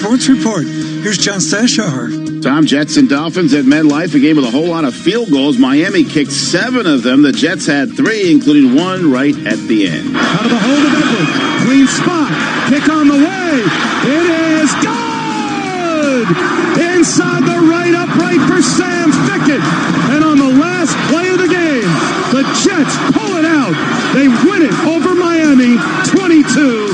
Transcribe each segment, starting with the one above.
Sports Report. Here's John Stashower. Tom, Jets and Dolphins at MetLife, a game with a whole lot of field goals. Miami kicked 7 of them. The Jets had 3, including one right at the end. Out of the hold of Edwards. Clean spot. Kick on the way. It is good! Inside the right upright for Sam Fickett. And on the last play of the game, the Jets pull it out. They win it over Miami 22-21.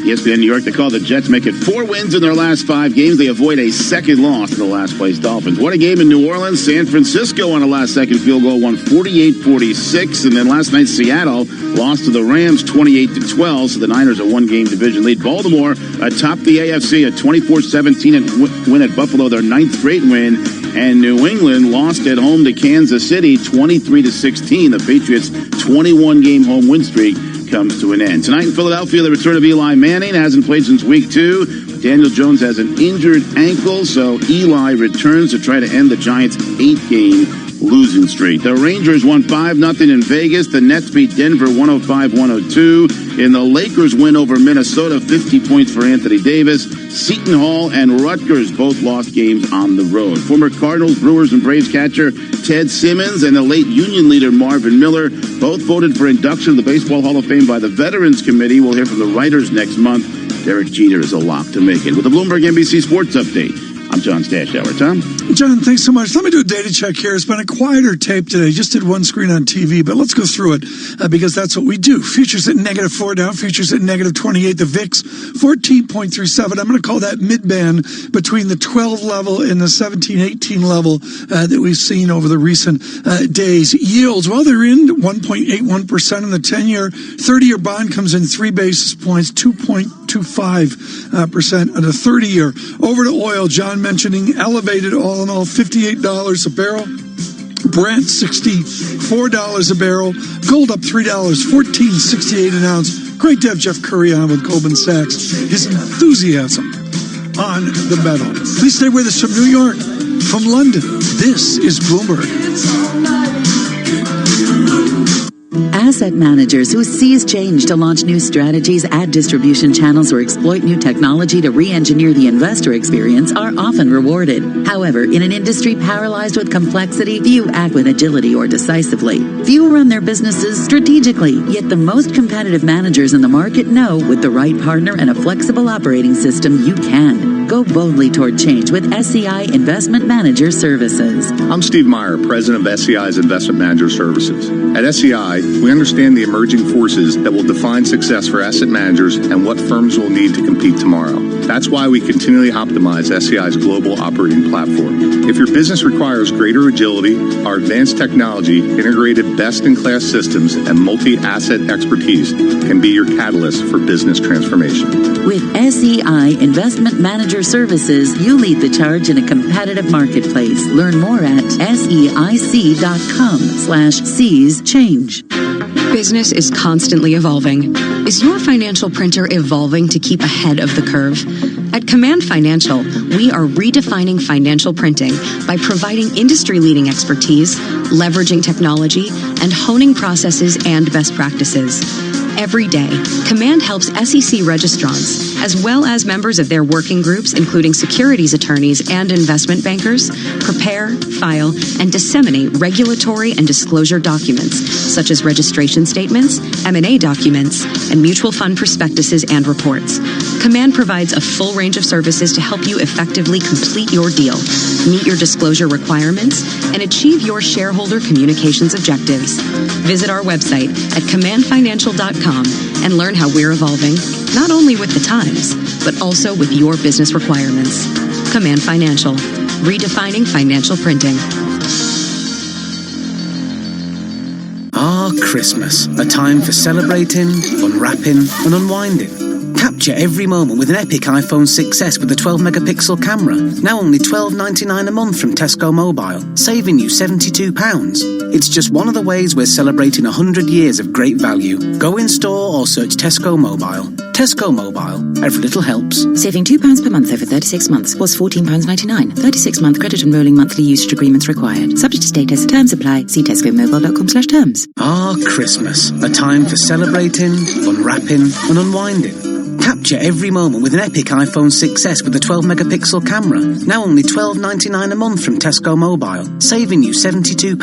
ESPN New York, they call the Jets, make it 4 wins in their last 5 games. They avoid a second loss to the last place Dolphins. What a game in New Orleans. San Francisco on a last-second field goal won 48-46. And then last night, Seattle lost to the Rams 28-12. So the Niners a 1-game division lead. Baltimore atop the AFC at 24-17 win at Buffalo, their 9th straight win. And New England lost at home to Kansas City 23-16. The Patriots' 21-game home win streak comes to an end. Tonight in Philadelphia, the return of Eli Manning hasn't played since week 2. Daniel Jones has an injured ankle, so Eli returns to try to end the Giants' 8-game losing streak. The Rangers won 5-0 in Vegas. The Nets beat Denver 105-102. In the Lakers win over Minnesota, 50 points for Anthony Davis. Seton Hall and Rutgers both lost games on the road. Former Cardinals, Brewers, and Braves catcher Ted Simmons and the late Union leader Marvin Miller both voted for induction to the Baseball Hall of Fame by the Veterans Committee. We'll hear from the writers next month. Derek Jeter is a lock to make it. With the Bloomberg NBC Sports Update, I'm John Stashower. Tom? John, thanks so much. Let me do a data check here. It's been a quieter tape today. Just did one screen on TV, but let's go through it because that's what we do. Futures at -4 down. Futures at -28. The VIX, 14.37. I'm going to call that mid-band between the 12 level and the 17, 18 level that we've seen over the recent days. Yields, well, they're in 1.81% in the 10-year. 30-year bond comes in 3 basis points, 2.25% on the 30-year. Over to oil, John mentioning elevated all in all $58 a barrel. Brent $64 a barrel. Gold up $3, $14.68 an ounce. Great to have Jeff Curry on with Goldman Sachs. His enthusiasm on the metal. Please stay with us from New York, from London. This is Bloomberg. Asset managers who seize change to launch new strategies, add distribution channels, or exploit new technology to re-engineer the investor experience are often rewarded. However, in an industry paralyzed with complexity, few act with agility or decisively. Few run their businesses strategically, yet the most competitive managers in the market know with the right partner and a flexible operating system, you can. Go boldly toward change with SEI Investment Manager Services. I'm Steve Meyer, president of SEI's Investment Manager Services. At SEI, we understand the emerging forces that will define success for asset managers and what firms will need to compete tomorrow. That's why we continually optimize SEI's global operating platform. If your business requires greater agility, our advanced technology, integrated best-in-class systems, and multi-asset expertise can be your catalyst for business transformation. With SEI Investment Manager Services, you lead the charge in a competitive marketplace. Learn more at seic.com/seize change. Business is constantly evolving. Is your financial printer evolving to keep ahead of the curve? At Command Financial, we are redefining financial printing by providing industry-leading expertise, leveraging technology, and honing processes and best practices. Every day, Command helps SEC registrants, as well as members of their working groups, including securities attorneys and investment bankers, prepare, file, and disseminate regulatory and disclosure documents, such as registration statements, M&A documents, and mutual fund prospectuses and reports. Command provides a full range of services to help you effectively complete your deal, meet your disclosure requirements, and achieve your shareholder communications objectives. Visit our website at commandfinancial.com and learn how we're evolving, not only with the times, but also with your business requirements. Command Financial, redefining financial printing. Christmas, a time for celebrating, unwrapping, and unwinding. Capture every moment with an epic iPhone 6s with a 12-megapixel camera. Now only $12.99 a month from Tesco Mobile, saving you £72. It's just one of the ways we're celebrating 100 years of great value. Go in store or search Tesco Mobile. Tesco Mobile. Every little helps. Saving £2 per month over 36 months was £14.99. 36-month credit and rolling monthly usage agreements required. Subject to status. Terms apply. See tescomobile.com/terms. Christmas, a time for celebrating, unwrapping, and unwinding. Capture every moment with an epic iPhone 6S with a 12-megapixel camera. Now only $12.99 a month from Tesco Mobile, saving you £72.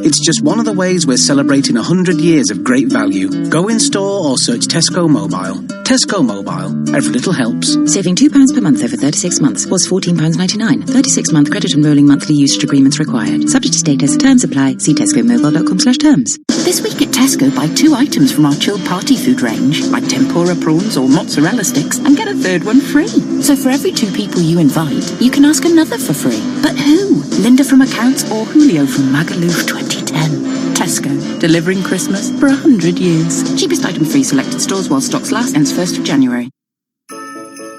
It's just one of the ways we're celebrating 100 years of great value. Go in store or search Tesco Mobile. Tesco Mobile. Every little helps. Saving £2 per month over 36 months was £14.99. 36-month credit and rolling monthly usage agreements required. Subject to status. Terms apply. See tescomobile.com/terms. This week at Tesco, buy 2 items from our chilled party food range, like tempura prawns or mozzarella sticks, and get a third one free. So for every 2 people you invite, you can ask another for free. But who? Linda from Accounts or Julio from Magaluf 2010. Tesco, delivering Christmas for 100 years. Cheapest item free selected stores while stocks last. Ends 1st of January.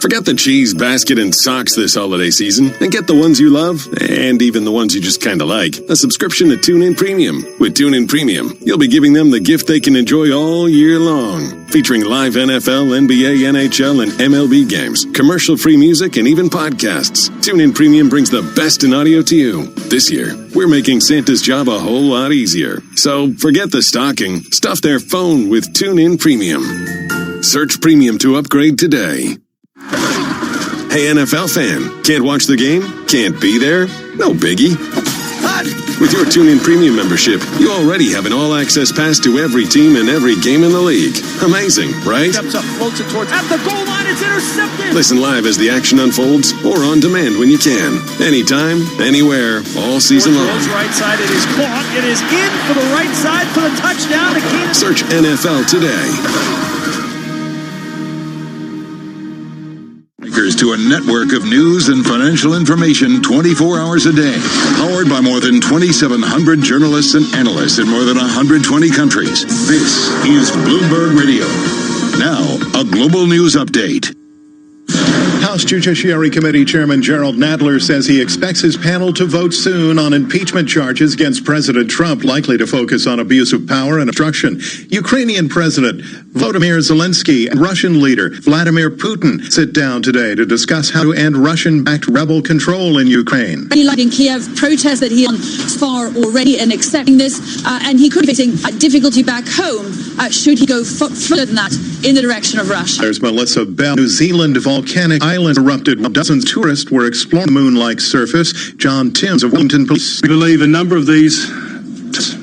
Forget the cheese, basket, and socks this holiday season and get the ones you love and even the ones you just kind of like. A subscription to TuneIn Premium. With TuneIn Premium, you'll be giving them the gift they can enjoy all year long. Featuring live NFL, NBA, NHL, and MLB games, commercial-free music, and even podcasts. TuneIn Premium brings the best in audio to you. This year, we're making Santa's job a whole lot easier. So forget the stocking. Stuff their phone with TuneIn Premium. Search Premium to upgrade today. Hey, NFL fan, can't watch the game? Can't be there? No biggie. With your TuneIn Premium membership, you already have an all-access pass to every team and every game in the league. Amazing, right? Steps up, floats it towards at the goal line. It's intercepted. Listen live as the action unfolds or on demand when you can. Anytime, anywhere, all season long. Right side, it is caught. It is in for the right side for the touchdown. Search NFL today. To a network of news and financial information 24 hours a day, powered by more than 2,700 journalists and analysts in more than 120 countries. This is Bloomberg Radio. Now, a global news update. House Judiciary Committee Chairman Gerald Nadler says he expects his panel to vote soon on impeachment charges against President Trump, likely to focus on abuse of power and obstruction. Ukrainian President Volodymyr Zelensky and Russian leader Vladimir Putin sit down today to discuss how to end Russian-backed rebel control in Ukraine. Like in Kiev, protests that he on far already and accepting this, and he could be facing difficulty back home should he go further than that in the direction of Russia. There's Melissa Bell. New Zealand volcanic island erupted while dozens of tourists were exploring the moon-like surface. John Timms of Wellington Police. We believe a number of these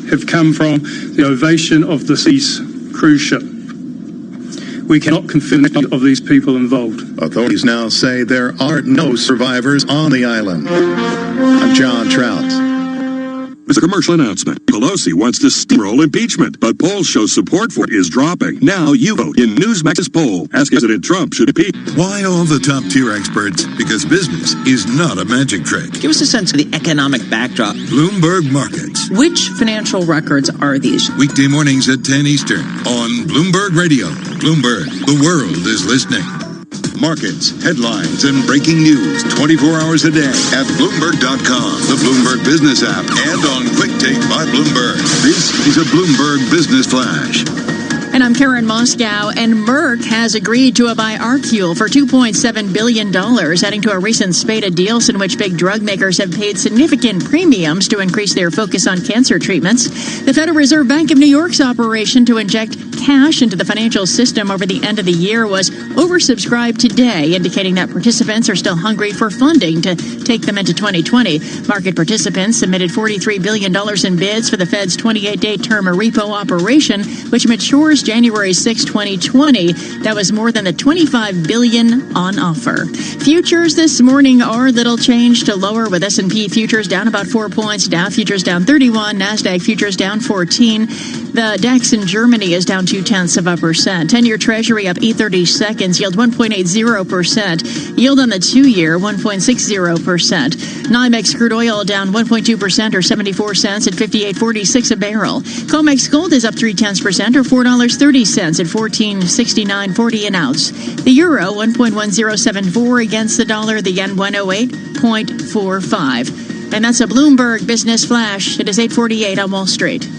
have come from the Ovation of the Seas cruise ship. We cannot confirm the of these people involved. Authorities now say there are no survivors on the island. I'm John Trout. It's a commercial announcement. Pelosi wants to steamroll impeachment, but polls show support for it is dropping. Now you vote in Newsmax's poll. Ask President Trump should impeach. Why all the top-tier experts? Because business is not a magic trick. Give us a sense of the economic backdrop. Bloomberg Markets. Which financial records are these? Weekday mornings at 10 Eastern on Bloomberg Radio. Bloomberg, the world is listening. Markets, headlines, and breaking news 24 hours a day at Bloomberg.com, the Bloomberg Business app, and on Quick Take by Bloomberg. This is a Bloomberg Business Flash. And I'm Karen Moscow, and Merck has agreed to buy Arcule for $2.7 billion, adding to a recent spate of deals in which big drug makers have paid significant premiums to increase their focus on cancer treatments. The Federal Reserve Bank of New York's operation to inject cash into the financial system over the end of the year was oversubscribed today, indicating that participants are still hungry for funding to take them into 2020. Market participants submitted $43 billion in bids for the Fed's 28-day term repo operation, which matures January 6, 2020. That was more than the $25 billion on offer. Futures this morning are little change to lower, with S&P futures down about 4 points, Dow futures down 31, NASDAQ futures down 14. The DAX in Germany is down 0.2%. 10-year Treasury up 8/30 seconds, yield 1.80%. Yield on the 2-year 1.60%. NYMEX crude oil down 1.2% or 74 cents at 58.46 a barrel. COMEX gold is up 0.3% or $4.30 at 14.69.40 an ounce. The euro 1.1074 against the dollar. The yen 108.45. And that's a Bloomberg Business Flash. It is 8:48 on Wall Street.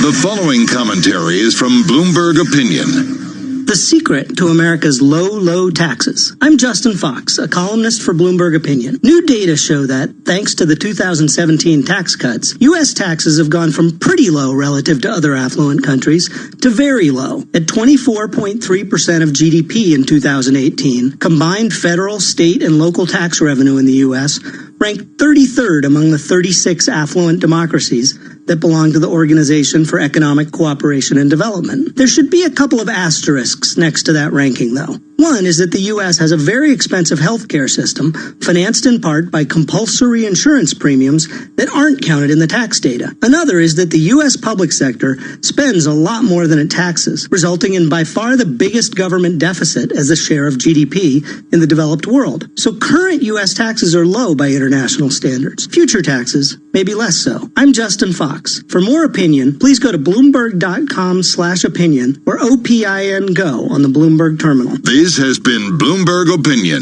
The following commentary is from Bloomberg Opinion. The secret to America's low taxes. I'm Justin Fox, a columnist for Bloomberg Opinion. New data show that, thanks to the 2017 tax cuts, U.S. taxes have gone from pretty low relative to other affluent countries to very low. At 24.3% of GDP in 2018, combined federal, state, and local tax revenue in the U.S. ranked 33rd among the 36 affluent democracies that belong to the Organization for Economic Cooperation and Development. There should be a couple of asterisks next to that ranking, though. One is that the U.S. has a very expensive healthcare system, financed in part by compulsory insurance premiums that aren't counted in the tax data. Another is that the U.S. public sector spends a lot more than it taxes, resulting in by far the biggest government deficit as a share of GDP in the developed world. So current U.S. taxes are low by international standards. Future taxes may be less so. I'm Justin Fox. For more opinion, please go to Bloomberg.com/opinion or OPIN Go on the Bloomberg terminal. This has been Bloomberg Opinion.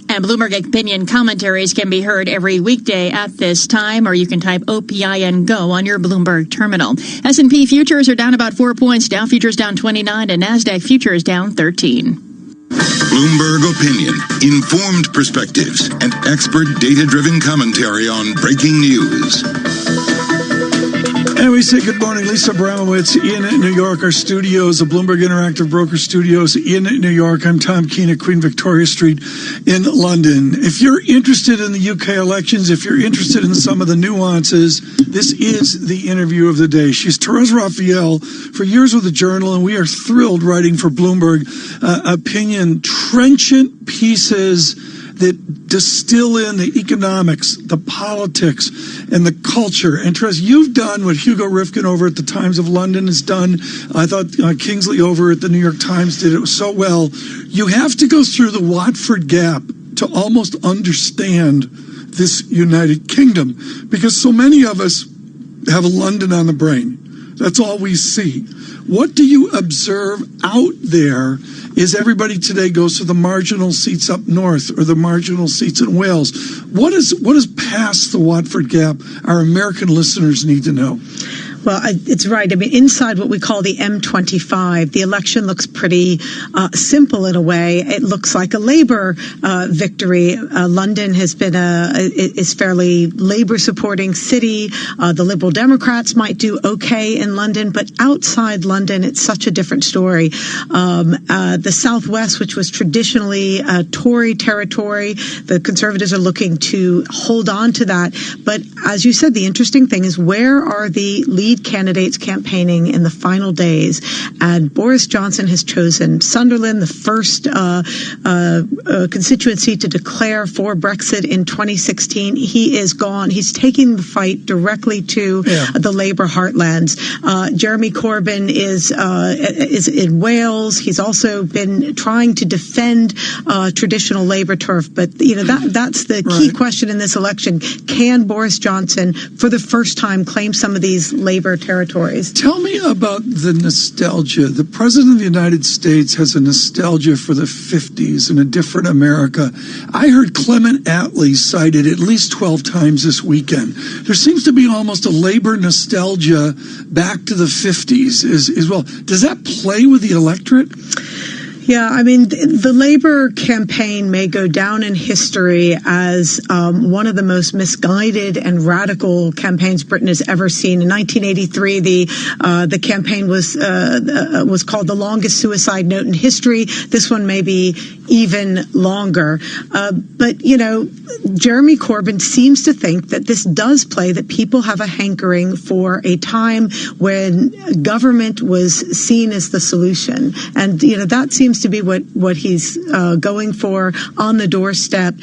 And Bloomberg Opinion commentaries can be heard every weekday at this time, or you can type OPIN Go on your Bloomberg terminal. S&P futures are down about 4 points, Dow futures down 29, and NASDAQ futures down 13. Bloomberg Opinion. Informed perspectives and expert data-driven commentary on breaking news. And we say good morning, Lisa Abramowitz in New York. Our studios, the Bloomberg Interactive Broker Studios in New York. I'm Tom Keene at Queen Victoria Street in London. If you're interested in the UK elections, if you're interested in some of the nuances, this is the interview of the day. She's Therese Raphael, for years with the Journal, and we are thrilled writing for Bloomberg Opinion. Trenchant pieces that distill in the economics, the politics, and the culture. And Therese, you've done what Hugo Rifkin over at the Times of London has done. I thought Kingsley over at the New York Times did it so well. You have to go through the Watford Gap to almost understand this United Kingdom, because so many of us have London on the brain. That's all we see. What do you observe out there as everybody today goes to the marginal seats up north or the marginal seats in Wales? What is past the Watford Gap our American listeners need to know? Well, it's right. I mean, inside what we call the M25, the election looks pretty simple in a way. It looks like a Labour victory. London has been is fairly Labour-supporting city. The Liberal Democrats might do okay in London, but outside London, it's such a different story. The Southwest, which was traditionally Tory territory, the Conservatives are looking to hold on to that. But as you said, the interesting thing is, where are the lead candidates campaigning in the final days? And Boris Johnson has chosen Sunderland, the first constituency to declare for Brexit in 2016. He is gone. He's taking the fight directly to the Labour heartlands. Jeremy Corbyn is in Wales. He's also been trying to defend traditional Labour turf. But that's the key question in this election. Can Boris Johnson, for the first time, claim some of these Labour territories? Tell me about the nostalgia. The President of the United States has a nostalgia for the 50s and a different America. I heard Clement Attlee cited at least 12 times this weekend. There seems to be almost a Labour nostalgia back to the 50s as well. Does that play with the electorate? Yeah, I mean, the Labour campaign may go down in history as one of the most misguided and radical campaigns Britain has ever seen. In 1983, the campaign was called the longest suicide note in history. This one may be even longer. But Jeremy Corbyn seems to think that this does play, that people have a hankering for a time when government was seen as the solution. And, that seems to be what he's going for on the doorstep.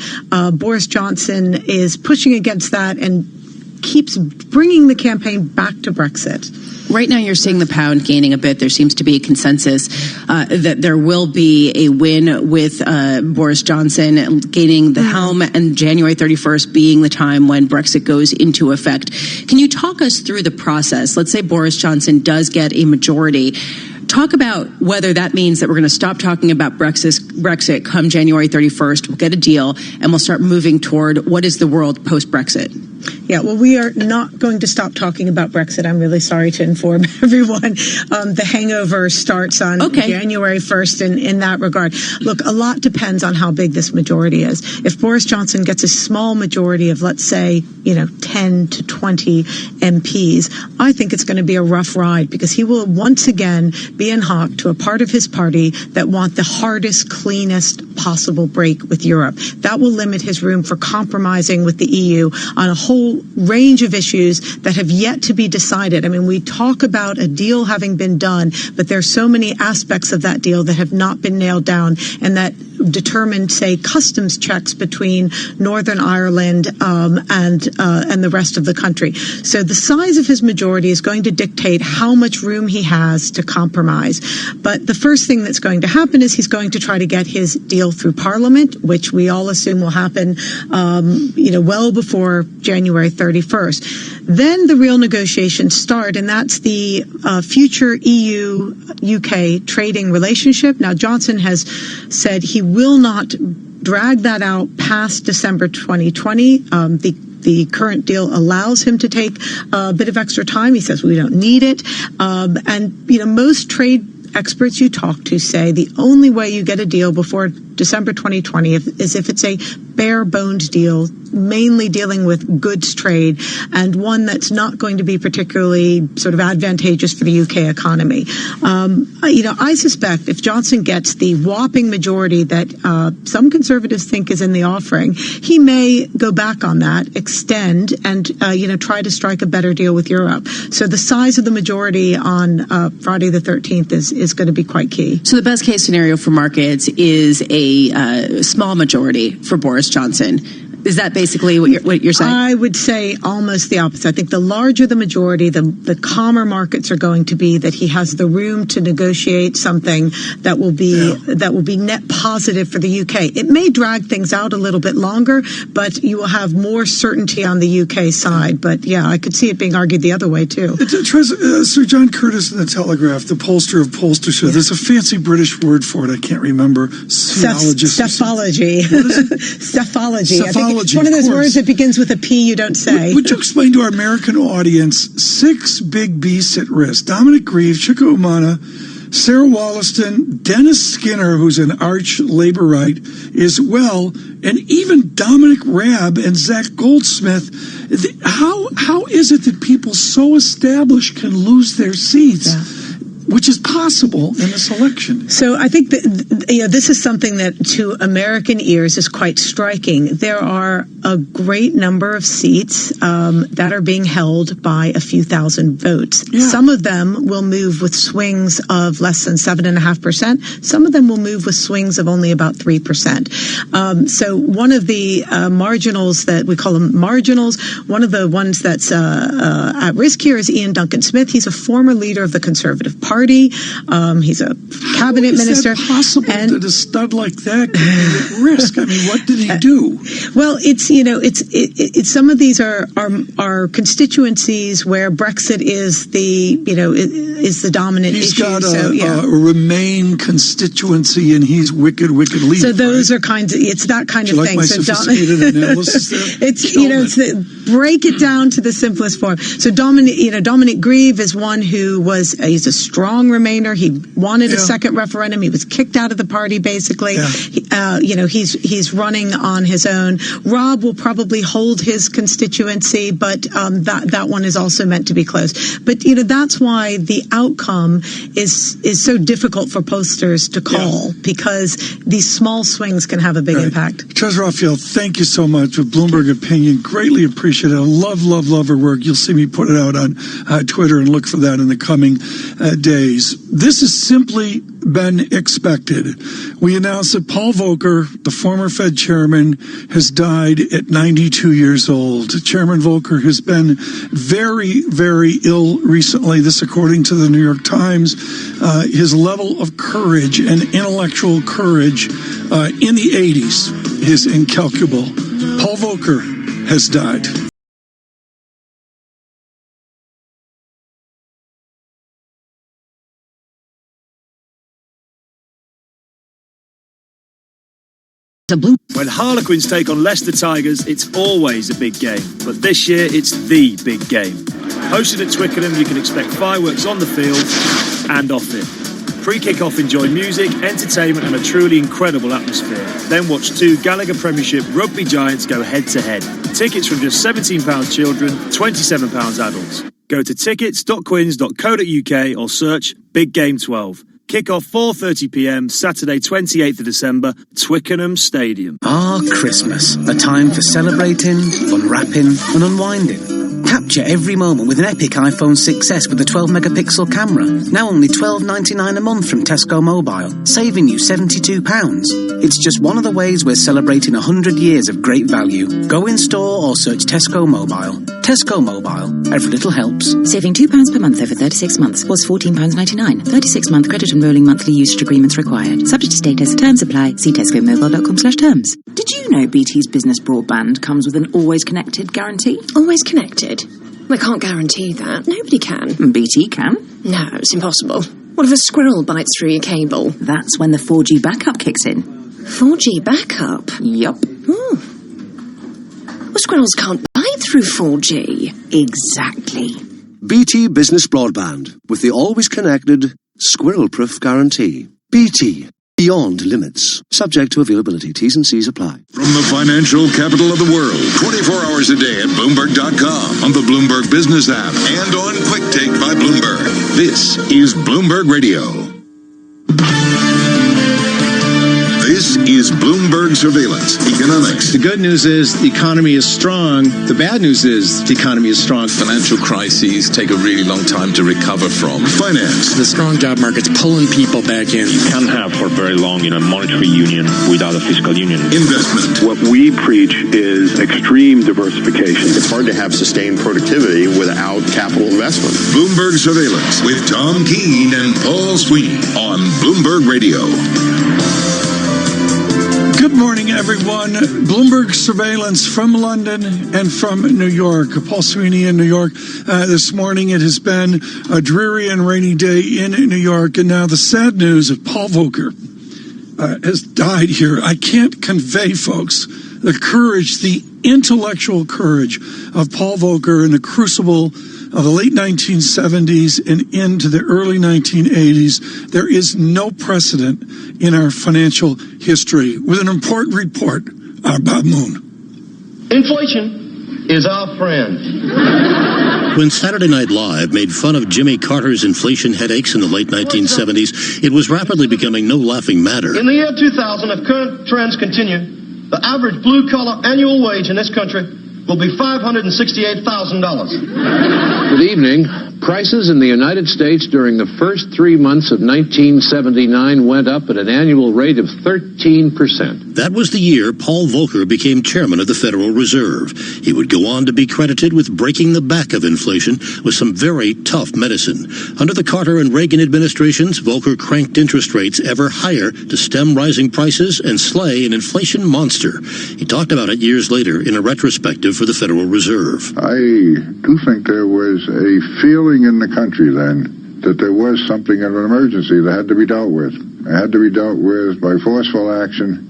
Boris Johnson is pushing against that and keeps bringing the campaign back to Brexit. Right now, you're seeing the pound gaining a bit. There seems to be a consensus that there will be a win with Boris Johnson gaining the helm, and January 31st being the time when Brexit goes into effect. Can you talk us through the process? Let's say Boris Johnson does get a majority. Talk about whether that means that we're going to stop talking about Brexit come January 31st. We'll get a deal, and we'll start moving toward what is the world post-Brexit. Yeah, well, we are not going to stop talking about Brexit. I'm really sorry to inform everyone. The hangover starts on January 1st in that regard. Look, a lot depends on how big this majority is. If Boris Johnson gets a small majority of, let's say, 10 to 20 MPs, I think it's going to be a rough ride because he will once again be in hock to a part of his party that want the hardest, cleanest possible break with Europe. That will limit his room for compromising with the EU on a whole range of issues that have yet to be decided. I mean, we talk about a deal having been done, but there are so many aspects of that deal that have not been nailed down and that determined, say, customs checks between Northern Ireland and the rest of the country. So the size of his majority is going to dictate how much room he has to compromise. But the first thing that's going to happen is he's going to try to get his deal through Parliament, which we all assume will happen, well before January 31st. Then the real negotiations start, and that's the future EU-UK trading relationship. Now, Johnson has said he will not drag that out past December 2020. The current deal allows him to take a bit of extra time. He says we don't need it. Most trade experts you talk to say the only way you get a deal before December 2020 is if it's a bare bones deal, mainly dealing with goods trade, and one that's not going to be particularly sort of advantageous for the UK economy. I suspect if Johnson gets the whopping majority that some conservatives think is in the offering, he may go back on that, extend, and try to strike a better deal with Europe. So the size of the majority on Friday the 13th is going to be quite key. So the best case scenario for markets is a small majority for Boris Johnson. Is that basically what you're saying? I would say almost the opposite. I think the larger the majority, the calmer markets are going to be, that he has the room to negotiate something that will be net positive for the UK. It may drag things out a little bit longer, but you will have more certainty on the UK side. But yeah, I could see it being argued the other way too. Sir John Curtis in the Telegraph, the pollster of pollstership. Yeah. There's a fancy British word for it. I can't remember. Cephology. What is it? Cephology. I think it's one of those words that begins with a P you don't say. Would you explain to our American audience 6 big beasts at risk? Dominic Grieve, Chico Umana, Sarah Wollaston, Dennis Skinner, who's an arch labor-right, as well, and even Dominic Raab and Zach Goldsmith. How is it that people so established can lose their seats? Yeah. Which is possible in this election. So I think that this is something that to American ears is quite striking. There are a great number of seats that are being held by a few thousand votes. Yeah. Some of them will move with swings of less than 7.5%. Some of them will move with swings of only about 3%. So one of the marginals that we call them marginals, one of the ones that's at risk here is Ian Duncan Smith. He's a former leader of the Conservative Party. He's a cabinet minister. How is that possible that a stud like that can be at risk? I mean, what did he do? Well, it's some of these are constituencies where Brexit is the dominant issue. He's got a Remain constituency, and he's wicked leader. So those are kinds of, it's that kind of like thing. My sophisticated analysis there? It's break it down to the simplest form. So Dominic Grieve is one who he's a strong Remainer. He wanted a second referendum. He was kicked out of the party, basically. Yeah. He's running on his own. Rob will probably hold his constituency, but that one is also meant to be close. But that's why the outcome is so difficult for pollsters to call, because these small swings can have a big impact. Trezor Raphael, thank you so much with Bloomberg Opinion. Greatly appreciate it. I love her work. You'll see me put it out on Twitter, and look for that in the coming days. This has simply been expected. We announced that Paul Volcker, the former Fed chairman, has died at 92 years old. Chairman Volcker has been very, very ill recently. This, according to the New York Times. His level of courage and intellectual courage in the 80s is incalculable. Paul Volcker has died. When Harlequins take on Leicester Tigers, it's always a big game. But this year, it's the big game. Hosted at Twickenham, you can expect fireworks on the field and off it. Pre-kick-off, enjoy music, entertainment and a truly incredible atmosphere. Then watch two Gallagher Premiership rugby giants go head-to-head. Tickets from just £17 children, £27 adults. Go to tickets.quins.co.uk or search Big Game 12. Kick-off 4:30pm, Saturday 28th of December, Twickenham Stadium. Christmas. A time for celebrating, unwrapping and unwinding. Capture every moment with an epic iPhone 6S with a 12-megapixel camera. Now only $12.99 a month from Tesco Mobile, saving you £72. It's just one of the ways we're celebrating 100 years of great value. Go in store or search Tesco Mobile. Tesco Mobile. Every little helps. Saving £2 per month over 36 months was £14.99. 36-month credit and rolling monthly usage agreements required. Subject to status. Terms apply. See tescomobile.com/terms. Did you know BT's business broadband comes with an always connected guarantee? Always connected? We can't guarantee that. Nobody can. BT can? No, it's impossible. What if a squirrel bites through your cable? That's when the 4G backup kicks in. 4G backup? Yup. Well, squirrels can't bite through 4G. Exactly. BT Business Broadband with the always connected, squirrel-proof guarantee. BT. Beyond limits. Subject to availability. T's and C's apply. From the financial capital of the world, 24 hours a day at Bloomberg.com, on the Bloomberg Business app, and on Quick Take by Bloomberg. This is Bloomberg Radio. This is Bloomberg Surveillance Economics. The good news is the economy is strong. The bad news is the economy is strong. Financial crises take a really long time to recover from. Finance. The strong job market's pulling people back in. You can't have for very long, a monetary union without a fiscal union. Investment. What we preach is extreme diversification. It's hard to have sustained productivity without capital investment. Bloomberg Surveillance with Tom Keene and Paul Sweeney on Bloomberg Radio. Good morning, everyone. Bloomberg Surveillance from London and from New York. Paul Sweeney in New York. This morning it has been a dreary and rainy day in New York. And now the sad news of Paul Volcker has died here. I can't convey, folks, the courage, the intellectual courage of Paul Volcker in the crucible of the late 1970s and into the early 1980s. There is no precedent in our financial history. With an important report, our Bob Moon. Inflation is our friend. When Saturday Night Live made fun of Jimmy Carter's inflation headaches in the late 1970s, it was rapidly becoming no laughing matter. In the year 2000, if current trends continue, the average blue-collar annual wage in this country will be $568,000. Good evening. Prices in the United States during the first 3 months of 1979 went up at an annual rate of 13%. That was the year Paul Volcker became chairman of the Federal Reserve. He would go on to be credited with breaking the back of inflation with some very tough medicine. Under the Carter and Reagan administrations, Volcker cranked interest rates ever higher to stem rising prices and slay an inflation monster. He talked about it years later in a retrospective for the Federal Reserve. I do think there was a feeling in the country then that there was something of an emergency that had to be dealt with. It had to be dealt with by forceful action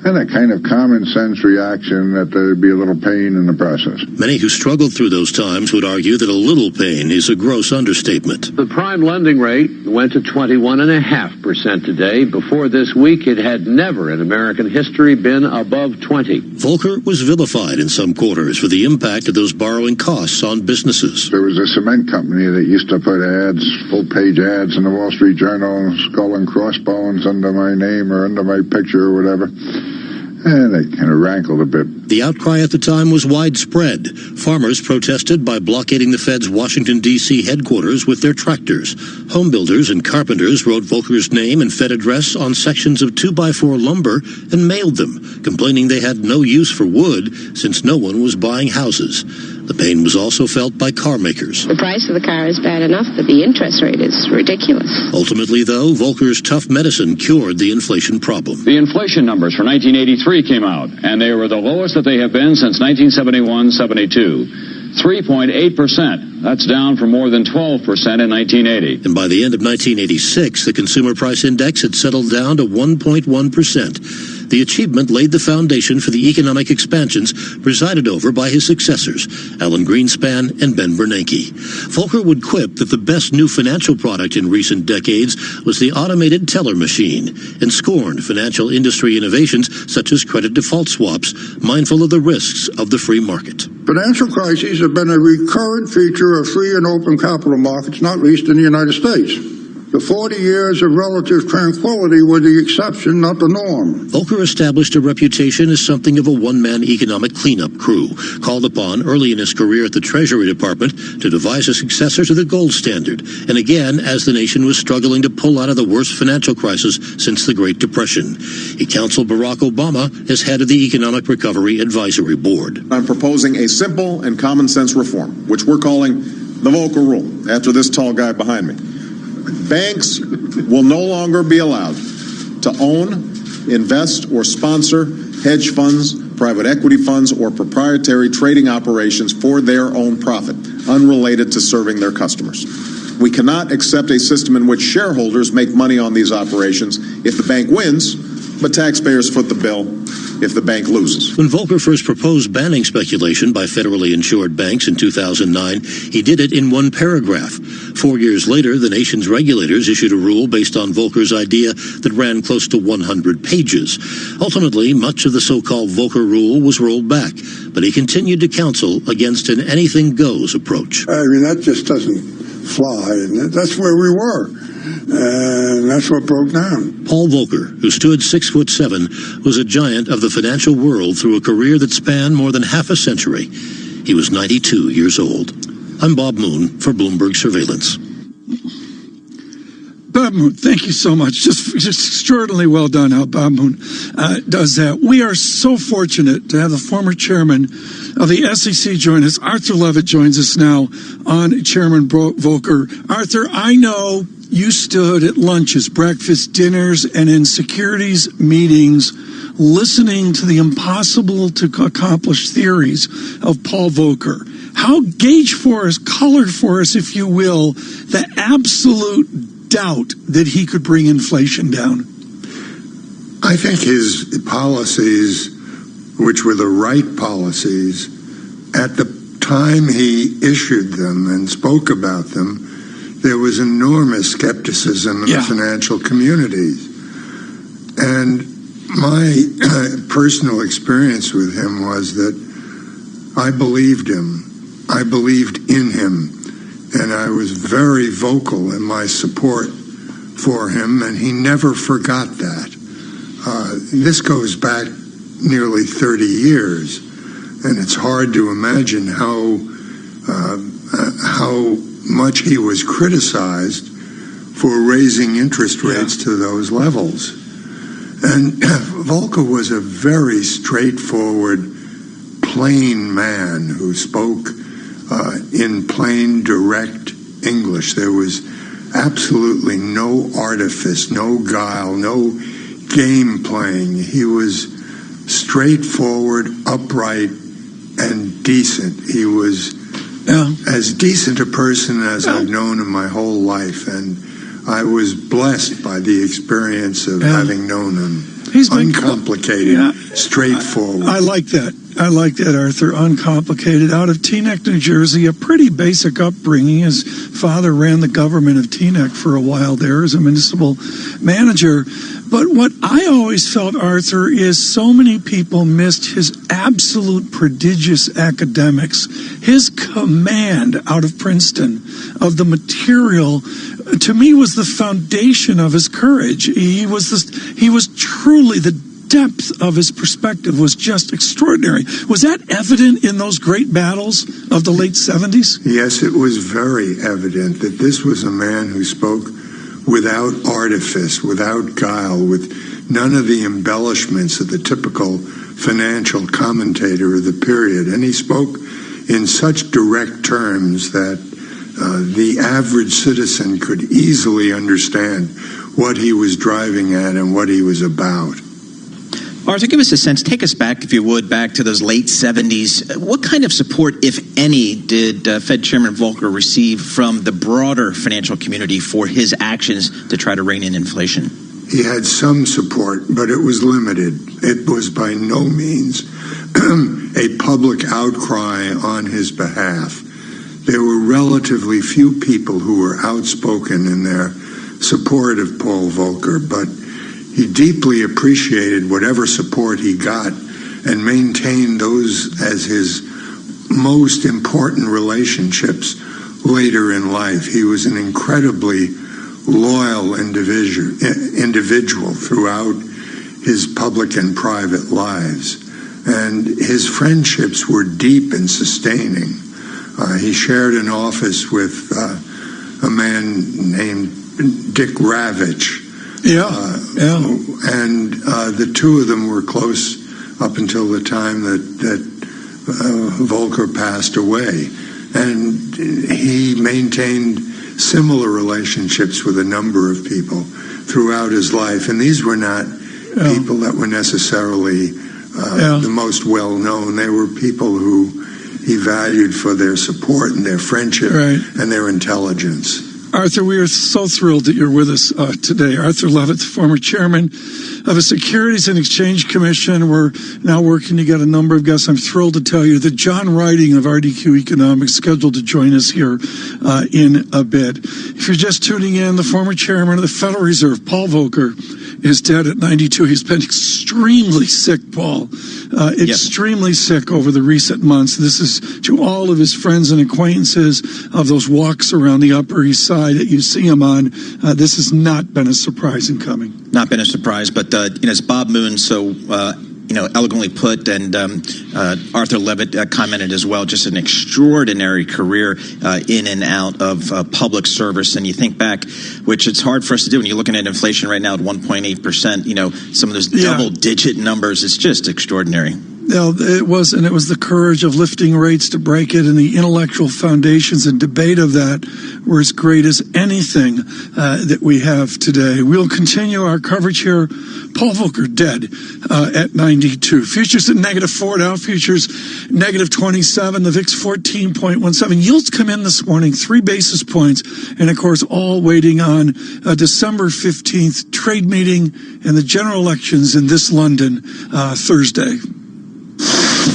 and a kind of common sense reaction that there'd be a little pain in the process. Many who struggled through those times would argue that a little pain is a gross understatement. The prime lending rate went to 21.5% today. Before this week, it had never in American history been above 20. Volcker was vilified in some quarters for the impact of those borrowing costs on businesses. There was a cement company that used to put ads, full-page ads in the Wall Street Journal, skull and crossbones under my name or under my picture or whatever. And it kind of rankled a bit. The outcry at the time was widespread. Farmers protested by blockading the Fed's Washington, D.C. headquarters with their tractors. Home builders and carpenters wrote Volcker's name and Fed address on sections of 2x4 lumber and mailed them, complaining they had no use for wood since no one was buying houses. The pain was also felt by car makers. The price of the car is bad enough, but the interest rate is ridiculous. Ultimately, though, Volcker's tough medicine cured the inflation problem. The inflation numbers for 1983 came out, and they were the lowest that they have been since 1971-72. 3.8%. That's down from more than 12% in 1980. And by the end of 1986, the Consumer Price Index had settled down to 1.1%. The achievement laid the foundation for the economic expansions presided over by his successors, Alan Greenspan and Ben Bernanke. Volcker would quip that the best new financial product in recent decades was the automated teller machine, and scorned financial industry innovations such as credit default swaps, mindful of the risks of the free market. Financial crises have been a recurrent feature of free and open capital markets, not least in the United States. The 40 years of relative tranquility were the exception, not the norm. Volcker established a reputation as something of a one-man economic cleanup crew, called upon early in his career at the Treasury Department to devise a successor to the gold standard, and again as the nation was struggling to pull out of the worst financial crisis since the Great Depression. He counseled Barack Obama as head of the Economic Recovery Advisory Board. I'm proposing a simple and common-sense reform, which we're calling the Volcker Rule, after this tall guy behind me. Banks will no longer be allowed to own, invest, or sponsor hedge funds, private equity funds, or proprietary trading operations for their own profit, unrelated to serving their customers. We cannot accept a system in which shareholders make money on these operations if the bank wins, but taxpayers foot the bill if the bank loses. When Volcker first proposed banning speculation by federally insured banks in 2009, he did it in one paragraph. 4 years later, the nation's regulators issued a rule based on Volcker's idea that ran close to 100 pages. Ultimately, much of the so-called Volcker Rule was rolled back, but he continued to counsel against an anything-goes approach. I mean, that just doesn't fly, and that's where we were. And that's what broke down. Paul Volcker, who stood 6'7", was a giant of the financial world through a career that spanned more than half a century. He was 92 years old. I'm Bob Moon for Bloomberg Surveillance. Bob Moon, thank you so much. Just extraordinarily well done how Bob Moon does that. We are so fortunate to have the former chairman of the SEC join us. Arthur Levitt joins us now on Chairman Volcker. Arthur, I know you stood at lunches, breakfast, dinners, and in securities meetings listening to the impossible to accomplish theories of Paul Volcker. How gauge for us, color for us, if you will, the absolute doubt that he could bring inflation down? I think his policies, which were the right policies, at the time he issued them and spoke about them, there was enormous skepticism in the financial communities. And my personal experience with him was that I believed him. I believed in him. And I was very vocal in my support for him, and he never forgot that. This goes back nearly 30 years, and it's hard to imagine how much he was criticized for raising interest rates to those levels. And Volcker was a very straightforward, plain man who spoke in plain, direct English. There was absolutely no artifice, no guile, no game playing. He was straightforward, upright, and decent. He was as decent a person as I've known in my whole life, and I was blessed by the experience of having known him. He's uncomplicated, straightforward. I like that. I like that, Arthur. Uncomplicated. Out of Teaneck, New Jersey, a pretty basic upbringing. His father ran the government of Teaneck for a while there as a municipal manager. But what I always felt, Arthur, is so many people missed his absolute prodigious academics. His command out of Princeton of the material, to me, was the foundation of his courage. He was truly the depth of his perspective was just extraordinary. Was that evident in those great battles of the late 70s? Yes, it was very evident that this was a man who spoke without artifice, without guile, with none of the embellishments of the typical financial commentator of the period. And he spoke in such direct terms that the average citizen could easily understand what he was driving at and what he was about. Arthur, give us a sense, take us back, if you would, back to those late 70s. What kind of support, if any, did Fed Chairman Volcker receive from the broader financial community for his actions to try to rein in inflation? he had some support, but it was limited. It was by no means a public outcry on his behalf. There were relatively few people who were outspoken in their support of Paul Volcker, but he deeply appreciated whatever support he got and maintained those as his most important relationships later in life. He was an incredibly loyal individual throughout his public and private lives. And his friendships were deep and sustaining. He shared an office with a man named Dick Ravitch. And the two of them were close up until the time that Volcker passed away. And he maintained similar relationships with a number of people throughout his life. And these were not people that were necessarily the most well-known. They were people who he valued for their support and their friendship and their intelligence. Arthur, we are so thrilled that you're with us today. Arthur Levitt, former chairman of the Securities and Exchange Commission. We're now working to get a number of guests. I'm thrilled to tell you that John Riding of RDQ Economics is scheduled to join us here in a bit. If you're just tuning in, the former chairman of the Federal Reserve, Paul Volcker, is dead at 92. He's been extremely sick, Paul. Extremely sick over the recent months. This is to all of his friends and acquaintances of those walks around the Upper East Side that you see him on. This has not been a surprise in coming. Not been a surprise, but as Bob Moon so elegantly put, and Arthur Levitt commented as well, just an extraordinary career in and out of public service. And you think back, which it's hard for us to do when you're looking at inflation right now at 1.8%, some of those double-digit numbers. It's just extraordinary. It was the courage of lifting rates to break it, and the intellectual foundations and debate of that were as great as anything that we have today. We'll continue our coverage here. Paul Volcker dead at 92. Futures at -4, Dow futures -27, the VIX 14.17. Yields come in this morning 3 basis points, and of course all waiting on December 15th trade meeting and the general elections in this London Thursday.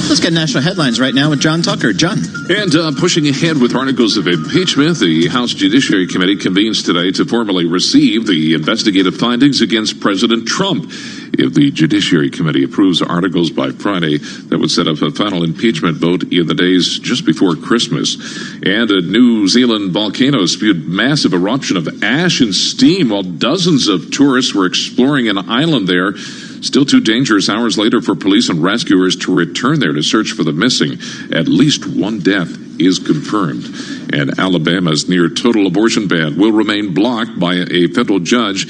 Let's get national headlines right now with John Tucker. John. And pushing ahead with articles of impeachment, the House Judiciary Committee convenes today to formally receive the investigative findings against President Trump. If the Judiciary Committee approves articles by Friday, that would set up a final impeachment vote in the days just before Christmas. And a New Zealand volcano spewed massive eruption of ash and steam while dozens of tourists were exploring an island there. Still too dangerous hours later for police and rescuers to return there to search for the missing. At least one death is confirmed. And Alabama's near total abortion ban will remain blocked by a federal judge.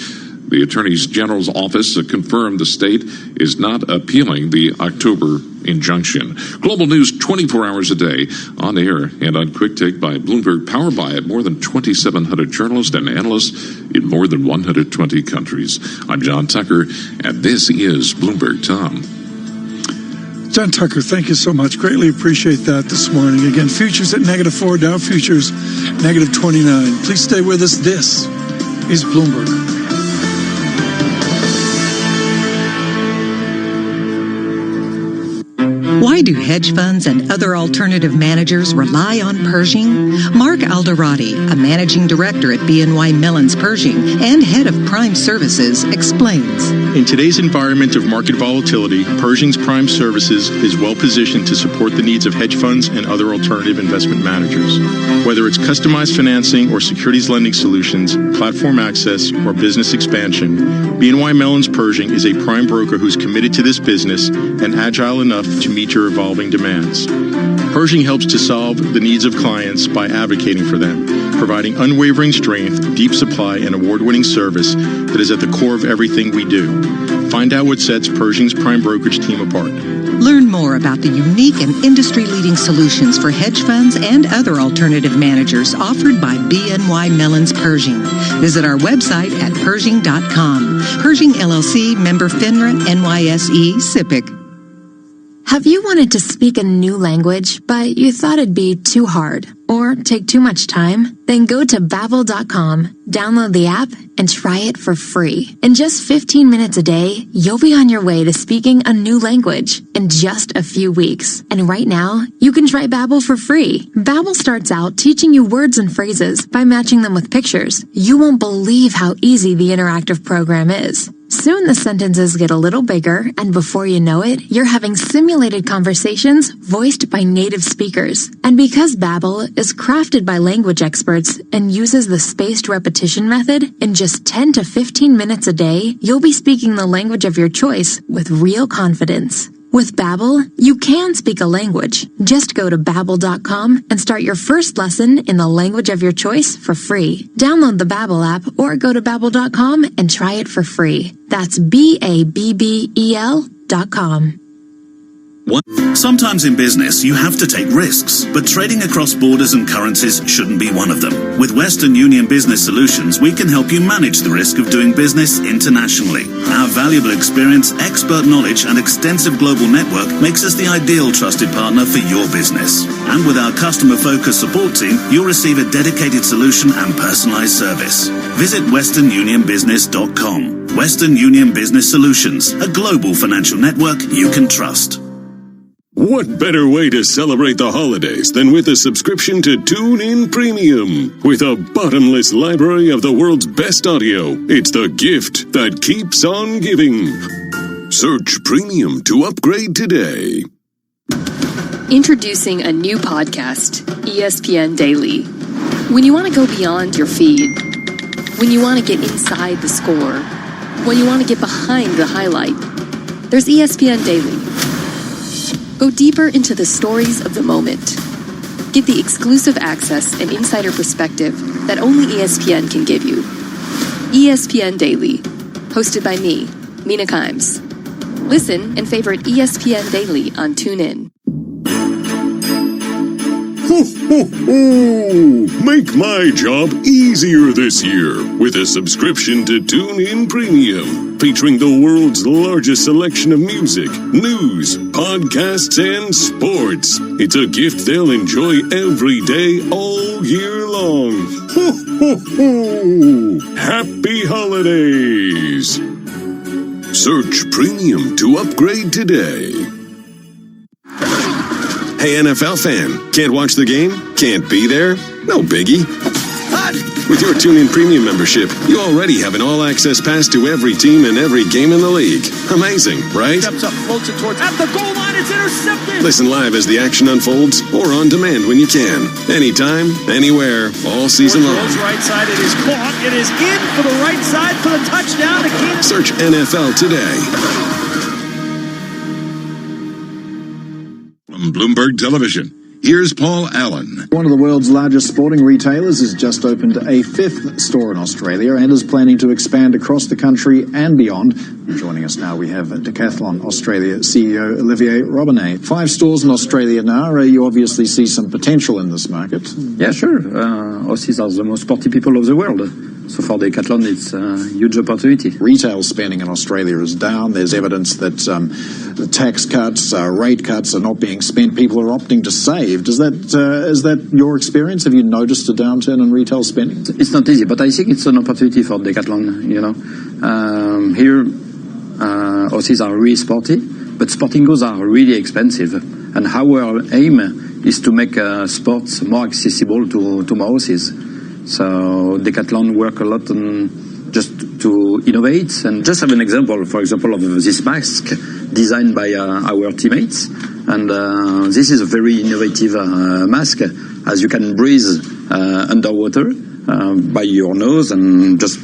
The Attorney General's office confirmed the state is not appealing the October injunction. Global news 24 hours a day, on air and on Quick Take by Bloomberg, powered by more than 2,700 journalists and analysts in more than 120 countries. I'm John Tucker, and this is Bloomberg Tom. John Tucker, thank you so much. Greatly appreciate that this morning. Again, futures at -4, Dow futures -29. Please stay with us. This is Bloomberg. Why do hedge funds and other alternative managers rely on Pershing? Mark Alderati, a managing director at BNY Mellon's Pershing and head of Prime Services, explains. In today's environment of market volatility, Pershing's Prime Services is well positioned to support the needs of hedge funds and other alternative investment managers. Whether it's customized financing or securities lending solutions, platform access, or business expansion, BNY Mellon's Pershing is a prime broker who's committed to this business and agile enough to meet your evolving demands. Pershing helps to solve the needs of clients by advocating for them, providing unwavering strength, deep supply, and award-winning service that is at the core of everything we do. Find out what sets Pershing's prime brokerage team apart. Learn more about the unique and industry-leading solutions for hedge funds and other alternative managers offered by BNY Mellon's Pershing. Visit our website at Pershing.com. Pershing LLC, member FINRA, NYSE, SIPC. Have you wanted to speak a new language, but you thought it'd be too hard or take too much time? Then go to Babbel.com, download the app, and try it for free. In just 15 minutes a day, you'll be on your way to speaking a new language in just a few weeks. And right now, you can try Babbel for free. Babbel starts out teaching you words and phrases by matching them with pictures. You won't believe how easy the interactive program is. Soon the sentences get a little bigger, and before you know it, you're having simulated conversations voiced by native speakers. And because Babbel is crafted by language experts and uses the spaced repetition method, in just 10 to 15 minutes a day, you'll be speaking the language of your choice with real confidence. With Babbel, you can speak a language. Just go to Babbel.com and start your first lesson in the language of your choice for free. Download the Babbel app or go to Babbel.com and try it for free. That's Babbel.com. Sometimes in business, you have to take risks, but trading across borders and currencies shouldn't be one of them. With Western Union Business Solutions, we can help you manage the risk of doing business internationally. Our valuable experience, expert knowledge, and extensive global network makes us the ideal trusted partner for your business. And with our customer-focused support team, you'll receive a dedicated solution and personalized service. Visit westernunionbusiness.com. Western Union Business Solutions, a global financial network you can trust. What better way to celebrate the holidays than with a subscription to TuneIn Premium? With a bottomless library of the world's best audio, it's the gift that keeps on giving. Search Premium to upgrade today. Introducing a new podcast, ESPN Daily. When you want to go beyond your feed, when you want to get inside the score, when you want to get behind the highlight, there's ESPN Daily. Go deeper into the stories of the moment. Get the exclusive access and insider perspective that only ESPN can give you. ESPN Daily, hosted by me, Mina Kimes. Listen and favorite ESPN Daily on TuneIn. Ho, ho, ho! Make my job easier this year with a subscription to TuneIn Premium, featuring the world's largest selection of music, news, podcasts, and sports. It's a gift they'll enjoy every day, all year long. Ho, ho, ho! Happy holidays! Search Premium to upgrade today. Hey, NFL fan, can't watch the game? Can't be there? No biggie. With your TuneIn Premium membership, you already have an all-access pass to every team and every game in the league. Amazing, right? Steps up, floats it towards, at the goal line, it's intercepted! Listen live as the action unfolds, or on demand when you can. Anytime, anywhere, all season long. Right side, it is caught, it is in for the right side for the touchdown. Search NFL today. From Bloomberg Television, here's Paul Allen. One of the world's largest sporting retailers has just opened a fifth store in Australia and is planning to expand across the country and beyond. Joining us now, we have Decathlon Australia CEO Olivier Robinet. 5 stores in Australia now. You obviously see some potential in this market. Yeah, sure. Aussies are the most sporty people of the world. So for Decathlon, it's a huge opportunity. Retail spending in Australia is down. There's evidence that the tax cuts, rate cuts are not being spent. People are opting to save. Is that your experience? Have you noticed a downturn in retail spending? It's not easy, but I think it's an opportunity for Decathlon. Here, Aussies are really sporty, but sporting goods are really expensive. And our aim is to make sports more accessible to more Aussies. So Decathlon work a lot on just to innovate. And just have an example, for example, of this mask designed by our teammates. And this is a very innovative mask, as you can breathe underwater by your nose and just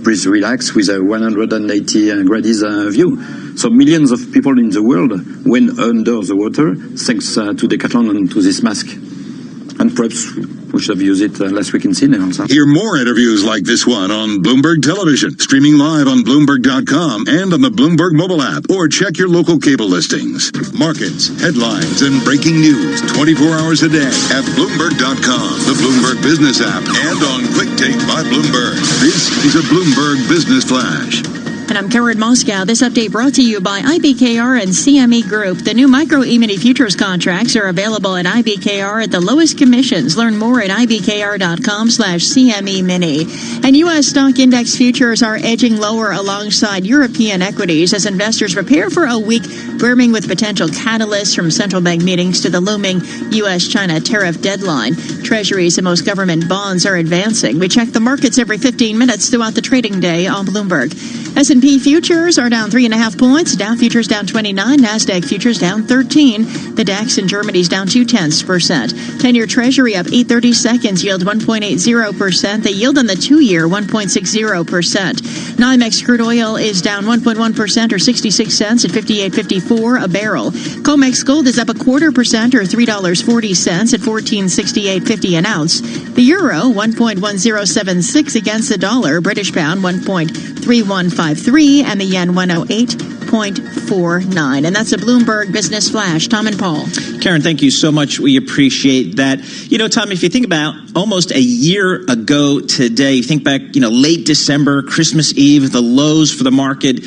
breathe relax with a 180 degrees view. So millions of people in the world went under the water thanks to Decathlon and to this mask. And perhaps we should have used it last week in Sydney also. Hear more interviews like this one on Bloomberg Television, streaming live on Bloomberg.com and on the Bloomberg mobile app, or check your local cable listings. Markets, headlines, and breaking news 24 hours a day at Bloomberg.com, the Bloomberg Business app, and on Quick Take by Bloomberg. This is a Bloomberg Business Flash. And I'm Karen Moscow. This update brought to you by IBKR and CME Group. The new micro E-mini futures contracts are available at IBKR at the lowest commissions. Learn more at ibkr.com/CME Mini. And U.S. stock index futures are edging lower alongside European equities as investors prepare for a week brimming with potential catalysts from central bank meetings to the looming U.S.-China tariff deadline. Treasuries and most government bonds are advancing. We check the markets every 15 minutes throughout the trading day on Bloomberg. S&P futures are down 3.5 points. Dow futures down 29. NASDAQ futures down 13. The DAX in Germany's down 0.2%. 10-year Treasury up 8/30 seconds, yield 1.80%. The yield on the 2-year 1.60%. NYMEX crude oil is down 1.1% or 66 cents at 58.54 a barrel. COMEX gold is up 0.25% or $3.40 at 14.6850 an ounce. The euro 1.1076 against the dollar. British pound 1.3153 and the yen 108.49. And that's a Bloomberg Business Flash. Tom and Paul. Karen, thank you so much. We appreciate that. You know, Tom, if you think about almost a year ago today, think back, late December, Christmas Eve, the lows for the market,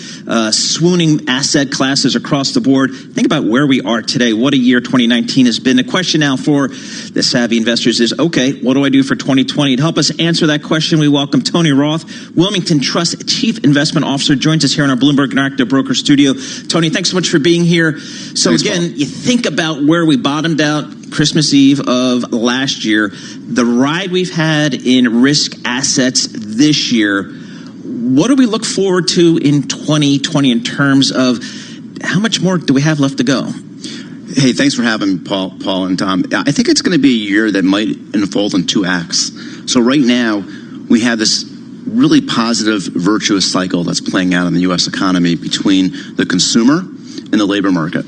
swooning asset classes across the board. Think about where we are today. What a year 2019 has been. The question now for the savvy investors is, okay, what do I do for 2020? To help us answer that question, we welcome Tony Roth, Wilmington Trust Chief Investment Officer, joins us here in our Bloomberg Interactive Broker Studio. Tony, thanks so much for being here. So thanks, again, Paul. You think about where we bottomed out Christmas Eve of last year, the ride we've had in risk assets this year. What do we look forward to in 2020 in terms of how much more do we have left to go? Hey, thanks for having me, Paul and Tom. I think it's going to be a year that might unfold in two acts. So right now, we have this really positive, virtuous cycle that's playing out in the U.S. economy between the consumer and the labor market.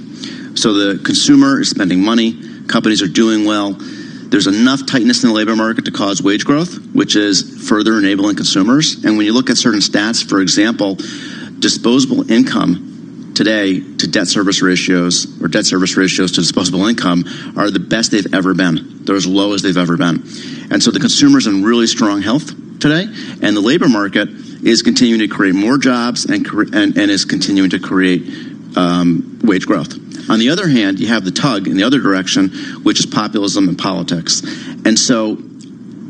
So the consumer is spending money, companies are doing well. There's enough tightness in the labor market to cause wage growth, which is further enabling consumers. And when you look at certain stats, for example, disposable income today to debt service ratios or debt service ratios to disposable income are the best they've ever been. They're as low as they've ever been. And so the consumer's in really strong health today, and the labor market is continuing to create more jobs and is continuing to create wage growth. On the other hand, you have the tug in the other direction, which is populism and politics. And so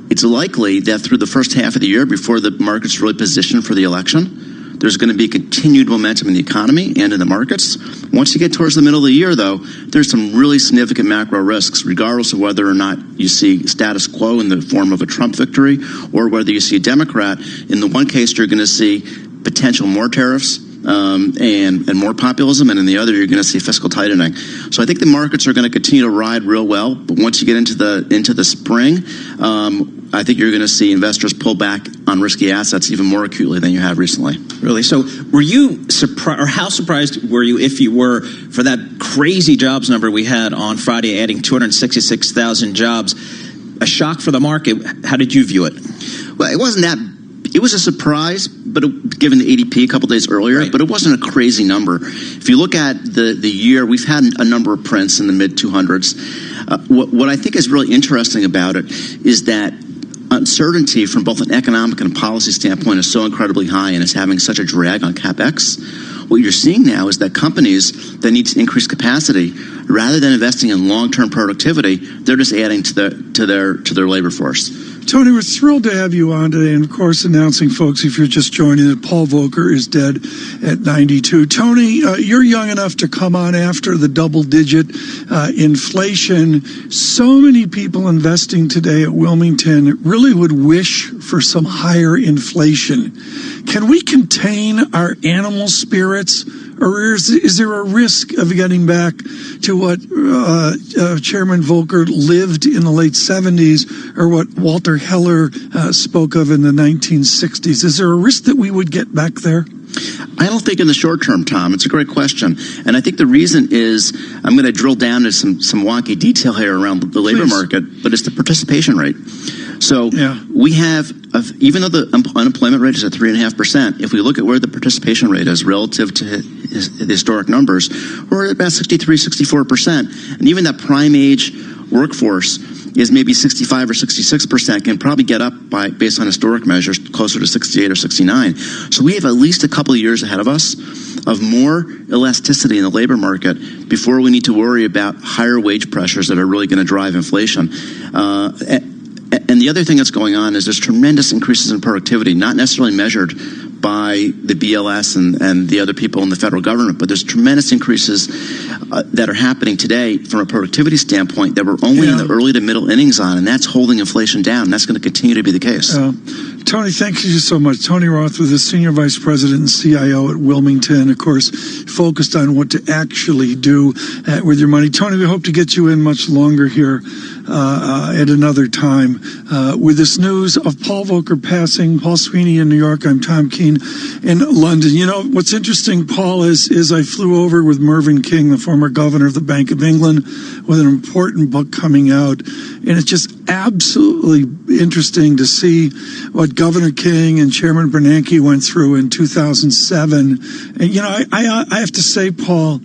it's likely that through the first half of the year, before the market's really positioned for the election, there's going to be continued momentum in the economy and in the markets. Once you get towards the middle of the year, though, there's some really significant macro risks, regardless of whether or not you see status quo in the form of a Trump victory or whether you see a Democrat. In the one case, you're going to see potential more tariffs and more populism, and in the other, you're going to see fiscal tightening. So I think the markets are going to continue to ride real well, but once you get into the spring, I think you're going to see investors pull back on risky assets even more acutely than you have recently. Really? So were you surprised, or how surprised were you, if you were, for that crazy jobs number we had on Friday, adding 266,000 jobs? A shock for the market. How did you view it? Well, it wasn't that. It was a surprise, but given the ADP a couple days earlier, right. But it wasn't a crazy number. If you look at the year, we've had a number of prints in the mid-200s. What I think is really interesting about it is that uncertainty from both an economic and a policy standpoint is so incredibly high and is having such a drag on CapEx. What you're seeing now is that companies that need to increase capacity, rather than investing in long-term productivity, they're just adding to their labor force. Tony, we're thrilled to have you on today, and of course announcing, folks, if you're just joining, that Paul Volcker is dead at 92. Tony, you're young enough to come on after the double-digit inflation. So many people investing today at Wilmington really would wish for some higher inflation. Can we contain our animal spirits, or is there a risk of getting back to what Chairman Volcker lived in the late 70s, or what Walter Heller spoke of in the 1960s? Is there a risk that we would get back there? I don't think in the short term, Tom. It's a great question. And I think the reason is, I'm going to drill down to some wonky detail here around the labor market, but it's the participation rate. So we have, even though the unemployment rate is at 3.5%, if we look at where the participation rate is relative to the historic numbers, we're at about 63, 64%. And even that prime age workforce is maybe 65 or 66%, can probably get up based on historic measures closer to 68 or 69. So we have at least a couple of years ahead of us of more elasticity in the labor market before we need to worry about higher wage pressures that are really going to drive inflation. And the other thing that's going on is there's tremendous increases in productivity, not necessarily measured by the BLS and the other people in the federal government, but there's tremendous increases that are happening today from a productivity standpoint that we're only in the early to middle innings on, and that's holding inflation down, and that's going to continue to be the case. Tony, thank you so much. Tony Roth was the Senior Vice President and CIO at Wilmington, of course, focused on what to actually do with your money. Tony, we hope to get you in much longer here at another time. With this news of Paul Volcker passing, Paul Sweeney in New York, I'm Tom Keene in London. You know, what's interesting, Paul, is I flew over with Mervyn King, the former governor of the Bank of England, with an important book coming out. And it's just absolutely interesting to see what Governor King and Chairman Bernanke went through in 2007. And, you know, I have to say, Paul,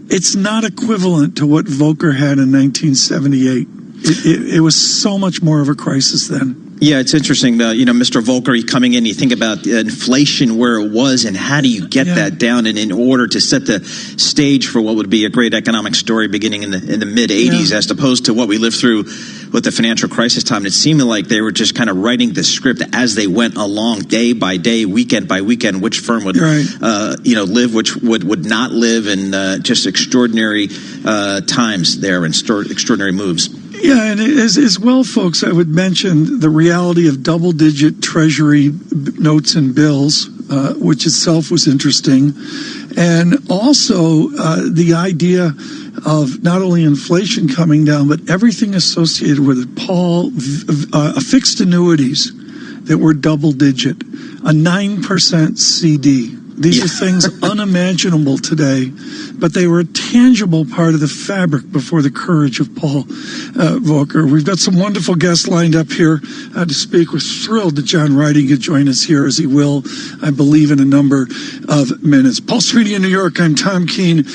it's not equivalent to what Volcker had in 1978. It was so much more of a crisis then. Yeah, it's interesting. You know, Mr. Volcker, coming in, you think about inflation where it was and how do you get that down, and in order to set the stage for what would be a great economic story beginning in the mid 80s, as opposed to what we lived through with the financial crisis time. It seemed like they were just kind of writing the script as they went along, day by day, weekend by weekend, which firm would live, which would not live, and just extraordinary times there and extraordinary moves. Yeah, and as well, folks, I would mention the reality of double-digit Treasury notes and bills, which itself was interesting, and also the idea of not only inflation coming down, but everything associated with it. Paul, fixed annuities that were double-digit, a 9% CD. These are things unimaginable today, but they were a tangible part of the fabric before the courage of Paul Volcker. We've got some wonderful guests lined up here to speak. We're thrilled that John Riding could join us here, as he will, I believe, in a number of minutes. Paul Sweeney in New York. I'm Tom Keene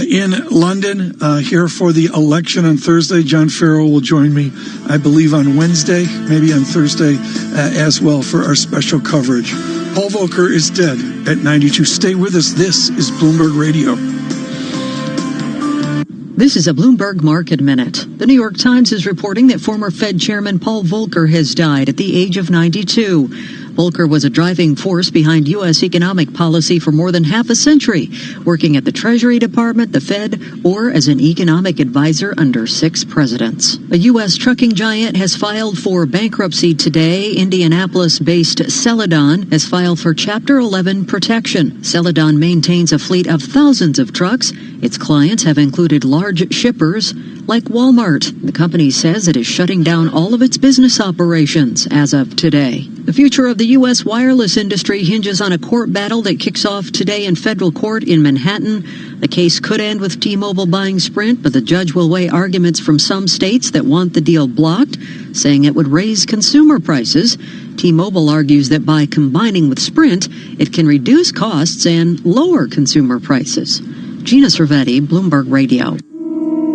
in London, here for the election on Thursday. John Farrell will join me, I believe, on Wednesday, maybe on Thursday as well, for our special coverage. Paul Volcker is dead at 92. Stay with us. This is Bloomberg Radio. This is a Bloomberg Market Minute. The New York Times is reporting that former Fed Chairman Paul Volcker has died at the age of 92. Volcker was a driving force behind U.S. economic policy for more than half a century, working at the Treasury Department, the Fed, or as an economic advisor under 6 presidents. A U.S. trucking giant has filed for bankruptcy today. Indianapolis-based Celadon has filed for Chapter 11 protection. Celadon maintains a fleet of thousands of trucks. Its clients have included large shippers like Walmart. The company says it is shutting down all of its business operations as of today. The future of the U.S. wireless industry hinges on a court battle that kicks off today in federal court in Manhattan. The case could end with T-Mobile buying Sprint, but the judge will weigh arguments from some states that want the deal blocked, saying it would raise consumer prices. T-Mobile argues that by combining with Sprint, it can reduce costs and lower consumer prices. Gina Cervetti, Bloomberg Radio.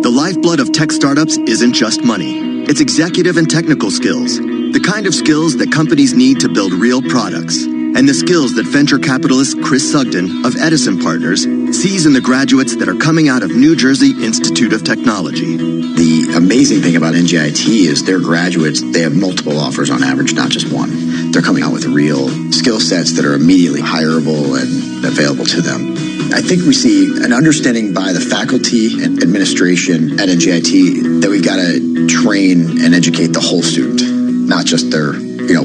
The lifeblood of tech startups isn't just money. It's executive and technical skills. The kind of skills that companies need to build real products. And the skills that venture capitalist Chris Sugden of Edison Partners sees in the graduates that are coming out of New Jersey Institute of Technology. The amazing thing about NJIT is their graduates, they have multiple offers on average, not just one. They're coming out with real skill sets that are immediately hireable and available to them. I think we see an understanding by the faculty and administration at NJIT that we've got to train and educate the whole student, not just their,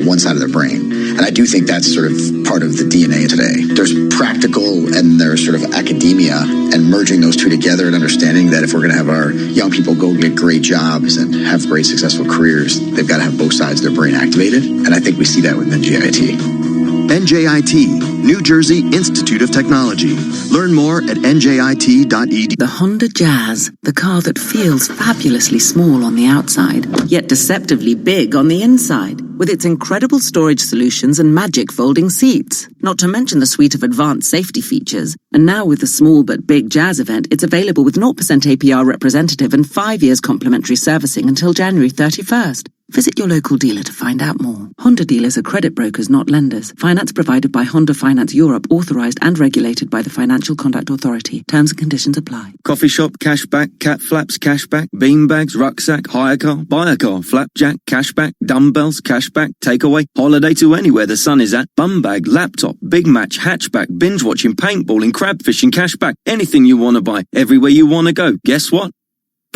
one side of their brain. And I do think that's sort of part of the DNA today. There's practical and there's sort of academia, and merging those two together and understanding that if we're going to have our young people go get great jobs and have great successful careers, they've got to have both sides of their brain activated. And I think we see that with NJIT. NJIT, New Jersey Institute of Technology. Learn more at njit.edu. The Honda Jazz, the car that feels fabulously small on the outside, yet deceptively big on the inside, with its incredible storage solutions and magic folding seats. Not to mention the suite of advanced safety features. And now with the small but big Jazz event, it's available with 0% APR representative and 5 years complimentary servicing until January 31st. Visit your local dealer to find out more. Honda dealers are credit brokers, not lenders. Finance provided by Honda Finance Europe, authorized and regulated by the Financial Conduct Authority. Terms and conditions apply. Coffee shop, cashback, cat flaps, cashback, beanbags, rucksack, hire car, buy a car, flapjack, cashback, dumbbells, cashback, takeaway, holiday to anywhere the sun is at, bum bag, laptop, big match, hatchback, binge watching, paintballing, crab fishing, cashback, anything you want to buy, everywhere you want to go. Guess what?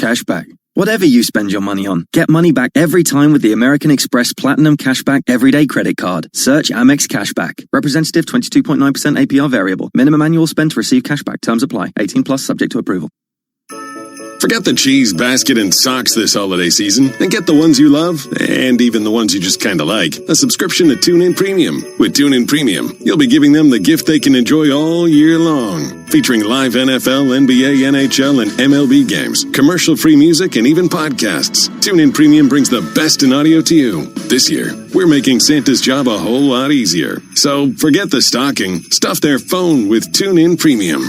Cashback. Whatever you spend your money on, get money back every time with the American Express Platinum Cashback Everyday Credit Card. Search Amex Cashback. Representative 22.9% APR variable. Minimum annual spend to receive cashback. Terms apply. 18 plus subject to approval. Forget the cheese basket and socks this holiday season and get the ones you love and even the ones you just kind of like. A subscription to TuneIn Premium. With TuneIn Premium, you'll be giving them the gift they can enjoy all year long. Featuring live NFL, NBA, NHL, and MLB games, commercial-free music, and even podcasts. TuneIn Premium brings the best in audio to you. This year, we're making Santa's job a whole lot easier. So forget the stocking. Stuff their phone with TuneIn Premium.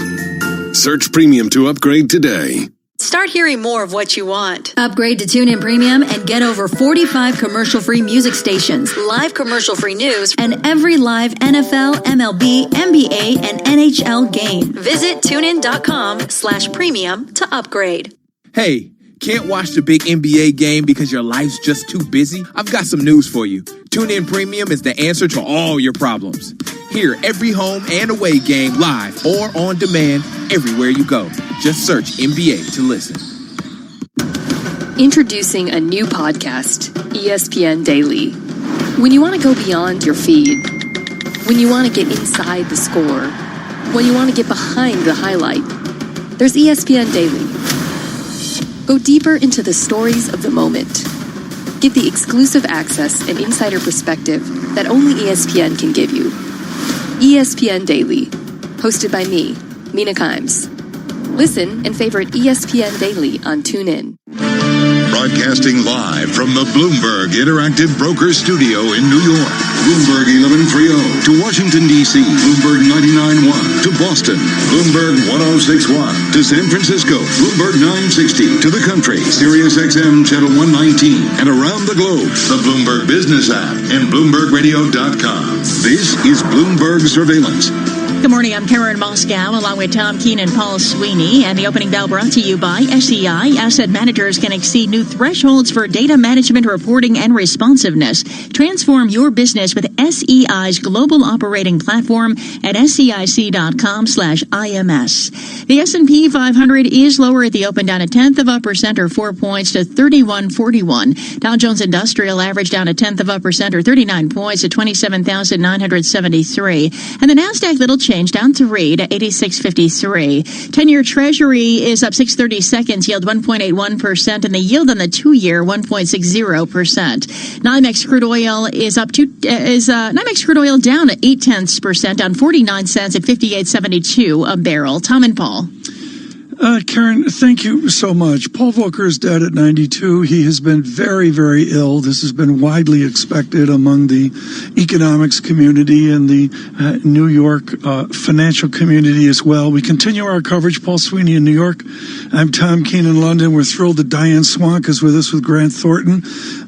Search Premium to upgrade today. Start hearing more of what you want. Upgrade to TuneIn Premium and get over 45 commercial-free music stations, live commercial-free news, and every live NFL, MLB, NBA, and NHL game. Visit TuneIn.com/premium to upgrade. Hey, can't watch the big NBA game because your life's just too busy? I've got some news for you. TuneIn Premium is the answer to all your problems. Hear every home and away game live or on demand everywhere you go. Just search NBA to listen. Introducing a new podcast, ESPN Daily. When you want to go beyond your feed, when you want to get inside the score, when you want to get behind the highlight, there's ESPN Daily. Go deeper into the stories of the moment. Get the exclusive access and insider perspective that only ESPN can give you. ESPN Daily, hosted by me, Mina Kimes. Listen and favorite ESPN Daily on TuneIn. Broadcasting live from the Bloomberg Interactive Broker Studio in New York. Bloomberg 1130 to Washington, D.C. Bloomberg 99.1 to Boston. Bloomberg 106.1 to San Francisco. Bloomberg 960 to the country. Sirius XM Channel 119 and around the globe. The Bloomberg Business app and BloombergRadio.com. This is Bloomberg Surveillance. Good morning, I'm Karen Moscow, along with Tom Keene and Paul Sweeney. And the opening bell brought to you by SEI. Asset managers can exceed new thresholds for data management, reporting, and responsiveness. Transform your business with SEI's global operating platform at SEIC.com/IMS. The S&P 500 is lower at the open, down 0.1% or 4 points to 3141. Dow Jones Industrial average down 0.1% or 39 points to 27,973. And the NASDAQ little change, down 3 to 8653. 10-year Treasury is up 6/32, yield 1.81%, and the yield on the 2-year 1.60%. NYMEX crude oil is NYMEX crude oil down at 0.8%, down 49 cents at 58.72 a barrel. Tom and Paul. Karen, thank you so much. Paul Volcker is dead at 92. He has been very, very ill. This has been widely expected among the economics community and the New York financial community as well. We continue our coverage. Paul Sweeney in New York. I'm Tom Keene in London. We're thrilled that Diane Swank is with us with Grant Thornton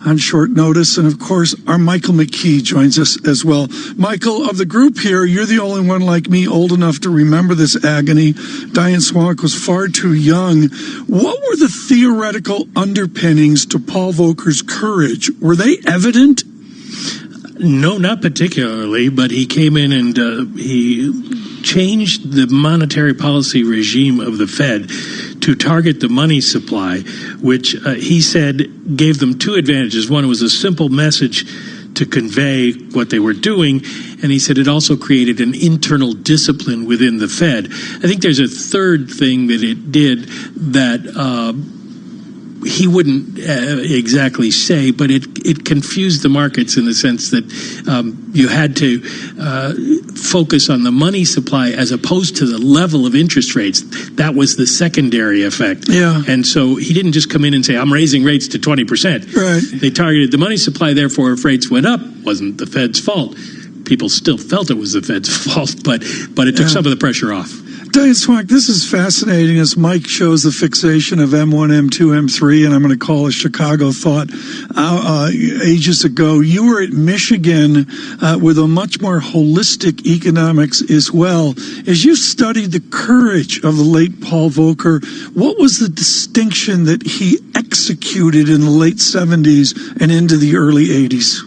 on short notice. And, of course, our Michael McKee joins us as well. Michael, of the group here, you're the only one like me old enough to remember this agony. Diane Swank was far too young. What were the theoretical underpinnings to Paul Volcker's courage? Were they evident? No, not particularly, but he came in and he changed the monetary policy regime of the Fed to target the money supply, which he said gave them two advantages. One was a simple message to convey what they were doing, and he said it also created an internal discipline within the Fed. I think there's a third thing that it did that he wouldn't exactly say, but it confused the markets in the sense that you had to focus on the money supply as opposed to the level of interest rates. That was the secondary effect. Yeah. And so he didn't just come in and say, I'm raising rates to 20%. Right. They targeted the money supply, therefore if rates went up, wasn't the Fed's fault. People still felt it was the Fed's fault, but it took some of the pressure off. Diane Swank, this is fascinating as Mike shows the fixation of M1, M2, M3, and I'm going to call a Chicago thought ages ago. You were at Michigan with a much more holistic economics as well. As you studied the courage of the late Paul Volcker, what was the distinction that he executed in the late 70s and into the early 80s?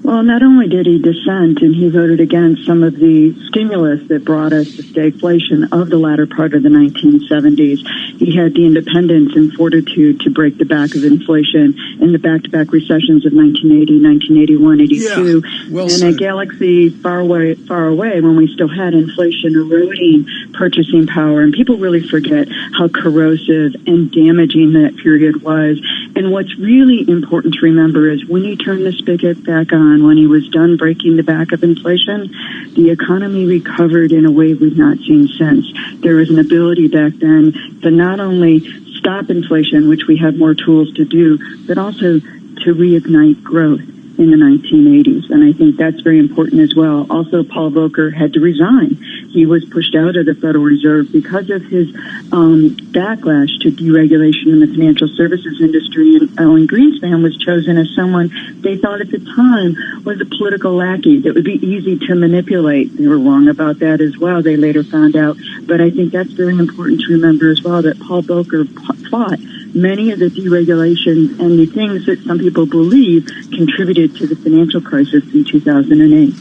Well, not only did he dissent and he voted against some of the stimulus that brought us the stagflation of the latter part of the 1970s, he had the independence and fortitude to break the back of inflation in the back-to-back recessions of 1980, 1981, 82, in a galaxy far away, when we still had inflation eroding purchasing power. And people really forget how corrosive and damaging that period was. And what's really important to remember is when you turn the spigot back on, when he was done breaking the back of inflation, the economy recovered in a way we've not seen since. There was an ability back then to not only stop inflation, which we have more tools to do, but also to reignite growth in the 1980s. And I think that's very important as well. Also, Paul Volcker had to resign. He was pushed out of the Federal Reserve because of his backlash to deregulation in the financial services industry. And Alan Greenspan was chosen as someone they thought at the time was a political lackey that would be easy to manipulate. They were wrong about that as well, they later found out. But I think that's very important to remember as well, that Paul Volcker fought many of the deregulations and the things that some people believe contributed to the financial crisis in 2008.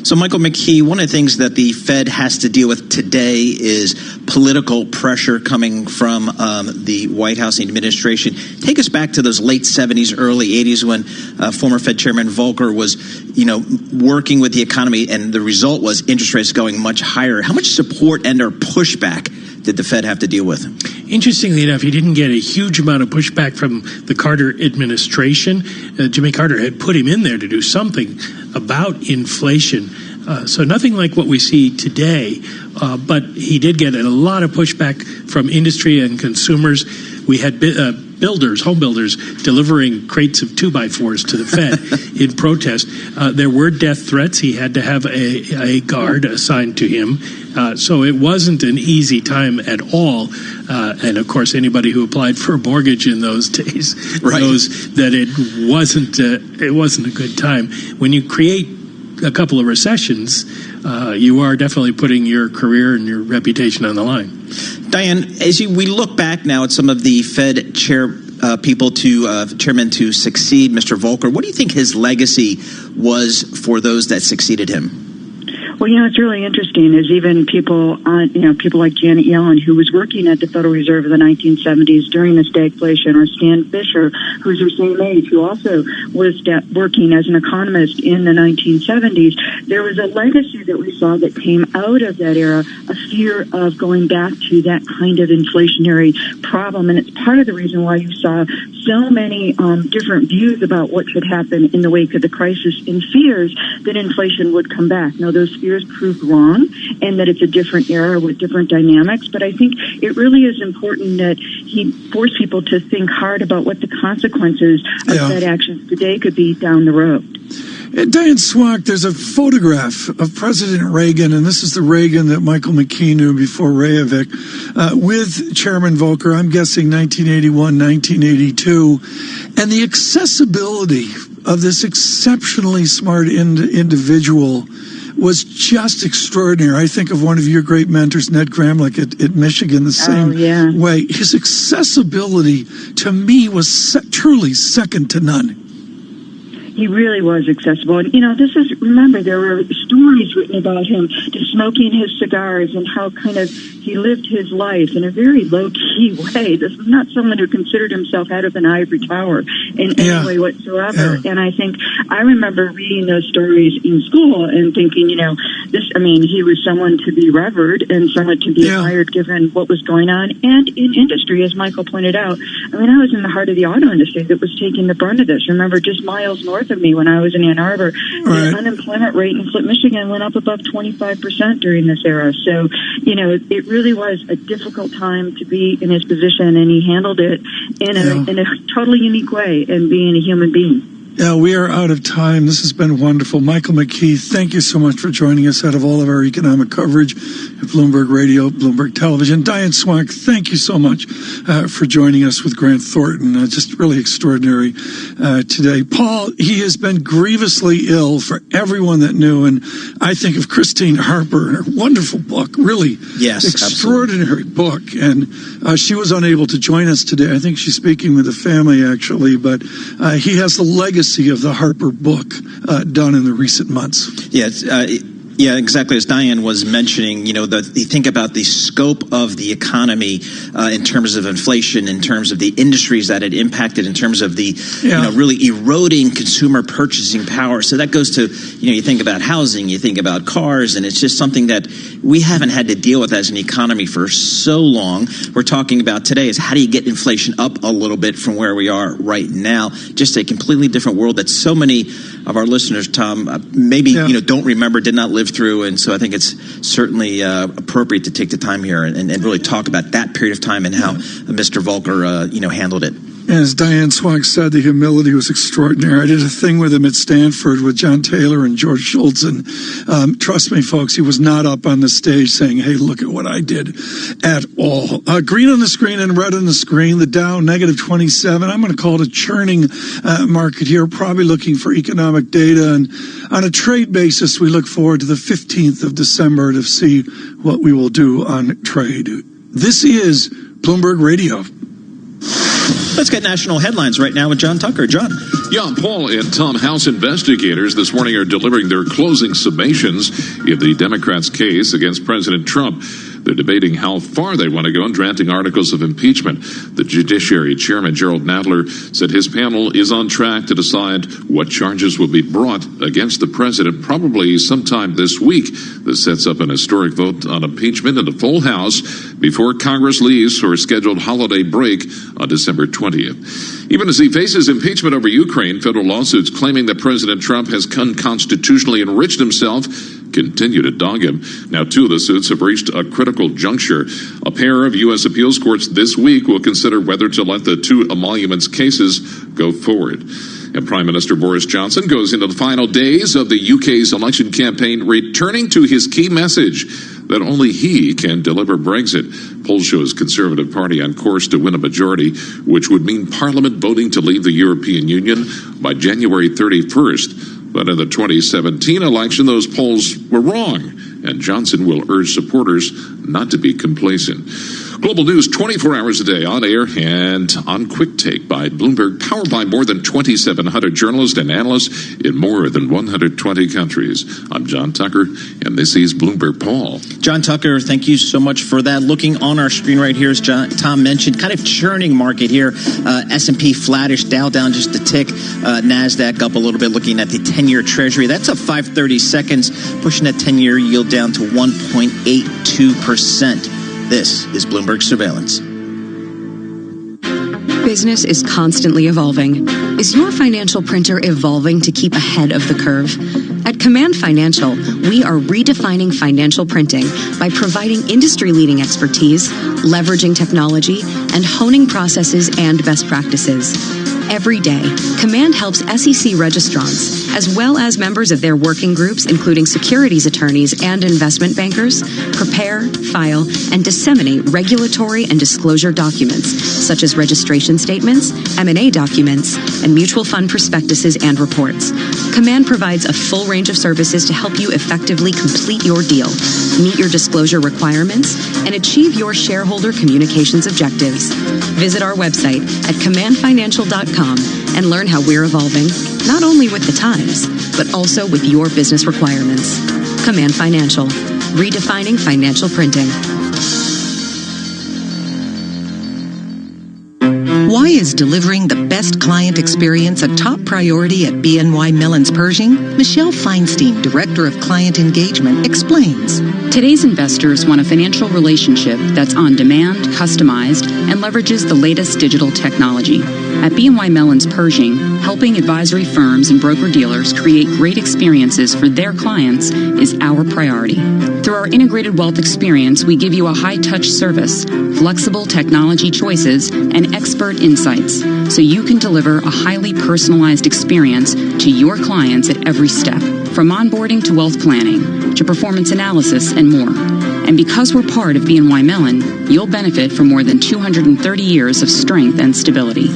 So, Michael McKee, one of the things that the Fed has to deal with today is political pressure coming from the White House and administration. Take us back to those late 70s, early 80s when former Fed Chairman Volcker was, working with the economy, and the result was interest rates going much higher. How much support and or pushback did the Fed have to deal with? Interestingly enough, he didn't get a huge amount of pushback from the Carter administration. Jimmy Carter had put him in there to do something about inflation. So nothing like what we see today, but he did get a lot of pushback from industry and consumers. We had home builders delivering crates of 2x4s to the Fed in protest. There were death threats. He had to have a guard assigned to him. So it wasn't an easy time at all. And of course, anybody who applied for a mortgage in those days knows that it wasn't a good time. When you create a couple of recessions, you are definitely putting your career and your reputation on the line. Diane, as we look back now at some of the Fed chairmen to succeed Mr. Volcker, what do you think his legacy was for those that succeeded him? Well, it's really interesting is even people like Janet Yellen, who was working at the Federal Reserve in the 1970s during the stagflation, or Stan Fisher, who's her same age, who also was working as an economist in the 1970s. There was a legacy that we saw that came out of that era, a fear of going back to that kind of inflationary problem. And it's part of the reason why you saw so many different views about what should happen in the wake of the crisis, and fears that inflation would come back. Now, those fears proved wrong, and that it's a different era with different dynamics. But I think it really is important that he forced people to think hard about what the consequences of Fed actions today could be down the road. Diane Swank, there's a photograph of President Reagan, and this is the Reagan that Michael McKee knew before Reykjavik, with Chairman Volcker, I'm guessing 1981, 1982, and the accessibility of this exceptionally smart individual was just extraordinary. I think of one of your great mentors, Ned Gramlich at Michigan, the same way. His accessibility to me was truly second to none. He really was accessible. And, remember, there were stories written about him just smoking his cigars and how kind of he lived his life in a very low-key way. This was not someone who considered himself out of an ivory tower in any way whatsoever. Yeah. And I remember reading those stories in school and thinking, he was someone to be revered and someone to be admired given what was going on. And in industry, as Michael pointed out, I was in the heart of the auto industry that was taking the brunt of this. Remember, just miles north of me when I was in Ann Arbor, the unemployment rate in Flint, Michigan went up above 25% during this era. So, it really was a difficult time to be in his position, and he handled it in a totally unique way and being a human being. Yeah, we are out of time. This has been wonderful. Michael McKee, thank you so much for joining us out of all of our economic coverage at Bloomberg Radio, Bloomberg Television. Diane Swank, thank you so much for joining us with Grant Thornton. Just really extraordinary today. Paul, he has been grievously ill for everyone that knew, and I think of Christine Harper and her wonderful book, really extraordinary book, and she was unable to join us today. I think she's speaking with the family, actually, but he has the legacy of the Harper book done in the recent months. Yeah, exactly. As Diane was mentioning, you think about the scope of the economy in terms of inflation, in terms of the industries that it impacted, in terms of the really eroding consumer purchasing power. So that goes to, you think about housing, you think about cars, and it's just something that we haven't had to deal with as an economy for so long. We're talking about today is how do you get inflation up a little bit from where we are right now? Just a completely different world that so many of our listeners, Tom, don't remember, did not live through, and so I think it's certainly appropriate to take the time here and really talk about that period of time and how Mr. Volcker, handled it. As Diane Swank said, the humility was extraordinary. I did a thing with him at Stanford with John Taylor and George Schultz, and trust me, folks, he was not up on the stage saying, hey, look at what I did at all. Green on the screen and red on the screen, the Dow negative 27. I'm going to call it a churning market here, probably looking for economic data. And on a trade basis, we look forward to the 15th of December to see what we will do on trade. This is Bloomberg Radio. Let's get national headlines right now with John Tucker. John. Yeah, Paul and Tom, House investigators this morning are delivering their closing summations in the Democrats' case against President Trump. They're debating how far they want to go in drafting articles of impeachment. The Judiciary Chairman, Gerald Nadler, said his panel is on track to decide what charges will be brought against the president probably sometime this week. This sets up an historic vote on impeachment in the full House before Congress leaves for a scheduled holiday break on December 20th. Even as he faces impeachment over Ukraine, federal lawsuits claiming that President Trump has unconstitutionally enriched himself continue to dog him. Now, two of the suits have reached a critical juncture. A pair of U.S. appeals courts this week will consider whether to let the two emoluments cases go forward. And Prime Minister Boris Johnson goes into the final days of the UK's election campaign, returning to his key message that only he can deliver Brexit. Polls show his Conservative Party on course to win a majority, which would mean Parliament voting to leave the European Union by January 31st. But in the 2017 election, those polls were wrong, and Johnson will urge supporters not to be complacent. Global news 24 hours a day, on air and on Quick Take by Bloomberg, powered by more than 2,700 journalists and analysts in more than 120 countries. I'm John Tucker, and this is Bloomberg Paul. John Tucker, thank you so much for that. Looking on our screen right here, as Tom mentioned, kind of churning market here. S&P flattish, Dow down just a tick, NASDAQ up a little bit, looking at the 10-year Treasury. That's up 5/30 seconds, pushing that 10-year yield down to 1.82%. This is Bloomberg Surveillance. Business is constantly evolving. Is your financial printer evolving to keep ahead of the curve? At Command Financial, we are redefining financial printing by providing industry-leading expertise, leveraging technology, and honing processes and best practices. Every day, Command helps SEC registrants, as well as members of their working groups, including securities attorneys and investment bankers, prepare, file, and disseminate regulatory and disclosure documents, such as registration statements, M&A documents, and mutual fund prospectuses and reports. Command provides a full range of services to help you effectively complete your deal, meet your disclosure requirements, and achieve your shareholder communications objectives. Visit our website at commandfinancial.com and learn how we're evolving. not only with the times, but also with your business requirements. Command Financial, redefining financial printing. Why is delivering the best client experience a top priority at BNY Mellon's Pershing? Michelle Feinstein, Director of Client Engagement, explains. Today's investors want a financial relationship that's on demand, customized, and leverages the latest digital technology. At BNY Mellon's Pershing, helping advisory firms and broker-dealers create great experiences for their clients is our priority. Through our integrated wealth experience, we give you a high-touch service, flexible technology choices, and expert insights, so you can deliver a highly personalized experience to your clients at every step, from onboarding to wealth planning, to performance analysis and more. And because we're part of BNY Mellon, you'll benefit from more than 230 years of strength and stability.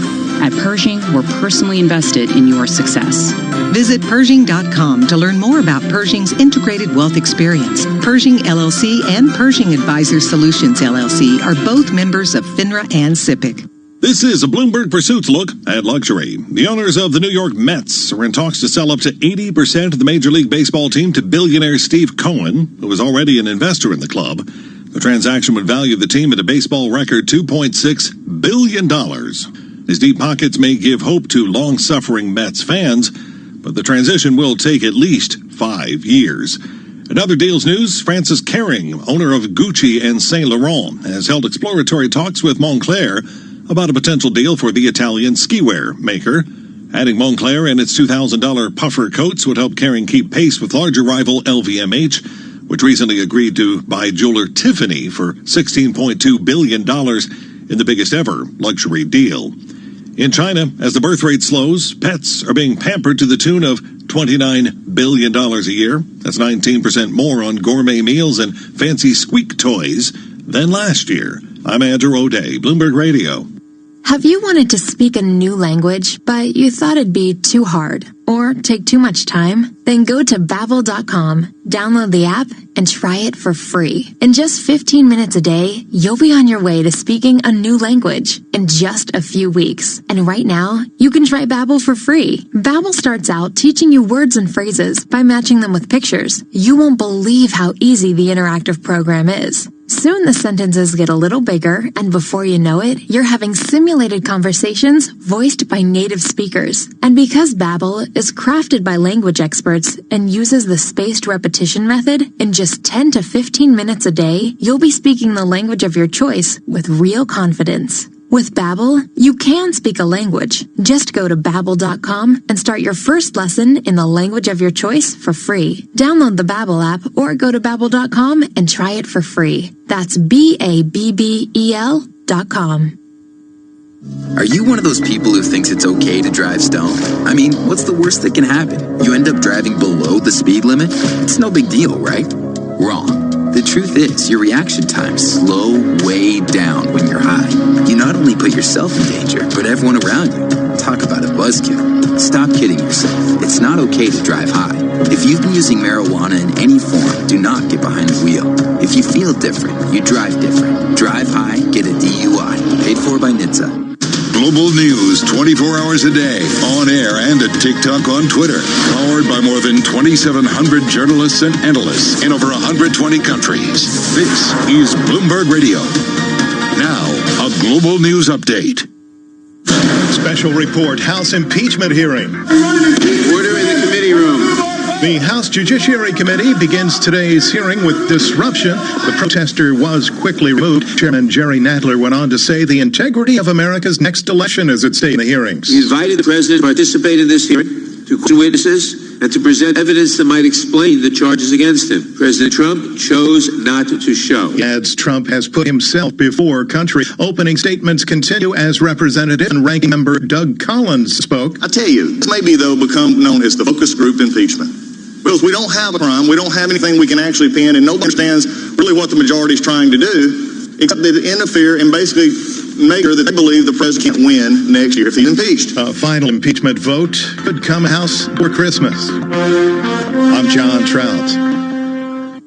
At Pershing, we're personally invested in your success. Visit Pershing.com to learn more about Pershing's integrated wealth experience. Pershing LLC and Pershing Advisor Solutions LLC are both members of FINRA and SIPC. This is a Bloomberg Pursuits look at luxury. The owners of the New York Mets are in talks to sell up to 80% of the Major League Baseball team to billionaire Steve Cohen, who is already an investor in the club. The transaction would value the team at a baseball record $2.6 billion. His deep pockets may give hope to long-suffering Mets fans, but the transition will take at least 5 years. In other deals news, Francis Kering, owner of Gucci and Saint Laurent, has held exploratory talks with Moncler about a potential deal for the Italian skiwear maker. Adding Moncler and its $2,000 puffer coats would help Kering keep pace with larger rival LVMH, which recently agreed to buy jeweler Tiffany for $16.2 billion in the biggest ever luxury deal. In China, as the birth rate slows, pets are being pampered to the tune of $29 billion a year. That's 19% more on gourmet meals and fancy squeak toys than last year. I'm Andrew O'Day, Bloomberg Radio. Have you wanted to speak a new language, but you thought it'd be too hard or take too much time? Then go to Babbel.com, download the app, and try it for free. In just 15 minutes a day, you'll be on your way to speaking a new language in just a few weeks. And right now, you can try Babbel for free. Babbel starts out teaching you words and phrases by matching them with pictures. You won't believe how easy the interactive program is. Soon the sentences get a little bigger, and before you know it, you're having simulated conversations voiced by native speakers. And because Babbel is crafted by language experts and uses the spaced repetition method, in just 10 to 15 minutes a day, you'll be speaking the language of your choice with real confidence. With Babbel, you can speak a language. Just go to Babbel.com and start your first lesson in the language of your choice for free. Download the Babbel app or go to Babbel.com and try it for free. That's Babbel.com. Are you one of those people who thinks it's okay to drive stoned? I mean, what's the worst that can happen? You end up driving below the speed limit? It's no big deal, right? Wrong. The truth is, your reaction times slow way down when you're high. You not only put yourself in danger, but everyone around you. Talk about a buzzkill. Stop kidding yourself. It's not okay to drive high. If you've been using marijuana in any form, do not get behind the wheel. If you feel different, you drive different. Drive high, get a DUI. Paid for by NHTSA. Global news 24 hours a day, on air and at TikTok on Twitter. Powered by more than 2,700 journalists and analysts in over 120 countries. This is Bloomberg Radio. Now, a global news update. Special report, House impeachment hearing. Order in the committee room. The House Judiciary Committee begins today's hearing with disruption. The protester was quickly removed. Chairman Jerry Nadler went on to say the integrity of America's next election is at stake in the hearings. We invited the president to participate in this hearing, to question witnesses, and to present evidence that might explain the charges against him. President Trump chose not to show. He adds Trump has put himself before country. Opening statements continue as Representative and Ranking Member Doug Collins spoke. I tell you, this may be, though, become known as the focus group impeachment. Because we don't have a crime, we don't have anything we can actually pin, and nobody understands really what the majority is trying to do, except to interfere and basically make sure that they believe the president can't win next year if he's impeached. A final impeachment vote could come House for Christmas. I'm John Trout.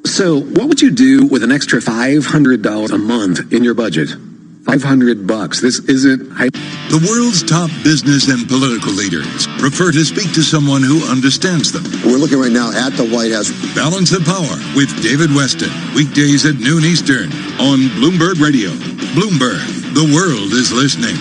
So what would you do with an extra $500 a month in your budget? $500. This isn't hype. The world's top business and political leaders prefer to speak to someone who understands them. We're looking right now at the White House. Balance of Power with David Weston. Weekdays at noon Eastern on Bloomberg Radio. Bloomberg, the world is listening.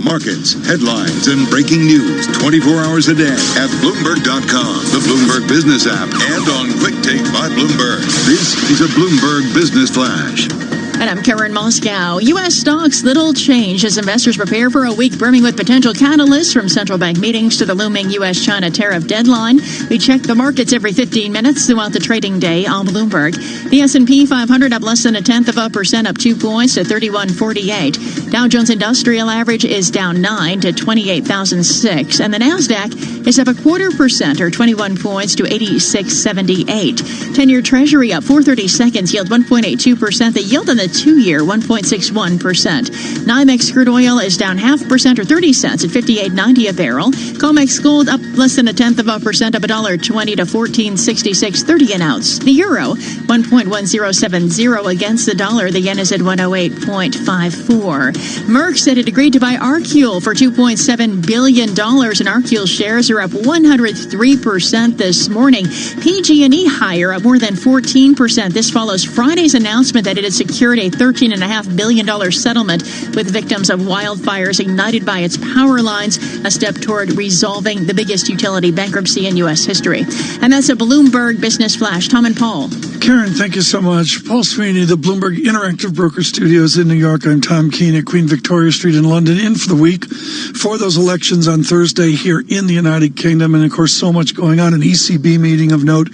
Markets, headlines, and breaking news 24 hours a day at Bloomberg.com, the Bloomberg Business app, and on Quick Take by Bloomberg. This is a Bloomberg Business Flash. And I'm Karen Moscow. U.S. stocks, little change as investors prepare for a week brimming with potential catalysts from central bank meetings to the looming U.S.-China tariff deadline. We check the markets every 15 minutes throughout the trading day on Bloomberg. The S&P 500 up less than 0.1%, up 2 points to 3148. Dow Jones Industrial Average is down 9 to 28,006. And the NASDAQ is up 0.25% or 21 points to 8678. 10-year Treasury up 430 seconds, yield 1.82%. The yield on the 2-year, 1.61%. NYMEX crude oil is down 0.5% or 30 cents at $58.90 a barrel. COMEX gold up less than 0.1%, up $1.20 to $14.66.30 an ounce. The euro, 1.1070 against the dollar. The yen is at 108.54. Merck said it agreed to buy Arcule for $2.7 billion, and Arcule shares are up 103% this morning. PG&E higher, up more than 14%. This follows Friday's announcement that it had secured a $13.5 billion settlement with victims of wildfires ignited by its power lines, a step toward resolving the biggest utility bankruptcy in U.S. history. And that's a Bloomberg Business Flash. Tom and Paul. Karen, thank you so much. Paul Sweeney, the Bloomberg Interactive Broker Studios in New York. I'm Tom Keene at Queen Victoria Street in London, in for the week for those elections on Thursday here in the United Kingdom. And, of course, so much going on. An ECB meeting of note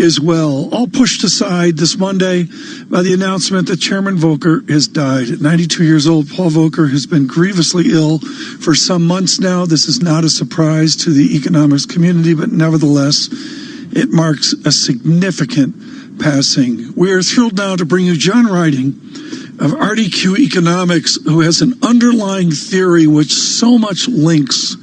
as well. All pushed aside this Monday by the announcement that Chairman Volcker has died. At 92 years old, Paul Volcker has been grievously ill for some months now. This is not a surprise to the economics community, but nevertheless, it marks a significant passing. We are thrilled now to bring you John Riding of RDQ Economics, who has an underlying theory which so much links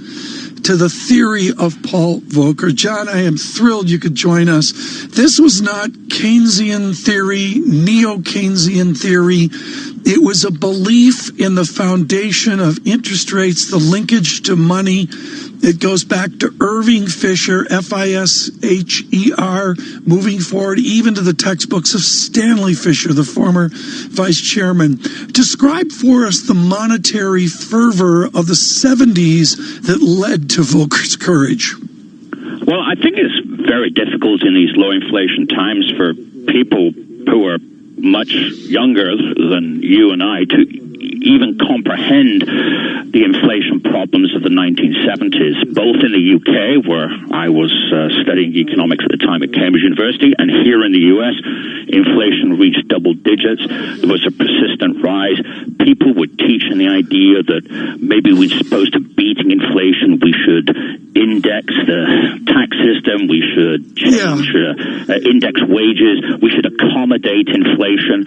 to the theory of Paul Volcker. John, I am thrilled you could join us. This was not Keynesian theory, neo-Keynesian theory. It was a belief in the foundation of interest rates, the linkage to money. It goes back to Irving Fisher, Fisher, moving forward, even to the textbooks of Stanley Fisher, the former vice chairman. Describe for us the monetary fervor of the 70s that led to Volcker's courage. Well, I think it's very difficult in these low inflation times for people who are much younger than you and I to even comprehend the inflation problems of the 1970s, both in the UK, where I was studying economics at the time at Cambridge University, and here in the US, inflation reached double digits. There was a persistent rise. People were teaching the idea that maybe we're supposed to beating inflation, we should index the tax system, we should change index wages, we should accommodate inflation.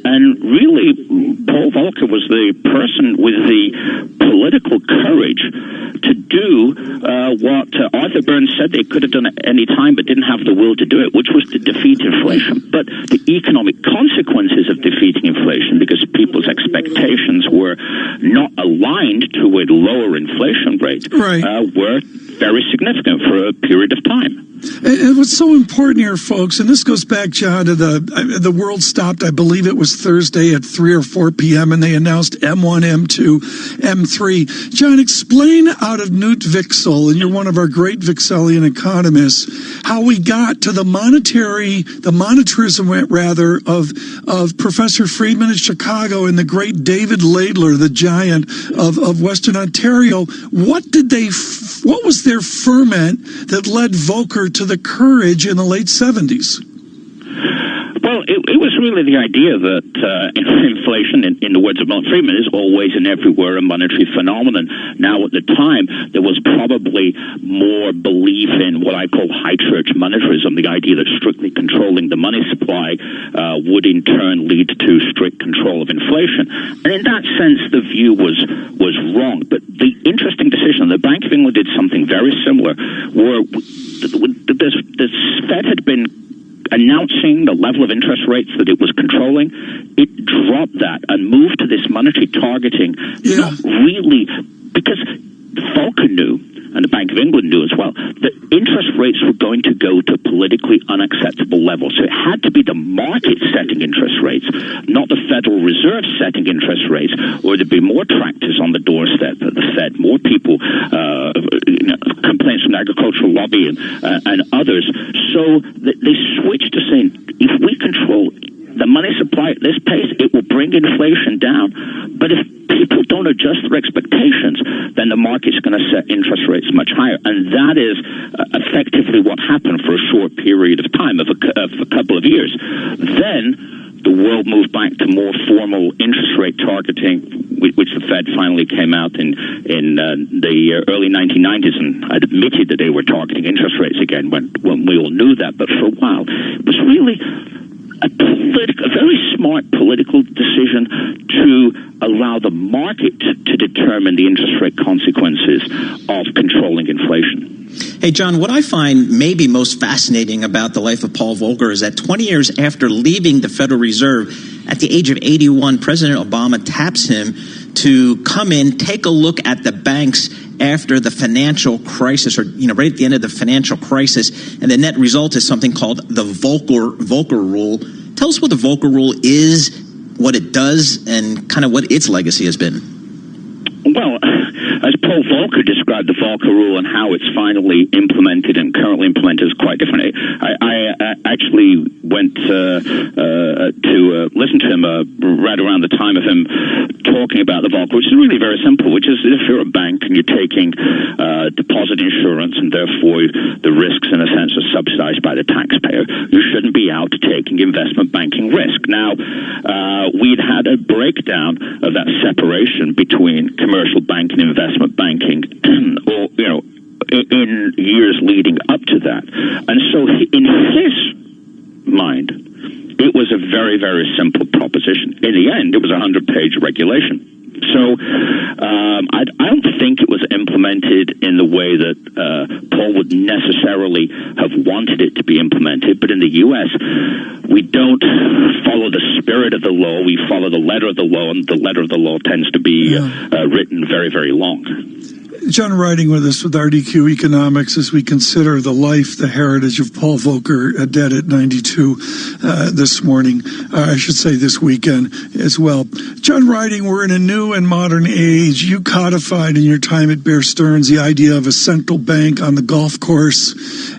And really, Paul Volcker was the person with the political courage to do what Arthur Burns said they could have done at any time but didn't have the will to do it, which was to defeat inflation. But the economic consequences of defeating inflation, because people's expectations were not aligned to a lower inflation rate, were very significant for a period of time. And what's so important here, folks, and this goes back, John, to the world stopped, I believe it was Thursday at 3 or 4 p.m., and they announced M1, M2, M3. John, explain out of Knut Wicksell, and you're one of our great Wickselian economists, how we got to the monetarism of Professor Friedman in Chicago and the great David Laidler, the giant of Western Ontario. What was their ferment that led Volcker to the courage in the late 70s? Well, it was really the idea that inflation, in the words of Milton Friedman, is always and everywhere a monetary phenomenon. Now, at the time, there was probably more belief in what I call high church monetarism, the idea that strictly controlling the money supply would in turn lead to strict control of inflation. And in that sense, the view was wrong. But the interesting decision, the Bank of England did something very similar, where the Fed had been announcing the level of interest rates that it was controlling, it dropped that and moved to this monetary targeting. Not really, because Volcker knew, and the Bank of England knew as well, that interest rates were going to go to politically unacceptable levels. So it had to be the market setting interest rates, not the Federal Reserve setting interest rates, or there'd be more tractors on the doorstep of the Fed, more people, complaints from the agricultural lobby and others. So they switched to saying, if we control the money supply at this pace, it will bring inflation down. But if people don't adjust their expectations, then the market's going to set interest rates much higher. And that is effectively what happened for a short period of time, of a couple of years. Then the world moved back to more formal interest rate targeting, which the Fed finally came out in the early 1990s and had admitted that they were targeting interest rates again when we all knew that. But for a while, it was really a very smart political decision to allow the market to determine the interest rate consequences of controlling inflation. Hey, John, what I find maybe most fascinating about the life of Paul Volcker is that 20 years after leaving the Federal Reserve, at the age of 81, President Obama taps him to come in, take a look at the banks after the financial crisis, or right at the end of the financial crisis, and the net result is something called the Volcker Rule. Tell us what the Volcker Rule is, what it does, and kind of what its legacy has been. Well, as Paul Volcker described the Volcker Rule and how it's finally implemented and currently implemented is quite different. I actually went to listen to him right around the time of him talking about the Volcker, which is really very simple, which is if you're a bank and you're taking deposit insurance and therefore the risks in a sense are subsidized by the taxpayer, you shouldn't be out taking investment banking risk. Now, we'd had a breakdown of that separation between commercial banking and investment banking, or in years leading up to that. And so in his mind, it was a very, very simple proposition. In the end, it was a 100-page regulation. So I don't think it was implemented in the way that Paul would necessarily have wanted it to be implemented. But in the U.S., we don't follow the spirit of the law. We follow the letter of the law, and the letter of the law tends to be written very, very long. John Riding with us with RDQ Economics as we consider the life, the heritage of Paul Volcker, dead at 92 this morning, I should say this weekend as well. John Riding, we're in a new and modern age. You codified in your time at Bear Stearns the idea of a central bank on the golf course,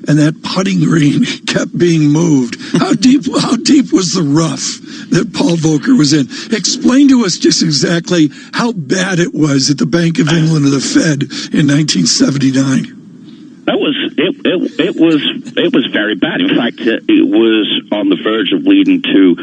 and that putting green kept being moved. How deep was the rough that Paul Volcker was in? Explain to us just exactly how bad it was at the Bank of England or the Fed in 1979. It was very bad. In fact, it was on the verge of leading to,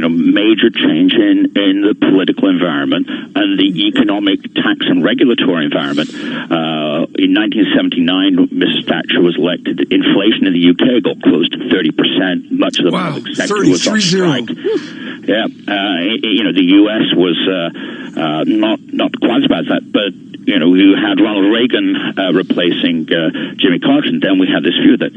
major change in the political environment and the economic, tax, and regulatory environment. In 1979, Mrs. Thatcher was elected. Inflation in the UK got close to 30%. Much of the public sector was on strike. Yeah, the U.S. was not quite as bad as that, but you had Ronald Reagan replacing Jimmy Carter, and then we had this view that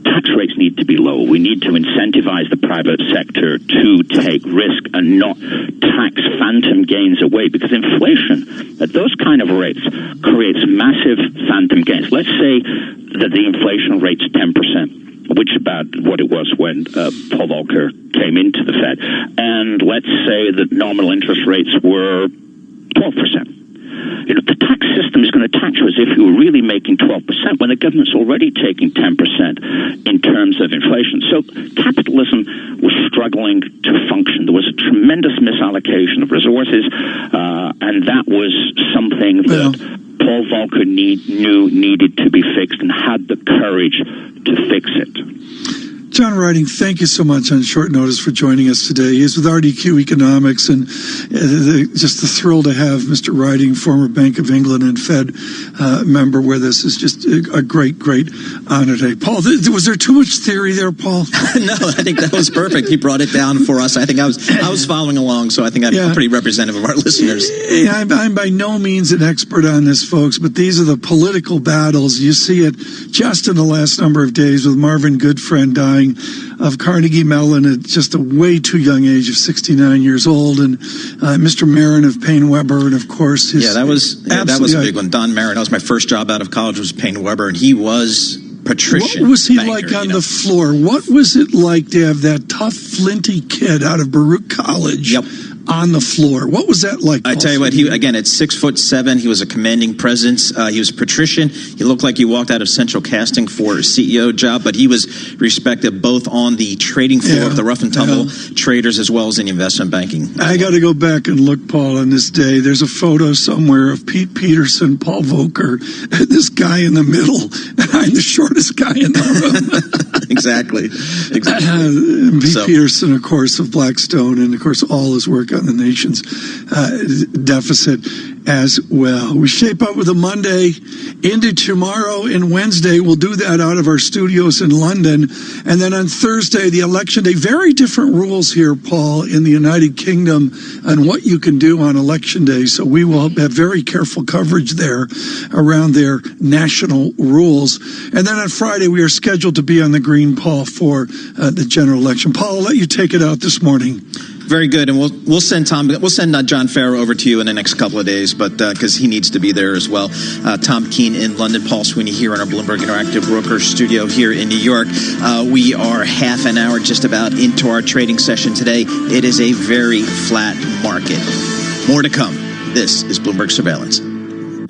tax rates need to be low. We need to incentivize the private sector to take risk and not tax phantom gains away, because inflation at those kind of rates creates massive phantom gains. Let's say that the inflation rate's 10%, which is about what it was when Paul Volcker came into the Fed. And let's say that nominal interest rates were 12%. The tax system is going to tax you as if you were really making 12% when the government's already taking 10% in terms of inflation. So capitalism was struggling to function. There was a tremendous misallocation of resources, and that was something that Paul Volcker knew needed to be fixed and had the courage to fix it. John Riding, thank you so much on short notice for joining us today. He's with RDQ Economics, and just the thrill to have Mr. Riding, former Bank of England and Fed member with us, is just a great, great honor today. Paul, was there too much theory there, Paul? No, I think that was perfect. He brought it down for us. I think I was following along, so I think I'm pretty representative of our listeners. I'm by no means an expert on this, folks, but these are the political battles. You see it just in the last number of days with Marvin Goodfriend dying passing of Carnegie Mellon at just a way too young age of 69 years old, and Mr. Marin of Payne Weber, and of course that was a big one. Don Marin. That was my first job out of college, was Payne Weber, and he was patrician. What was he banker, like on the floor? What was it like to have that tough, flinty kid out of Baruch College on the floor? What was that like? I tell you what, he at 6'7", he was a commanding presence. He was patrician. He looked like he walked out of Central Casting for a CEO job, but he was respected both on the trading floor of the rough and tumble traders as well as in investment banking. I got to go back and look, Paul, on this day. There's a photo somewhere of Pete Peterson, Paul Volcker, and this guy in the middle, and I'm the shortest guy in the room. Exactly. Pete Peterson, of course, of Blackstone, and of course all his work on the nation's deficit as well. We shape up with a Monday into tomorrow and Wednesday. We'll do that out of our studios in London. And then on Thursday, the election day. Very different rules here, Paul, in the United Kingdom on what you can do on election day. So we will have very careful coverage there around their national rules. And then on Friday, we are scheduled to be on the green, Paul, for the general election. Paul, I'll let you take it out this morning. Very good, and we'll send John Farrow over to you in the next couple of days, but because he needs to be there as well. Tom Keene in London, Paul Sweeney here in our Bloomberg Interactive Broker studio here in New York. We are half an hour just about into our trading session today. It is a very flat market. More to come. This is Bloomberg Surveillance.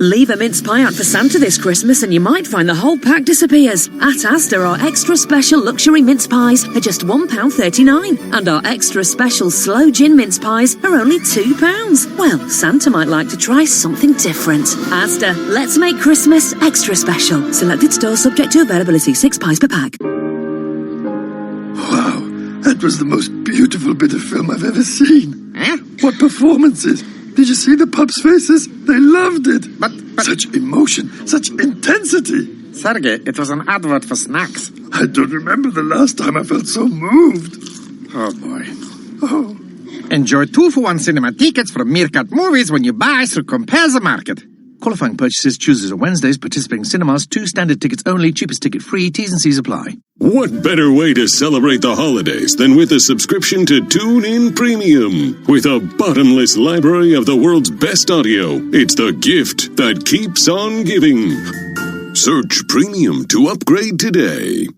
Leave a mince pie out for Santa this Christmas and you might find the whole pack disappears. At Asda, our extra special luxury mince pies are just £1.39 and our extra special slow gin mince pies are only £2. Well, Santa might like to try something different. Asda, let's make Christmas extra special. Selected stores subject to availability. 6 pies per pack. Wow, that was the most beautiful bit of film I've ever seen. What performances! Did you see the pups' faces? They loved it. But such emotion, such intensity. Sergey, it was an advert for snacks. I don't remember the last time I felt so moved. Oh, boy. Oh. Enjoy 2-for-1 cinema tickets from Meerkat Movies when you buy through Compare the Market. Qualifying purchases, Tuesdays or Wednesdays, participating cinemas, 2 standard tickets only, cheapest ticket free, T's and C's apply. What better way to celebrate the holidays than with a subscription to TuneIn Premium? With a bottomless library of the world's best audio, it's the gift that keeps on giving. Search Premium to upgrade today.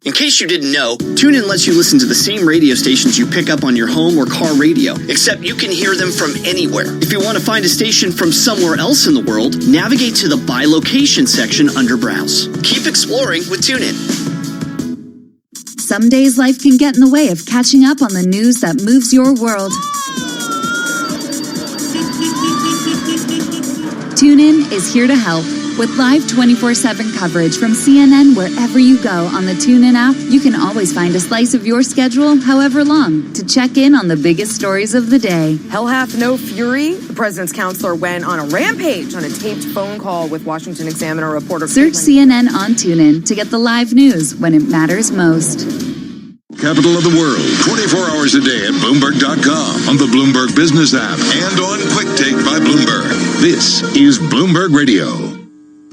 In case you didn't know, TuneIn lets you listen to the same radio stations you pick up on your home or car radio, except you can hear them from anywhere. If you want to find a station from somewhere else in the world, navigate to the By Location section under Browse. Keep exploring with TuneIn. Some days life can get in the way of catching up on the news that moves your world. TuneIn is here to help. With live 24/7 coverage from CNN wherever you go on the TuneIn app, you can always find a slice of your schedule, however long, to check in on the biggest stories of the day. Hell hath no fury. The president's counselor went on a rampage on a taped phone call with Washington Examiner reporter. Search CNN on TuneIn to get the live news when it matters most. Capital of the world, 24 hours a day at Bloomberg.com, on the Bloomberg Business app, and on Quick Take by Bloomberg. This is Bloomberg Radio.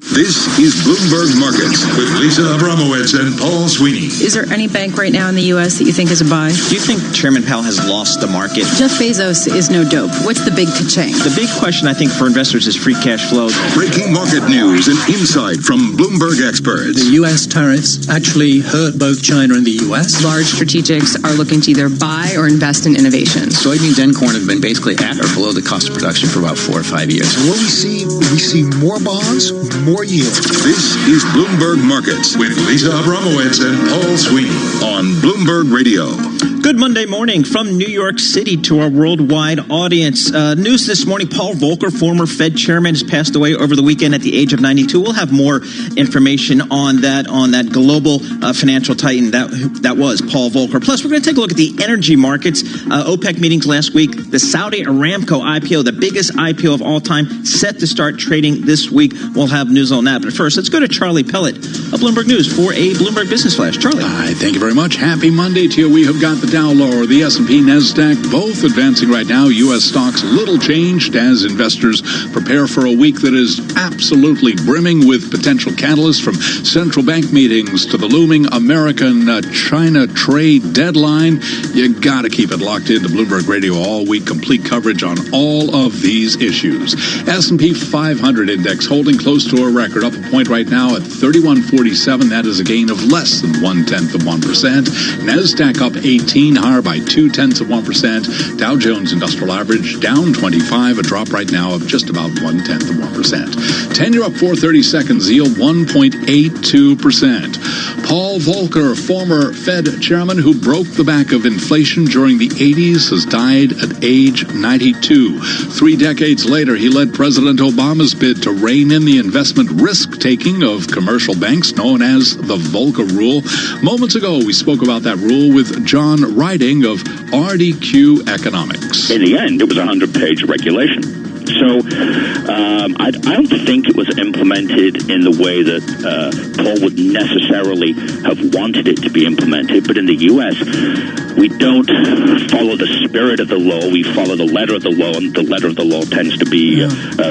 This is Bloomberg Markets with Lisa Abramowitz and Paul Sweeney. Is there any bank right now in the U.S. that you think is a buy? Do you think Chairman Powell has lost the market? Jeff Bezos is no dope. What's the big ka-ching? The big question, I think, for investors is free cash flow. Breaking market news and insight from Bloomberg experts. The U.S. tariffs actually hurt both China and the U.S. Large strategics are looking to either buy or invest in innovation. Soybeans and corn have been basically at or below the cost of production for about 4 or 5 years. And what we see more bonds, more yield. This is Bloomberg Markets with Lisa Abramowitz and Paul Sweeney on Bloomberg Radio. Good Monday morning from New York City to our worldwide audience. News this morning, Paul Volcker, former Fed chairman, has passed away over the weekend at the age of 92. We'll have more information on that global financial titan that was Paul Volcker. Plus, we're going to take a look at the energy markets. OPEC meetings last week. The Saudi Aramco IPO, the biggest IPO of all time, set to start trading this week. We'll have news on that. But first, let's go to Charlie Pellet of Bloomberg News for a Bloomberg Business Flash. Charlie. Hi, thank you very much. Happy Monday to you. We have got the Dow lower. The S&P, NASDAQ, both advancing right now. U.S. stocks little changed as investors prepare for a week that is absolutely brimming with potential catalysts, from central bank meetings to the looming American-China trade deadline. You got to keep it locked into Bloomberg Radio all week. Complete coverage on all of these issues. S&P 500 index holding close to a record, up a point right now at 3147. That is a gain of less than 0.1%. NASDAQ up 18, higher by 0.2%. Dow Jones Industrial Average down 25, a drop right now of just about 0.1%. 10-year up 4/30 seconds, yield 1.82%. Paul Volcker, former Fed chairman who broke the back of inflation during the 80s, has died at age 92. 3 decades later, he led President Obama's bid to rein in the investment risk-taking of commercial banks, known as the Volcker Rule. Moments ago, we spoke about that rule with John Riding of RDQ Economics. In the end, it was a 100-page regulation. So I don't think it was implemented in the way that Paul would necessarily have wanted it to be implemented. But in the U.S., we don't follow the spirit of the law. We follow the letter of the law, and the letter of the law tends to be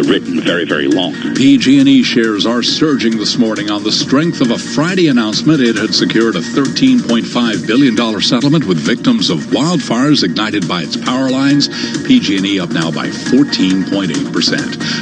written very, very long. PG&E shares are surging this morning on the strength of a Friday announcement. It had secured a $13.5 billion settlement with victims of wildfires ignited by its power lines. PG&E up now by 14.8%.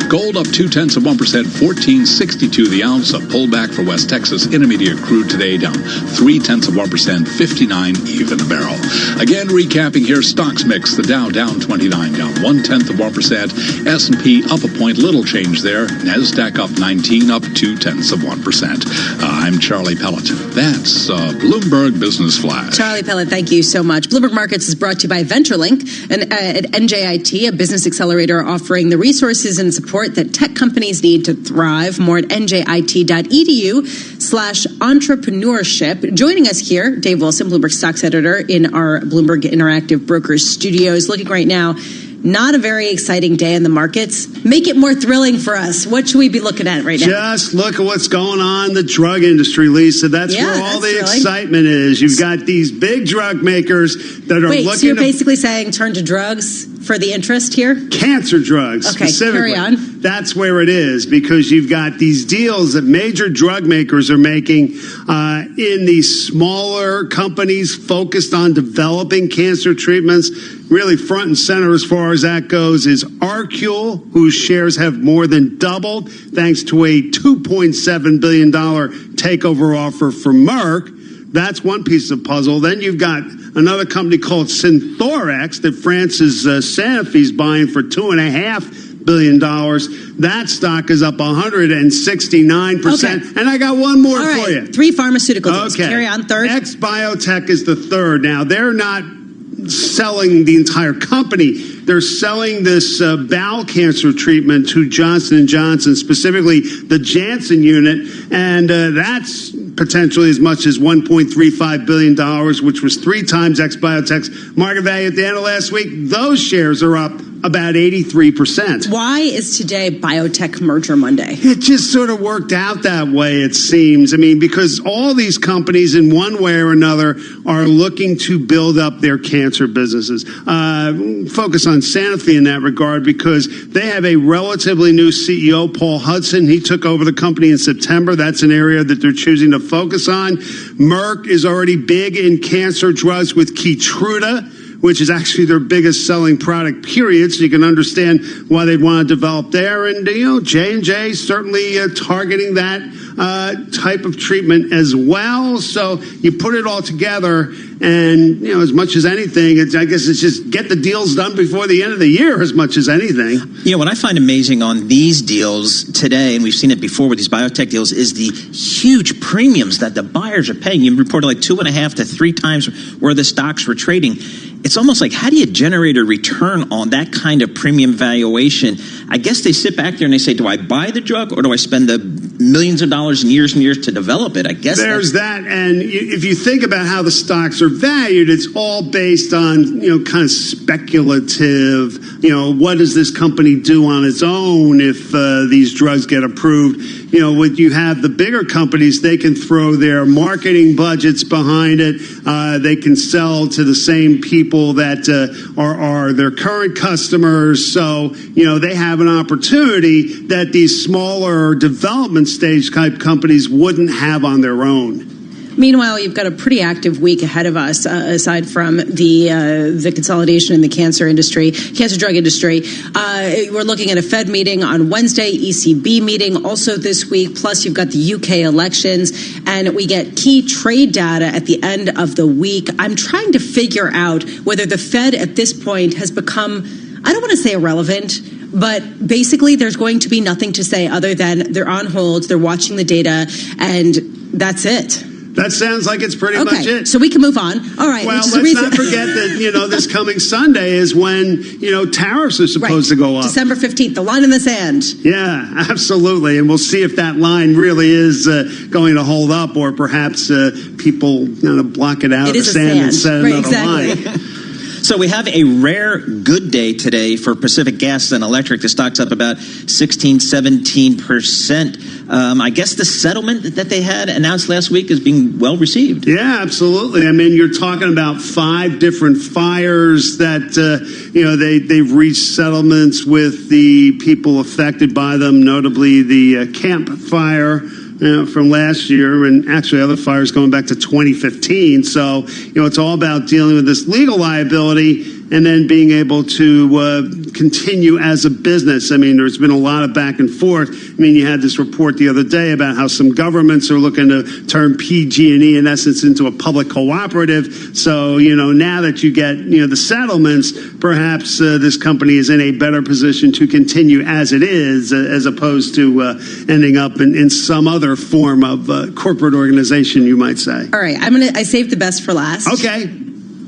Gold up 0.2%, $14.62 the ounce. A pullback for West Texas Intermediate crude today, down 0.3%, 59 even a barrel. Again, recapping here, stocks mix. The Dow down 29, down 0.1%. S&P up a point, little change there. NASDAQ up 19, up 0.2%. I'm Charlie Pellet. That's Bloomberg Business Flash. Charlie Pellet, thank you so much. Bloomberg Markets is brought to you by VentureLink, at NJIT, a business accelerator offering the resources and support that tech companies need to thrive. More at njit.edu/entrepreneurship. Joining us here, Dave Wilson, Bloomberg Stocks editor, in our Bloomberg Interactive Brokers studios. Looking right now, not a very exciting day in the markets. Make it more thrilling for us. What should we be looking at right now? Just look at what's going on in the drug industry, Lisa. That's where all the excitement is. You've got these big drug makers that are looking. So you're basically saying turn to drugs for the interest here? Cancer drugs, specifically. Carry on. That's where it is, because you've got these deals that major drug makers are making in these smaller companies focused on developing cancer treatments. Really front and center as far as that goes is Arcule, whose shares have more than doubled thanks to a $2.7 billion takeover offer for Merck. That's one piece of the puzzle. Then you've got another company called Synthorex that France's Sanofi's buying for $2.5 billion. That stock is up 169%. And I got one more for you. 3 pharmaceutical deals. Carry on. Third. X Biotech is the third. Now, they're not selling the entire company. They're selling this bowel cancer treatment to Johnson & Johnson, specifically the Janssen unit, and that's potentially as much as $1.35 billion, which was 3 times X Biotech's market value at the end of last week. Those shares are up about 83%. Why is today Biotech Merger Monday? It just sort of worked out that way, it seems. I mean, because all these companies in one way or another are looking to build up their cancer businesses. Focus on Sanofi in that regard, because they have a relatively new CEO, Paul Hudson. He took over the company in September. That's an area that they're choosing to focus on. Merck is already big in cancer drugs with Keytruda, which is actually their biggest selling product, period. So you can understand why they'd want to develop there. And, J&J certainly targeting that type of treatment as well. So you put it all together, and, as much as anything, I guess it's just get the deals done before the end of the year as much as anything. What I find amazing on these deals today, and we've seen it before with these biotech deals, is the huge premiums that the buyers are paying. You reported like 2.5 to 3 times where the stocks were trading. It's almost like, how do you generate a return on that kind of premium valuation? I guess they sit back there and they say, do I buy the drug, or do I spend the millions of dollars and years to develop it? I guess there's that. And if you think about how the stocks are valued, it's all based on, kind of speculative, what does this company do on its own if these drugs get approved? you have the bigger companies, they can throw their marketing budgets behind it. They can sell to the same people that are their current customers. So, they have an opportunity that these smaller development stage type companies wouldn't have on their own. Meanwhile, you've got a pretty active week ahead of us, aside from the consolidation in the cancer drug industry. We're looking at a Fed meeting on Wednesday, ECB meeting also this week, plus you've got the UK elections, and we get key trade data at the end of the week. I'm trying to figure out whether the Fed at this point has become, I don't want to say irrelevant, but basically there's going to be nothing to say other than they're on hold, they're watching the data, and that's it. That sounds like it's pretty much it. So we can move on. All right. Well, let's not forget that, this coming Sunday is when, tariffs are supposed to go up. December 15th, the line in the sand. Yeah, absolutely. And we'll see if that line really is going to hold up, or perhaps people block it out of the sand and set another line. So we have a rare good day today for Pacific Gas and Electric. The stock's up about 17% I guess the settlement that they had announced last week is being well received. Yeah, absolutely. I mean, you're talking about 5 different fires that, they've reached settlements with the people affected by them, notably the Camp Fire from last year, and actually other fires going back to 2015. So, it's all about dealing with this legal liability and then being able to continue as a business. I mean, there's been a lot of back and forth. I mean, you had this report the other day about how some governments are looking to turn PG&E, in essence, into a public cooperative. So, now that you get, the settlements, perhaps this company is in a better position to continue as it is, as opposed to ending up in some other form of corporate organization, you might say. All right, I saved the best for last. Okay.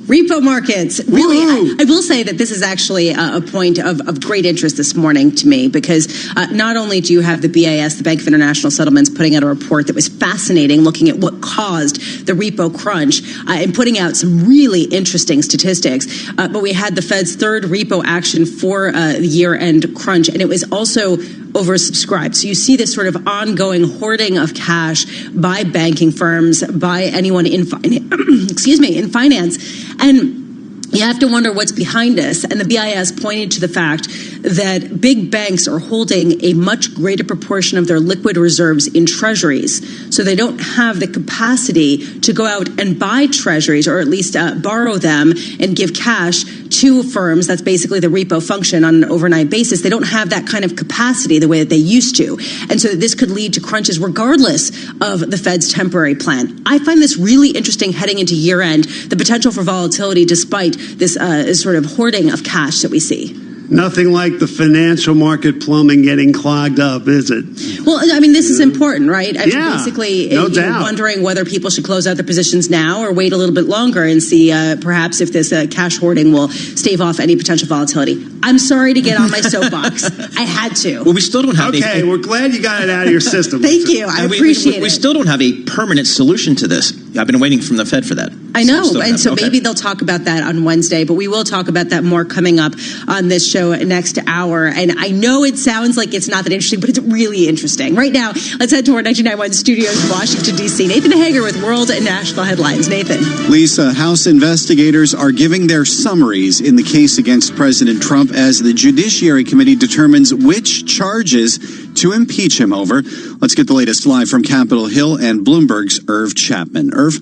Repo markets. Really, I will say that this is actually a point of great interest this morning to me, because not only do you have the BIS, the Bank of International Settlements, putting out a report that was fascinating, looking at what caused the repo crunch and putting out some really interesting statistics, but we had the Fed's third repo action for the year-end crunch, and it was also oversubscribed. So you see this sort of ongoing hoarding of cash by banking firms, by anyone in finance. And you have to wonder what's behind this. And the BIS pointed to the fact that big banks are holding a much greater proportion of their liquid reserves in treasuries. So they don't have the capacity to go out and buy treasuries, or at least borrow them and give cash to firms. That's basically the repo function on an overnight basis. They don't have that kind of capacity the way that they used to. And so this could lead to crunches regardless of the Fed's temporary plan. I find this really interesting heading into year end, the potential for volatility despite this sort of hoarding of cash that we see. Nothing like the financial market plumbing getting clogged up, is it? Well, I mean, this is important, right? I mean, yeah, basically, no doubt. Wondering whether people should close out their positions now or wait a little bit longer and see perhaps if this cash hoarding will stave off any potential volatility. I'm sorry to get on my soapbox. I had to. Well, we still don't have Okay, we're glad you got it out of your system. Thank you. I appreciate it. We still don't have a permanent solution to this. I've been waiting from the Fed for that. I know, and so maybe they'll talk about that on Wednesday, but we will talk about that more coming up on this show next hour. And I know it sounds like it's not that interesting, but it's really interesting. Right now, let's head to our 1991 studios in Washington, D.C. Nathan Hager with world and national headlines. Nathan. Lisa, House investigators are giving their summaries in the case against President Trump as the Judiciary Committee determines which charges to impeach him over. Let's get the latest live from Capitol Hill and Bloomberg's Irv Chapman. Irv?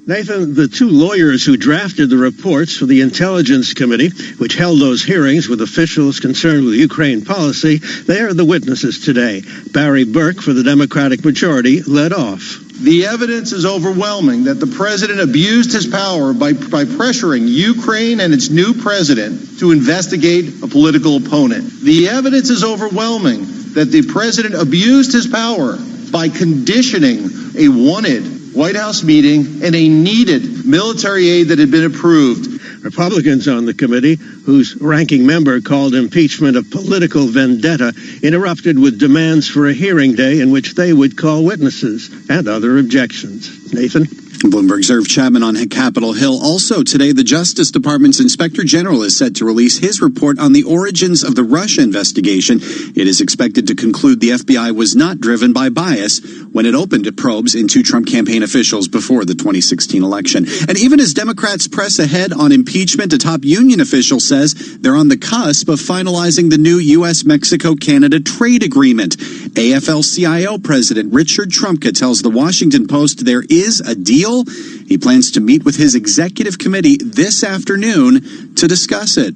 Nathan, the 2 lawyers who drafted the reports for the Intelligence Committee, which held those hearings with officials concerned with Ukraine policy, they are the witnesses today. Barry Burke, for the Democratic majority, led off. The evidence is overwhelming that the president abused his power by pressuring Ukraine and its new president to investigate a political opponent. The evidence is overwhelming that the president abused his power by conditioning a wanted White House meeting and a needed military aid that had been approved. Republicans on the committee, whose ranking member called impeachment a political vendetta, interrupted with demands for a hearing day in which they would call witnesses and other objections. Nathan? Bloomberg Reserve Chapman on Capitol Hill. Also today, the Justice Department's Inspector General is set to release his report on the origins of the Russia investigation. It is expected to conclude the FBI was not driven by bias when it opened probes into Trump campaign officials before the 2016 election. And even as Democrats press ahead on impeachment, a top union official says they're on the cusp of finalizing the new U.S.-Mexico-Canada trade agreement. AFL-CIO President Richard Trumka tells the Washington Post there is a deal. He plans to meet with his executive committee this afternoon to discuss it.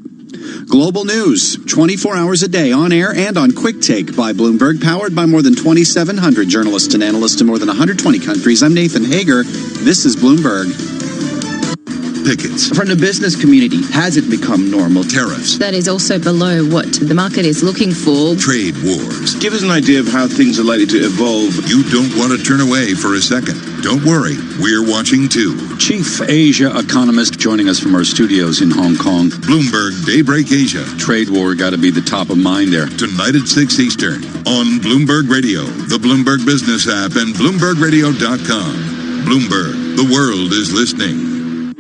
Global news, 24 hours a day, on air and on Quick Take by Bloomberg, powered by more than 2,700 journalists and analysts in more than 120 countries. I'm Nathan Hager. This is Bloomberg. Pickets. From the business community, has it become normal? Tariffs. That is also below what the market is looking for. Trade wars. Give us an idea of how things are likely to evolve. You don't want to turn away for a second. Don't worry, we're watching too. Chief Asia economist joining us from our studios in Hong Kong. Bloomberg Daybreak Asia. Trade war got to be the top of mind there. Tonight at 6 Eastern on Bloomberg Radio, the Bloomberg Business app, and BloombergRadio.com. Bloomberg, the world is listening.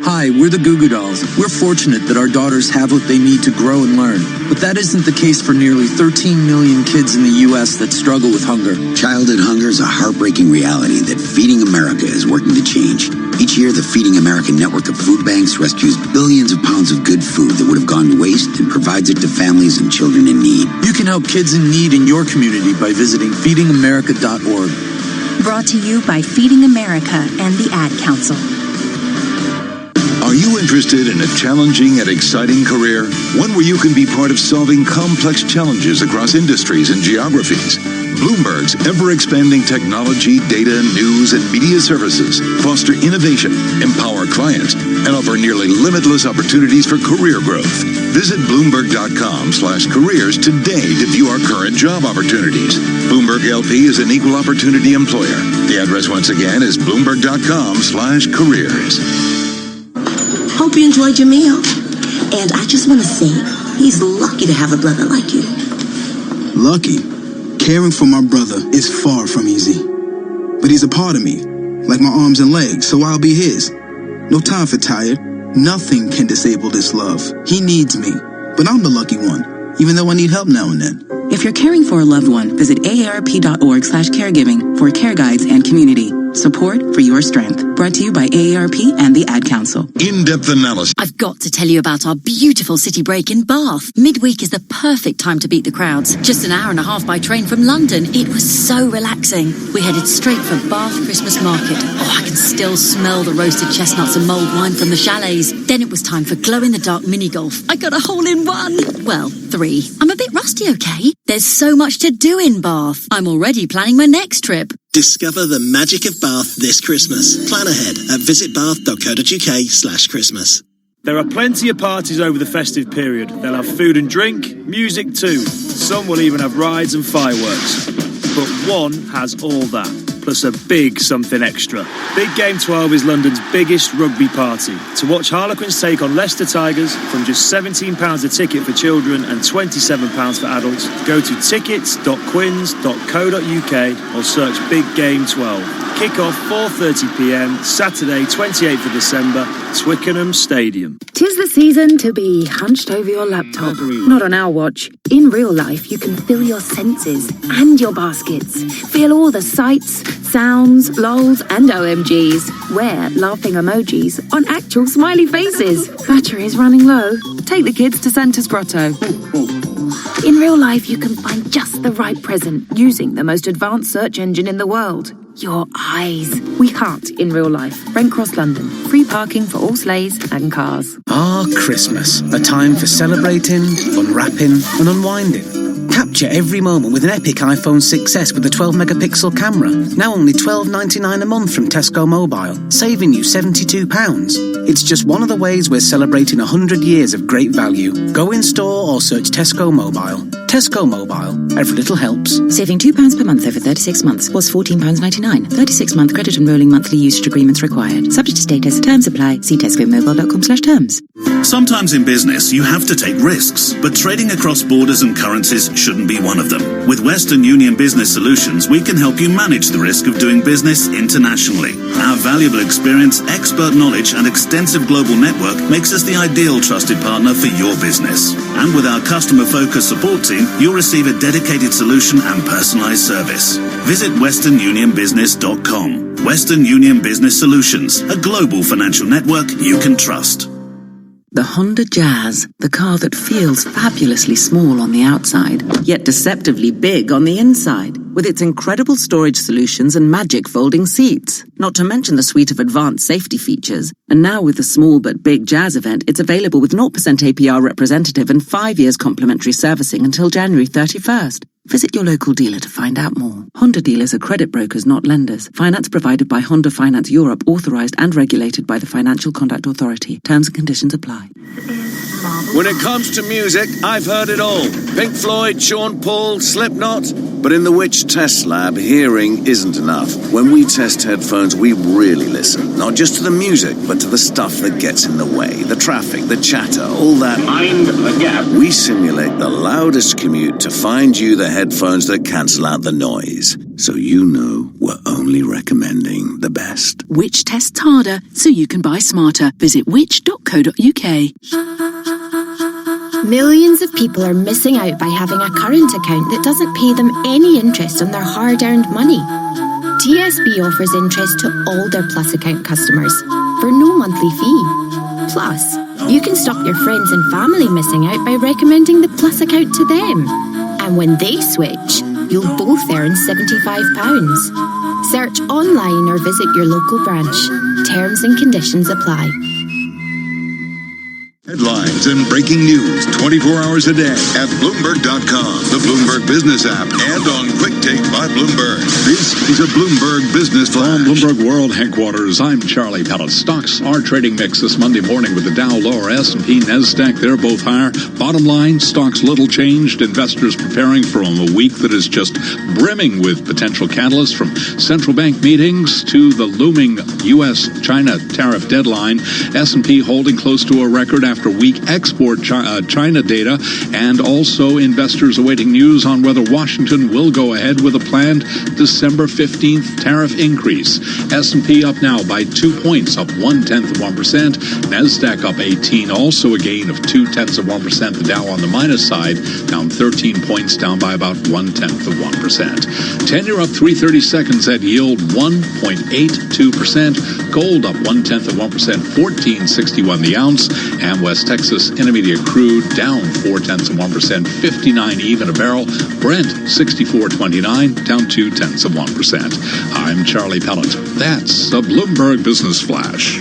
Hi, we're the Goo Goo Dolls. We're fortunate that our daughters have what they need to grow and learn. But that isn't the case for nearly 13 million kids in the U.S. that struggle with hunger. Childhood hunger is a heartbreaking reality that Feeding America is working to change. Each year, the Feeding America network of food banks rescues billions of pounds of good food that would have gone to waste and provides it to families and children in need. You can help kids in need in your community by visiting feedingamerica.org. Brought to you by Feeding America and the Ad Council. Are you interested in a challenging and exciting career? One where you can be part of solving complex challenges across industries and geographies? Bloomberg's ever-expanding technology, data, news, and media services foster innovation, empower clients, and offer nearly limitless opportunities for career growth. Visit Bloomberg.com/careers today to view our current job opportunities. Bloomberg LP is an equal opportunity employer. The address once again is Bloomberg.com/careers. Hope you enjoyed your meal. And I just want to say, he's lucky to have a brother like you. Lucky? Caring for my brother is far from easy. But he's a part of me, like my arms and legs, so I'll be his. No time for tired. Nothing can disable this love. He needs me, but I'm the lucky one, even though I need help now and then. If you're caring for a loved one, visit aarp.org/caregiving for care guides and community. Support for your strength. Brought to you by AARP and the Ad Council. In-depth analysis. I've got to tell you about our beautiful city break in Bath. Midweek is the perfect time to beat the crowds. Just an hour and a half by train from London. It was so relaxing. We headed straight for Bath Christmas Market. Oh, I can still smell the roasted chestnuts and mulled wine from the chalets. Then it was time for glow-in-the-dark mini-golf. I got a hole-in-one. Well, 3. I'm a bit rusty, okay? There's so much to do in Bath. I'm already planning my next trip. Discover the magic of Bath this Christmas. Plan ahead at visitbath.co.uk/Christmas. There are plenty of parties over the festive period. They'll have food and drink, music too. Some will even have rides and fireworks. But one has all that, plus a big something extra. Big Game 12 is London's biggest rugby party. To watch Harlequins take on Leicester Tigers from just £17 a ticket for children and £27 for adults, go to tickets.quins.co.uk or search Big Game 12. Kick-off 4:30pm, Saturday 28th of December, Twickenham Stadium. 'Tis the season to be hunched over your laptop. Not on our watch. In real life, you can fill your senses and your baskets. Feel all the sights, sounds, lols, and OMGs. Wear laughing emojis on actual smiley faces. Battery is running low. Take the kids to Santa's Grotto. In real life, you can find just the right present using the most advanced search engine in the world. Your eyes. We can't in real life. Brent Cross, London. Free parking for all sleighs and cars. Christmas. A time for celebrating, unwrapping, and unwinding. Capture every moment with an epic iPhone 6S with a 12-megapixel camera. Now only $12.99 a month from Tesco Mobile, saving you £72. It's just one of the ways we're celebrating 100 years of great value. Go in store or search Tesco Mobile. Tesco Mobile. Every little helps. Saving £2 per month over 36 months was £14.99. 36-month credit and rolling monthly usage agreements required. Subject to status. Terms apply. See tescomobile.com/terms. Sometimes in business, you have to take risks, but trading across borders and currencies shouldn't be one of them. With Western Union Business Solutions, we can help you manage the risk of doing business internationally. Our valuable experience, expert knowledge, and extensive global network makes us the ideal trusted partner for your business. And with our customer-focused support team, you'll receive a dedicated solution and personalized service. Visit westernunionbusiness.com. Western Union Business Solutions, a global financial network you can trust. The Honda Jazz, the car that feels fabulously small on the outside, yet deceptively big on the inside, with its incredible storage solutions and magic folding seats. Not to mention the suite of advanced safety features. And now with the small but big Jazz event, it's available with 0% APR representative and 5 years complimentary servicing until January 31st. Visit your local dealer to find out more. Honda dealers are credit brokers, not lenders. Finance provided by Honda Finance Europe, authorized and regulated by the Financial Conduct Authority. Terms and conditions apply. When it comes to music, I've heard it all. Pink Floyd, Sean Paul, Slipknot. But in the Which Test Lab, hearing isn't enough. When we test headphones, we really listen. Not just to the music, but to the stuff that gets in the way. The traffic, the chatter, all that. Mind the gap. We simulate the loudest commute to find you the headphones that cancel out the noise. So you know we're only recommending the best. Which tests harder so you can buy smarter. Visit which.co.uk. Millions of people are missing out by having a current account that doesn't pay them any interest on their hard-earned money. TSB offers interest to all their Plus account customers for no monthly fee. Plus, you can stop your friends and family missing out by recommending the Plus account to them. And when they switch, you'll both earn £75. Search online or visit your local branch. Terms and conditions apply. Headlines and breaking news 24 hours a day at Bloomberg.com, the Bloomberg Business app, and on Quick Take by Bloomberg. This is a Bloomberg Business Flash. From Bloomberg World Headquarters, I'm Charlie Pellet. Stocks are trading mixed this Monday morning with the Dow lower, S&P, NASDAQ, they're both higher. Bottom line, stocks little changed. Investors preparing for a week that is just brimming with potential catalysts, from central bank meetings to the looming U.S.-China tariff deadline. S&P holding close to a record after weak export China data, and also investors awaiting news on whether Washington will go ahead with a planned December 15th tariff increase. S&P up now by 2 points, up 0.1%. NASDAQ up 18, also a gain of 0.2%. The Dow on the minus side down 13 points, down by about 0.1%. 10-year up 3/32 at yield 1.82%. Gold up 0.1%, $14.61 the ounce. And West Texas Intermediate crude down 0.4%, 59 even a barrel. Brent 64.29, down 0.2%. I'm Charlie Pellet. That's a Bloomberg Business Flash.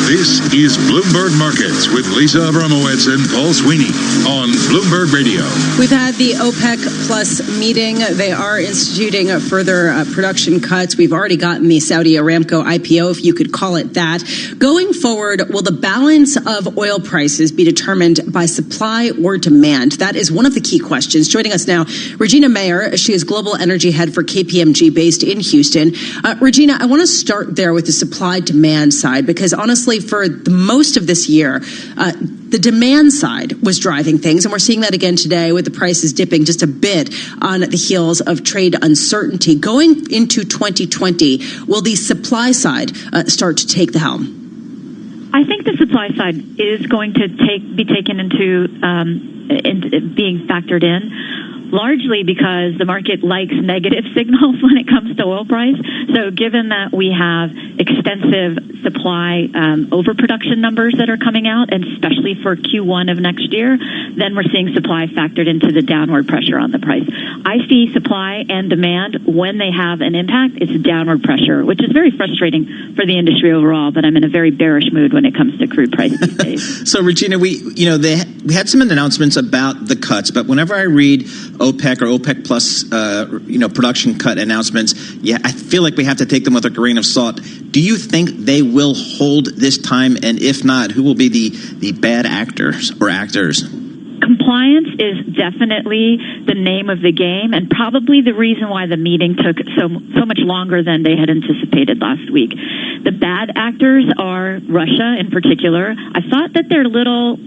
This is Bloomberg Markets with Lisa Abramowitz and Paul Sweeney on Bloomberg Radio. We've had the OPEC Plus meeting. They are instituting further production cuts. We've already gotten the Saudi Aramco IPO, if you could call it that. Going forward, will the balance of oil prices be determined by supply or demand? That is one of the key questions. Joining us now, Regina Mayer. She is Global Energy Head for KPMG based in Houston. Regina, I want to start there with the supply-demand side, because honestly, for the most of this year, the demand side was driving things, and we're seeing that again today with the prices dipping just a bit on the heels of trade uncertainty. Going into 2020, will the supply side start to take the helm? I think the supply side is going to be taken into being factored in, largely because the market likes negative signals when it comes to oil price. So given that we have extensive supply overproduction numbers that are coming out, and especially for Q1 of next year, then we're seeing supply factored into the downward pressure on the price. I see supply and demand, when they have an impact, it's downward pressure, which is very frustrating for the industry overall, but I'm in a very bearish mood when it comes to crude price these days. So Regina, we had some announcements about the cuts, but whenever I read OPEC or OPEC plus, production cut announcements, I feel like we have to take them with a grain of salt. Do you think they will hold this time? And if not, who will be the bad actors or actors? Compliance is definitely the name of the game, and probably the reason why the meeting took so much longer than they had anticipated last week. The bad actors are Russia in particular. I thought that their little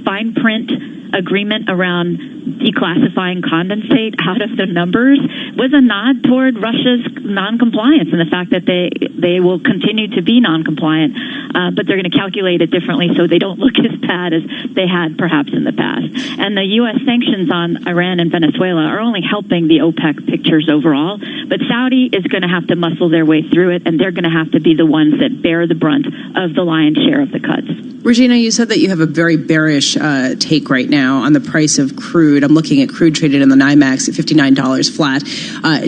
fine print agreement around declassifying condensate out of the numbers was a nod toward Russia's non-compliance and the fact that they will continue to be non-compliant, but they're going to calculate it differently so they don't look as bad as they had perhaps in the past. And the U.S. sanctions on Iran and Venezuela are only helping the OPEC pictures overall, but Saudi is going to have to muscle their way through it, and they're going to have to be the ones that bear the brunt of the lion's share of the cuts. Regina, you said that you have a very bearish take right now on the price of crude. I'm looking at crude traded in the NYMEX at $59 flat,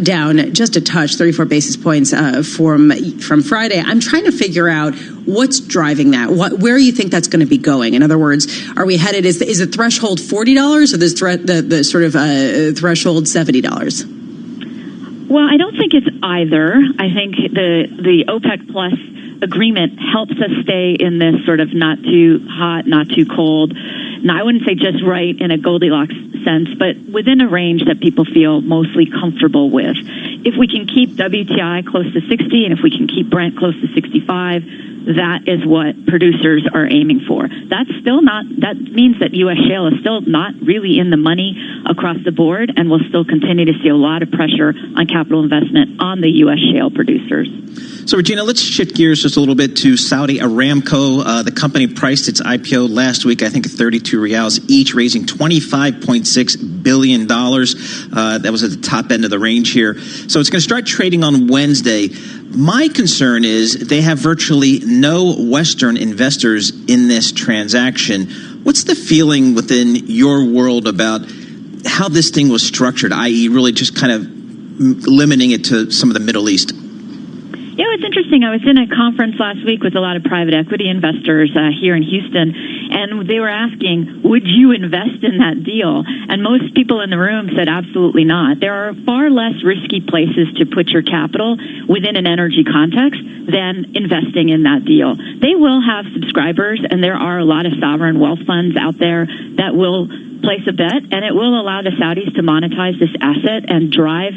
down just a touch, 34 basis points from Friday. I'm trying to figure out what's driving that. Where you think that's going to be going? In other words, are we headed? Is the threshold $40 or the sort of threshold $70? Well, I don't think it's either. I think the OPEC Plus agreement helps us stay in this sort of not too hot, not too cold. Now, I wouldn't say just right in a Goldilocks sense, but within a range that people feel mostly comfortable with. If we can keep WTI close to 60 and if we can keep Brent close to 65, that is what producers are aiming for. That means that U.S. shale is still not really in the money across the board, and we'll still continue to see a lot of pressure on capital investment on the U.S. shale producers. So, Regina, let's shift gears just a little bit to Saudi Aramco. The company priced its IPO last week, I think, at 32 rials each, raising $25.6 billion. That was at the top end of the range here. So it's going to start trading on Wednesday. My concern is they have virtually no Western investors in this transaction. What's the feeling within your world about how this thing was structured, i.e. really just kind of limiting it to some of the Middle East? Yeah, it's interesting. I was in a conference last week with a lot of private equity investors here in Houston, and they were asking, would you invest in that deal? And most people in the room said absolutely not. There are far less risky places to put your capital within an energy context than investing in that deal. They will have subscribers, and there are a lot of sovereign wealth funds out there that will place a bet, and it will allow the Saudis to monetize this asset and drive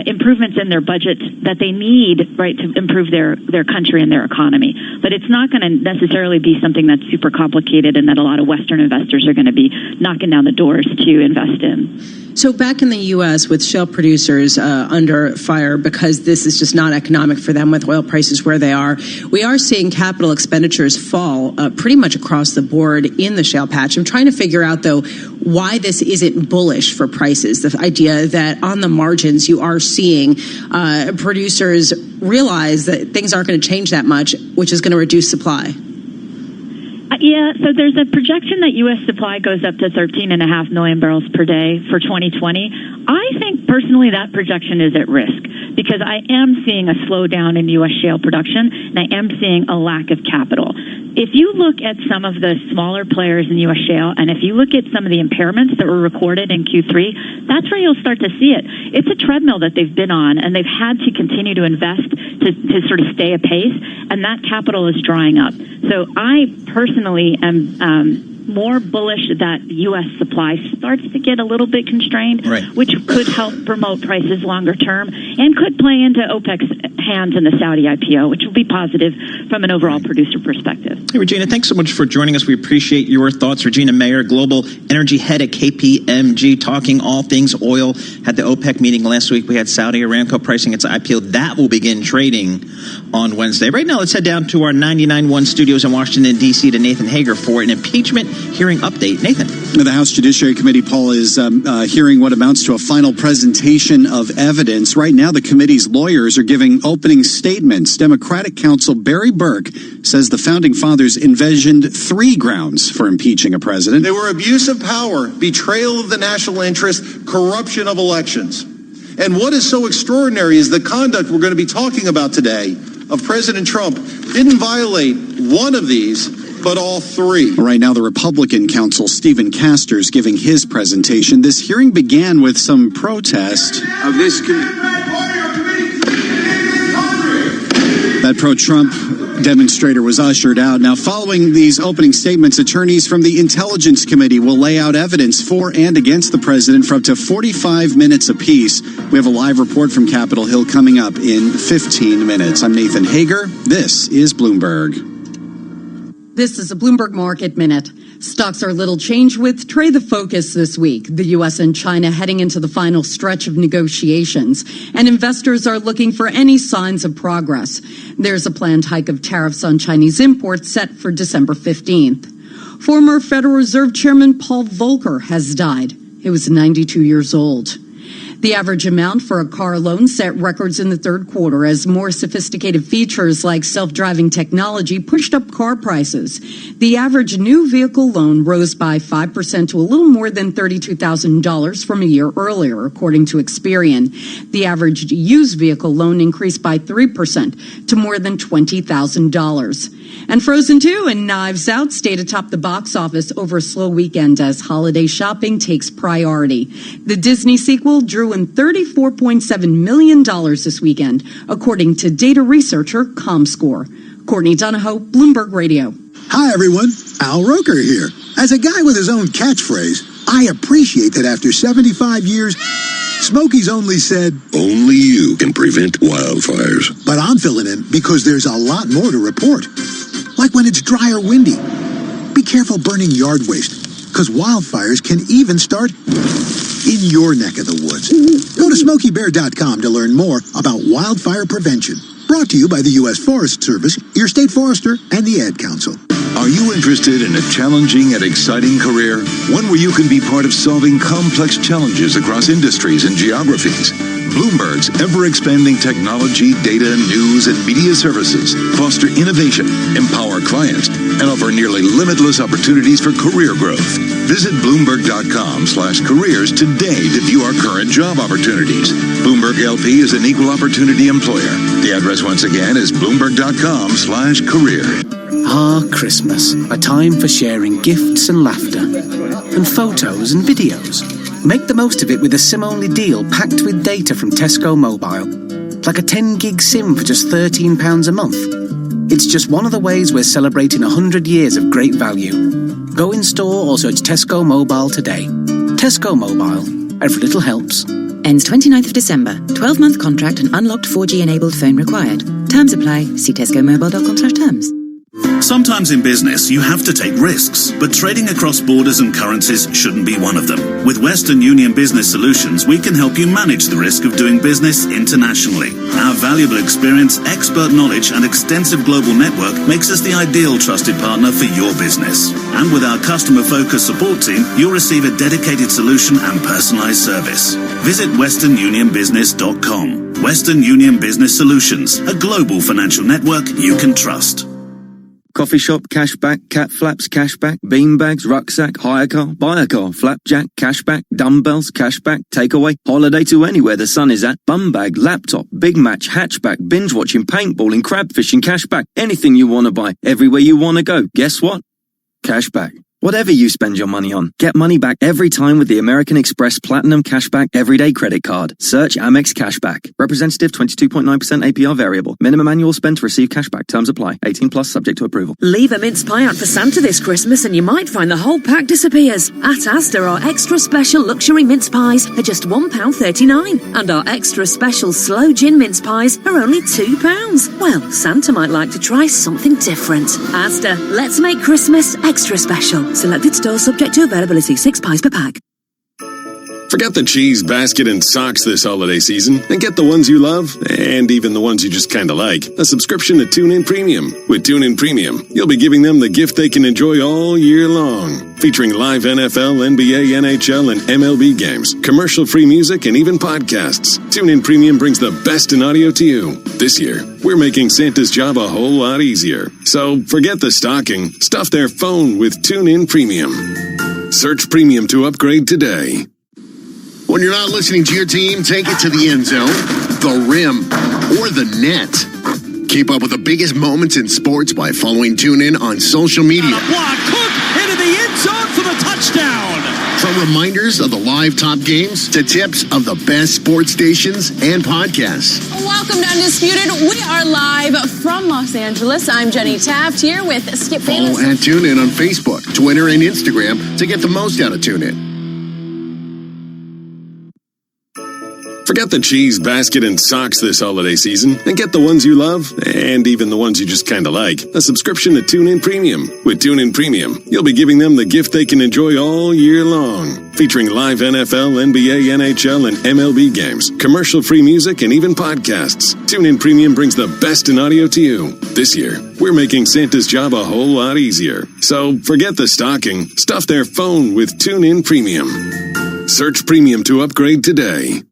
improvements in their budgets that they need, right, to improve their country and their economy. But it's not going to necessarily be something that's super complicated and that a lot of Western investors are going to be knocking down the doors to invest in. So back in the U.S. with shale producers under fire because this is just not economic for them with oil prices where they are, we are seeing capital expenditures fall pretty much across the board in the shale patch. I'm trying to figure out, though, why this isn't bullish for prices. The idea that on the margins you are seeing producers realize that things aren't going to change that much, which is going to reduce supply. Yeah, so there's a projection that U.S. supply goes up to 13.5 million barrels per day for 2020. I think personally that projection is at risk because I am seeing a slowdown in U.S. shale production and I am seeing a lack of capital. If you look at some of the smaller players in U.S. shale and if you look at some of the impairments that were recorded in Q3, that's where you'll start to see it. It's a treadmill that they've been on and they've had to continue to invest to sort of stay apace, and that capital is drying up. So I personally am more bullish that U.S. supply starts to get a little bit constrained, right, which could help promote prices longer term and could play into OPEC's hands in the Saudi IPO, which will be positive from an overall producer perspective. Hey, Regina, thanks so much for joining us. We appreciate your thoughts. Regina Mayer, Global Energy Head at KPMG, talking all things oil. Had the OPEC meeting last week. We had Saudi Aramco pricing its IPO. That will begin trading on Wednesday. Right now, let's head down to our 99.1 studios in Washington, D.C. to Nathan Hager for an impeachment hearing update. Nathan. The House Judiciary Committee, Paul, is hearing what amounts to a final presentation of evidence. Right now, the committee's lawyers are giving opening statements. Democratic counsel Barry Burke says the Founding Fathers envisioned 3 grounds for impeaching a president. They were abuse of power, betrayal of the national interest, corruption of elections. And what is so extraordinary is the conduct we're going to be talking about today of President Trump didn't violate one of these, but all 3. Right now, the Republican counsel, Stephen Castor's giving his presentation. This hearing began with some protest of this That pro-Trump demonstrator was ushered out. Now, following these opening statements, attorneys from the Intelligence Committee will lay out evidence for and against the president for up to 45 minutes apiece. We have a live report from Capitol Hill coming up in 15 minutes. I'm Nathan Hager. This is Bloomberg. This is a Bloomberg Market Minute. Stocks are little changed with trade the focus this week. The U.S. and China heading into the final stretch of negotiations, and investors are looking for any signs of progress. There's a planned hike of tariffs on Chinese imports set for December 15th. Former Federal Reserve Chairman Paul Volcker has died. He was 92 years old. The average amount for a car loan set records in the third quarter as more sophisticated features like self-driving technology pushed up car prices. The average new vehicle loan rose by 5% to a little more than $32,000 from a year earlier, according to Experian. The average used vehicle loan increased by 3% to more than $20,000. And Frozen 2 and Knives Out stayed atop the box office over a slow weekend as holiday shopping takes priority. The Disney sequel drew in $34.7 million this weekend, according to data researcher ComScore. Courtney Donahoe, Bloomberg Radio. Hi, everyone. Al Roker here. As a guy with his own catchphrase, I appreciate that after 75 years, Smokey's only said, Only you can prevent wildfires. But I'm filling in because there's a lot more to report. Like when it's dry or windy. Be careful burning yard waste, because wildfires can even start in your neck of the woods. Go to SmokeyBear.com to learn more about wildfire prevention. Brought to you by the U.S. Forest Service, your state forester, and the Ad Council. Are you interested in a challenging and exciting career? One where you can be part of solving complex challenges across industries and geographies. Bloomberg's ever-expanding technology, data, news, and media services foster innovation, empower clients, and offer nearly limitless opportunities for career growth. Visit Bloomberg.com/careers today to view our current job opportunities. Bloomberg LP is an equal opportunity employer. The address once again is Bloomberg.com/career. Ah, Christmas, a time for sharing gifts and laughter, and photos and videos. Make the most of it with a SIM-only deal packed with data from Tesco Mobile. Like a 10-gig SIM for just £13 a month. It's just one of the ways we're celebrating 100 years of great value. Go in store or search Tesco Mobile today. Tesco Mobile. Every little helps. Ends 29th of December. 12-month contract and unlocked 4G-enabled phone required. Terms apply. See tescomobile.com/terms. Sometimes in business, you have to take risks, but trading across borders and currencies shouldn't be one of them. With Western Union Business Solutions, we can help you manage the risk of doing business internationally. Our valuable experience, expert knowledge, and extensive global network makes us the ideal trusted partner for your business. And with our customer-focused support team, you'll receive a dedicated solution and personalized service. Visit westernunionbusiness.com. Western Union Business Solutions, a global financial network you can trust. Coffee shop, cashback, cat flaps, cashback, beanbags, rucksack, hire car, buy a car, flapjack, cashback, dumbbells, cashback, takeaway, holiday to anywhere the sun is at, bum bag, laptop, big match, hatchback, binge watching, paintballing, crab fishing, cashback, anything you want to buy, everywhere you want to go. Guess what? Cashback. Whatever you spend your money on, get money back every time with the American Express Platinum Cashback Everyday Credit Card. Search Amex Cashback. Representative 22.9% APR variable. Minimum annual spend to receive cashback. Terms apply. 18 plus subject to approval. Leave a mince pie out for Santa this Christmas and you might find the whole pack disappears. At Asda, our extra special luxury mince pies are just £1.39. And our extra special slow gin mince pies are only £2. Well, Santa might like to try something different. Asda, let's make Christmas extra special. Selected stores subject to availability. 6 pies per pack. Forget the cheese basket and socks this holiday season and get the ones you love and even the ones you just kind of like. A subscription to TuneIn Premium. With TuneIn Premium, you'll be giving them the gift they can enjoy all year long. Featuring live NFL, NBA, NHL, and MLB games, commercial-free music, and even podcasts. TuneIn Premium brings the best in audio to you. This year, we're making Santa's job a whole lot easier. So forget the stocking. Stuff their phone with TuneIn Premium. Search Premium to upgrade today. When you're not listening to your team, take it to the end zone, the rim, or the net. Keep up with the biggest moments in sports by following TuneIn on social media. Block, Cook into the end zone for the touchdown. From reminders of the live top games to tips of the best sports stations and podcasts. Welcome to Undisputed. We are live from Los Angeles. I'm Jenny Taft here with Skip Bayless. Follow at TuneIn on Facebook, Twitter, and Instagram to get the most out of TuneIn. Forget the cheese basket and socks this holiday season and get the ones you love and even the ones you just kind of like. A subscription to TuneIn Premium. With TuneIn Premium, you'll be giving them the gift they can enjoy all year long. Featuring live NFL, NBA, NHL, and MLB games, commercial-free music, and even podcasts. TuneIn Premium brings the best in audio to you. This year, we're making Santa's job a whole lot easier. So forget the stocking. Stuff their phone with TuneIn Premium. Search Premium to upgrade today.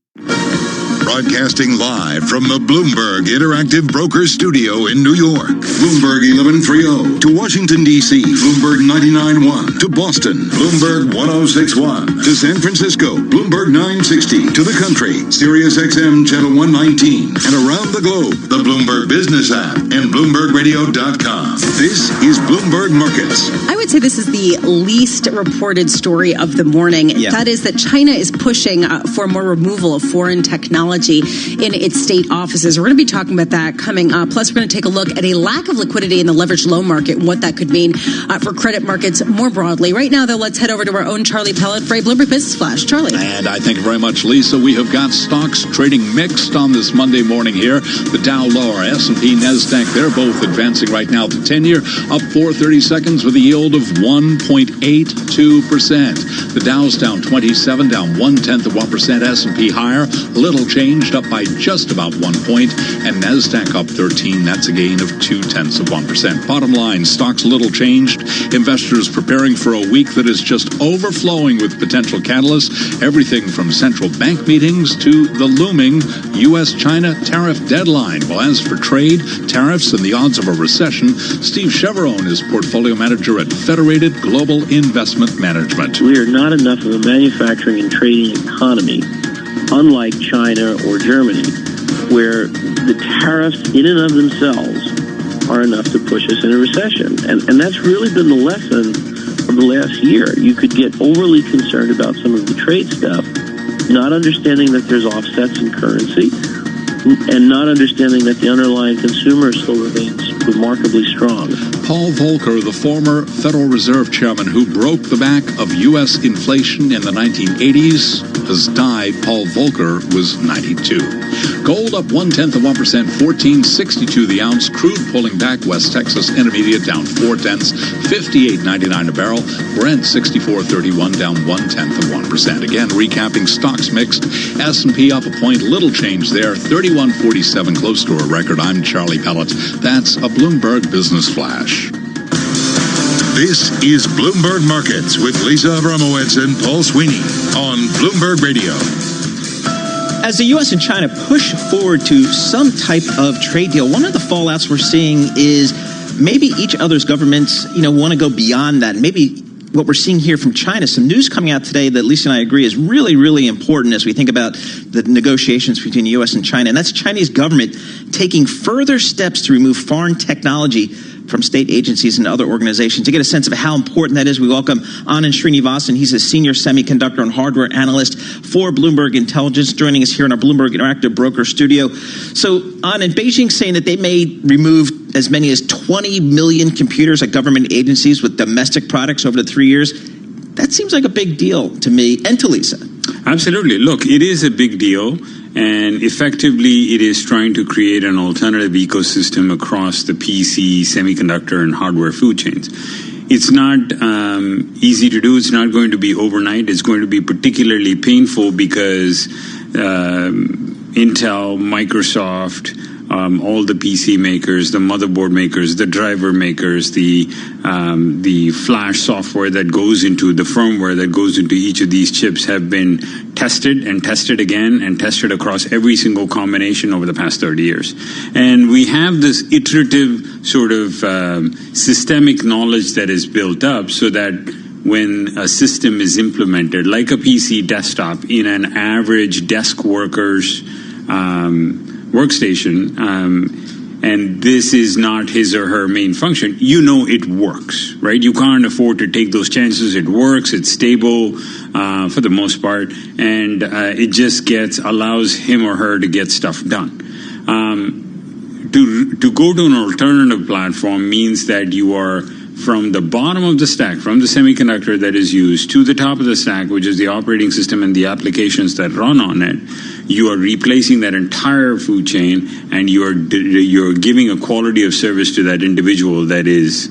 Broadcasting live from the Bloomberg Interactive Brokers Studio in New York. Bloomberg 1130 to Washington, D.C. Bloomberg 99.1 to Boston. Bloomberg 106.1 to San Francisco. Bloomberg 960 to the country. Sirius XM Channel 119. And around the globe, the Bloomberg Business app and BloombergRadio.com. This is Bloomberg Markets. I would say this is the least reported story of the morning. Yeah. That is that China is pushing for more removal of foreign technology in its state offices. We're going to be talking about that coming up. Plus, we're going to take a look at a lack of liquidity in the leveraged loan market and what that could mean for credit markets more broadly. Right now, though, let's head over to our own Charlie Pellet for a Bloomberg Business Flash. Charlie. And I thank you very much, Lisa. We have got stocks trading mixed on this Monday morning here. The Dow lower, S&P, NASDAQ, they're both advancing right now. The 10-year up 4/30 seconds with a yield of 1.82%. The Dow's down 27, down 0.1%. S&P higher, little changed, up by just about 1 point, and NASDAQ up 13. That's a gain of 0.2%. Bottom line, stocks little changed. Investors preparing for a week that is just overflowing with potential catalysts. Everything from central bank meetings to the looming U.S.-China tariff deadline. Well, as for trade, tariffs, and the odds of a recession, Steve Cheverone is portfolio manager at Federated Global Investment Management. We are not enough of a manufacturing and trading economy, unlike China or Germany, where the tariffs in and of themselves are enough to push us in a recession. And that's really been the lesson of the last year. You could get overly concerned about some of the trade stuff, not understanding that there's offsets in currency, and not understanding that the underlying consumer still remains remarkably strong. Paul Volcker, the former Federal Reserve Chairman who broke the back of U.S. inflation in the 1980s, has died. Paul Volcker was 92. Gold up 0.1%, $14.62 the ounce. Crude pulling back. West Texas Intermediate down 0.4, $58.99 a barrel. Brent 64.31 down 0.1%. Again, recapping stocks mixed. S&P up a point, little change there. 31.47, close to a record. I'm Charlie Pellet. That's a Bloomberg Business Flash. This is Bloomberg Markets with Lisa Abramowitz and Paul Sweeney on Bloomberg Radio. As the U.S. and China push forward to some type of trade deal, one of the fallouts we're seeing is maybe each other's governments, want to go beyond that. Maybe what we're seeing here from China, some news coming out today that Lisa and I agree is really, really important as we think about the negotiations between the U.S. and China. And that's Chinese government taking further steps to remove foreign technology from state agencies and other organizations. To get a sense of how important that is, we welcome Anand Srinivasan. He's a senior semiconductor and hardware analyst for Bloomberg Intelligence, joining us here in our Bloomberg Interactive Broker Studio. So, Anand, Beijing saying that they may remove as many as 20 million computers at government agencies with domestic products over the 3 years. That seems like a big deal to me and to Lisa. Absolutely. Look, it is a big deal. And effectively, it is trying to create an alternative ecosystem across the PC, semiconductor, and hardware food chains. It's not easy to do. It's not going to be overnight. It's going to be particularly painful because Intel, Microsoft, all the PC makers, the motherboard makers, the driver makers, the flash software that goes into the firmware that goes into each of these chips have been tested and tested again and tested across every single combination over the past 30 years. And we have this iterative sort of systemic knowledge that is built up so that when a system is implemented, like a PC desktop in an average desk worker's workstation, and this is not his or her main function, it works, right? You can't afford to take those chances. It works. It's stable for the most part, and it just allows him or her to get stuff done. To go to an alternative platform means that you are from the bottom of the stack, from the semiconductor that is used, to the top of the stack, which is the operating system and the applications that run on it. you are replacing that entire food chain, and you're giving a quality of service to that individual that is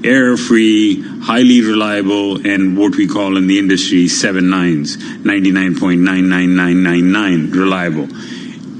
error-free, highly reliable, and what we call in the industry 7 nines, 99.99999 reliable.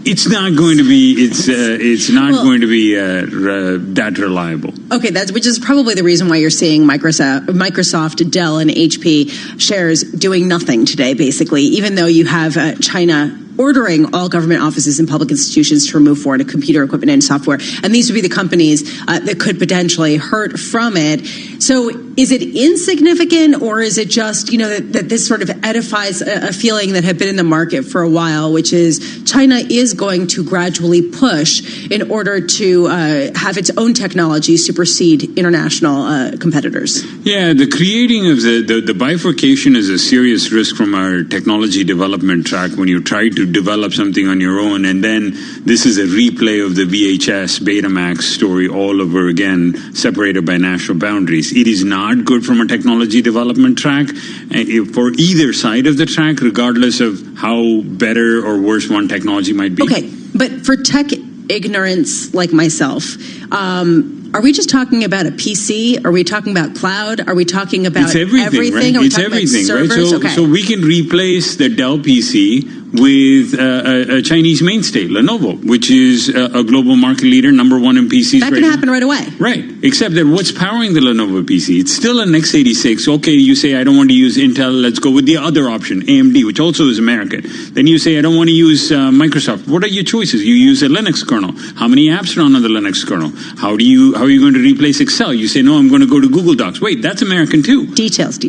It's not going to be. It's not going to be that reliable. Okay, which is probably the reason why you're seeing Microsoft, Dell, and HP shares doing nothing today, basically, even though you have China ordering all government offices and public institutions to remove foreign computer equipment and software. And these would be the companies that could potentially hurt from it. So is it insignificant, or is it just, that this sort of edifies a feeling that had been in the market for a while, which is China is going to gradually push in order to have its own technology supersede international competitors? Yeah, the creating of the bifurcation is a serious risk from our technology development track when you try to develop something on your own, and then this is a replay of the VHS Betamax story all over again, separated by national boundaries. It is not good from a technology development track for either side of the track, regardless of how better or worse one technology might be. Okay, but for tech ignorance like myself, are we just talking about a PC? Are we talking about cloud? Are we talking about everything? Right? Are we it's talking everything, about servers? right? So we can replace the Dell PC with a Chinese mainstay, Lenovo, which is a global market leader, number one in PCs. That can happen right away. Right. Except that what's powering the Lenovo PC? It's still an x86. Okay, you say, I don't want to use Intel. Let's go with the other option, AMD, which also is American. Then you say, I don't want to use Microsoft. What are your choices? You use a Linux kernel. How many apps run on the Linux kernel? How are you going to replace Excel? You say, no, I'm going to go to Google Docs. Wait, that's American too. Details.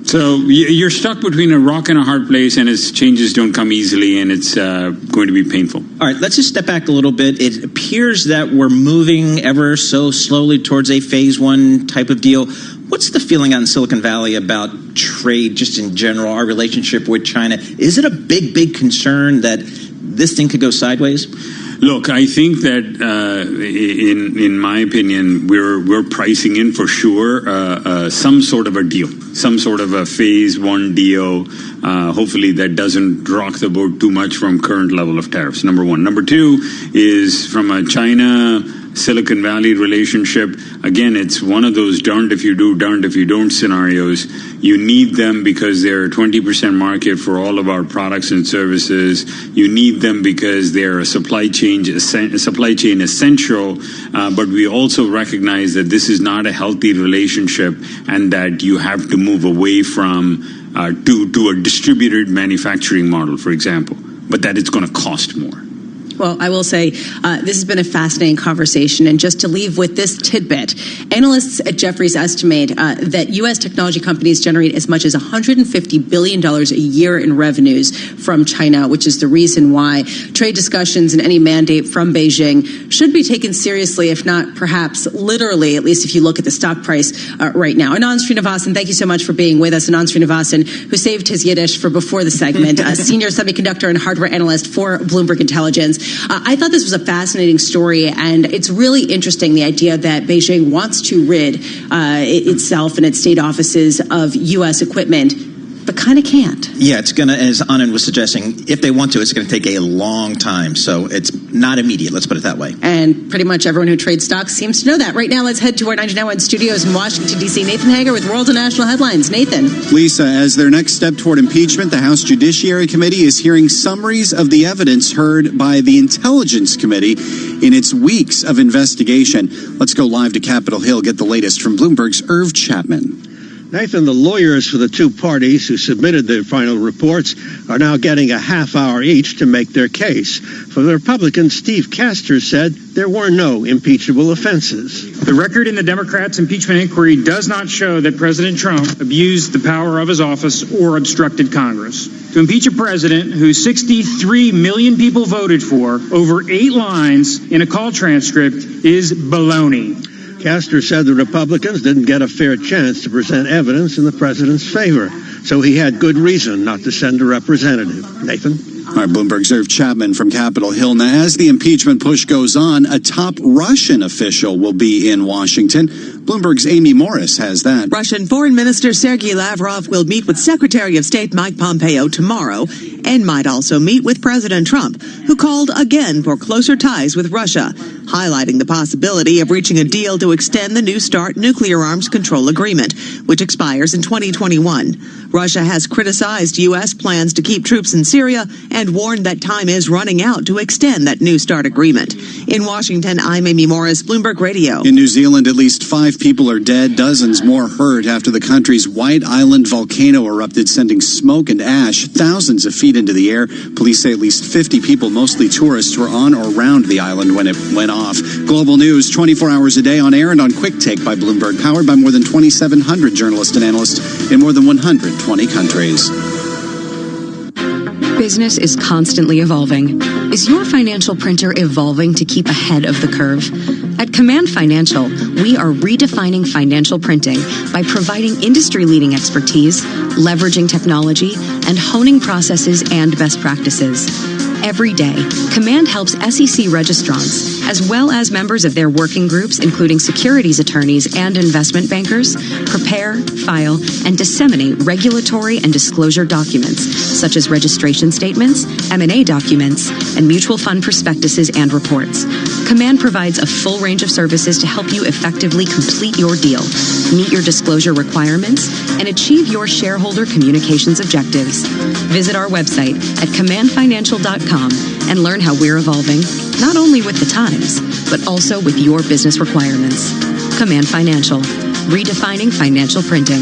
So you're stuck between a rock and a hard place, and its changes don't come easily, and it's going to be painful. All right, let's just step back a little bit. It appears that we're moving ever so slowly towards a phase one type of deal. What's the feeling out in Silicon Valley about trade just in general, our relationship with China? Is it a big concern that this thing could go sideways? Look, I think that in my opinion, we're pricing in for sure some sort of a deal, some sort of a phase one deal. Hopefully that doesn't rock the boat too much from current level of tariffs, number one. Number two is from a China Silicon Valley relationship. Again, it's one of those darned if you do, darned if you don't scenarios. You need them because they're a 20% market for all of our products and services. You need them because they're a supply chain essential. But we also recognize that this is not a healthy relationship, and that you have to move away from to a distributed manufacturing model, for example, but that it's going to cost more. Well, I will say this has been a fascinating conversation. And just to leave with this tidbit, analysts at Jefferies estimate that U.S. technology companies generate as much as $150 billion a year in revenues from China, which is the reason why trade discussions and any mandate from Beijing should be taken seriously, if not perhaps literally, at least if you look at the stock price right now. Anand Srinivasan, thank you so much for being with us. Anand Srinivasan, who saved his Yiddish for before the segment, a senior semiconductor and hardware analyst for Bloomberg Intelligence. I thought this was a fascinating story, and it's really interesting, the idea that Beijing wants to rid itself and its state offices of U.S. equipment, but kind of can't. Yeah, it's going to, as Anand was suggesting, if they want to, it's going to take a long time. So it's not immediate, let's put it that way. And pretty much everyone who trades stocks seems to know that. Right now, let's head to our 99.1 studios in Washington, D.C. Nathan Hager with World and National Headlines. Nathan. Lisa, as their next step toward impeachment, the House Judiciary Committee is hearing summaries of the evidence heard by the Intelligence Committee in its weeks of investigation. Let's go live to Capitol Hill, get the latest from Bloomberg's Irv Chapman. Nathan, the lawyers for the two parties who submitted their final reports are now getting a half hour each to make their case. For the Republicans, Steve Castor said there were no impeachable offenses. The record in the Democrats' impeachment inquiry does not show that President Trump abused the power of his office or obstructed Congress. To impeach a president who 63 million people voted for over 8 lines in a call transcript is baloney. Castor said the Republicans didn't get a fair chance to present evidence in the president's favor, so he had good reason not to send a representative. Nathan? All right, Bloomberg's Irv Chapman from Capitol Hill. Now, as the impeachment push goes on, a top Russian official will be in Washington. Bloomberg's Amy Morris has that. Russian Foreign Minister Sergei Lavrov will meet with Secretary of State Mike Pompeo tomorrow and might also meet with President Trump, who called again for closer ties with Russia, highlighting the possibility of reaching a deal to extend the New START nuclear arms control agreement, which expires in 2021. Russia has criticized U.S. plans to keep troops in Syria and warned that time is running out to extend that New START agreement. In Washington, I'm Amy Morris, Bloomberg Radio. In New Zealand, at least 5 people are dead, dozens more hurt after the country's White Island volcano erupted, sending smoke and ash thousands of feet into the air. Police say at least 50 people, mostly tourists, were on or around the island when it went off. Global news 24 hours a day on air and on Quick Take by Bloomberg, powered by more than 2,700 journalists and analysts in more than 120 countries. Business is constantly evolving. Is your financial printer evolving to keep ahead of the curve? At Command Financial, we are redefining financial printing by providing industry-leading expertise, leveraging technology, and honing processes and best practices. Every day, Command helps SEC registrants, as well as members of their working groups, including securities attorneys and investment bankers, prepare, file, and disseminate regulatory and disclosure documents, such as registration statements, M&A documents, and mutual fund prospectuses and reports. Command provides a full range of services to help you effectively complete your deal, meet your disclosure requirements, and achieve your shareholder communications objectives. Visit our website at commandfinancial.com and learn how we're evolving, not only with the times, but also with your business requirements. Command Financial, redefining financial printing.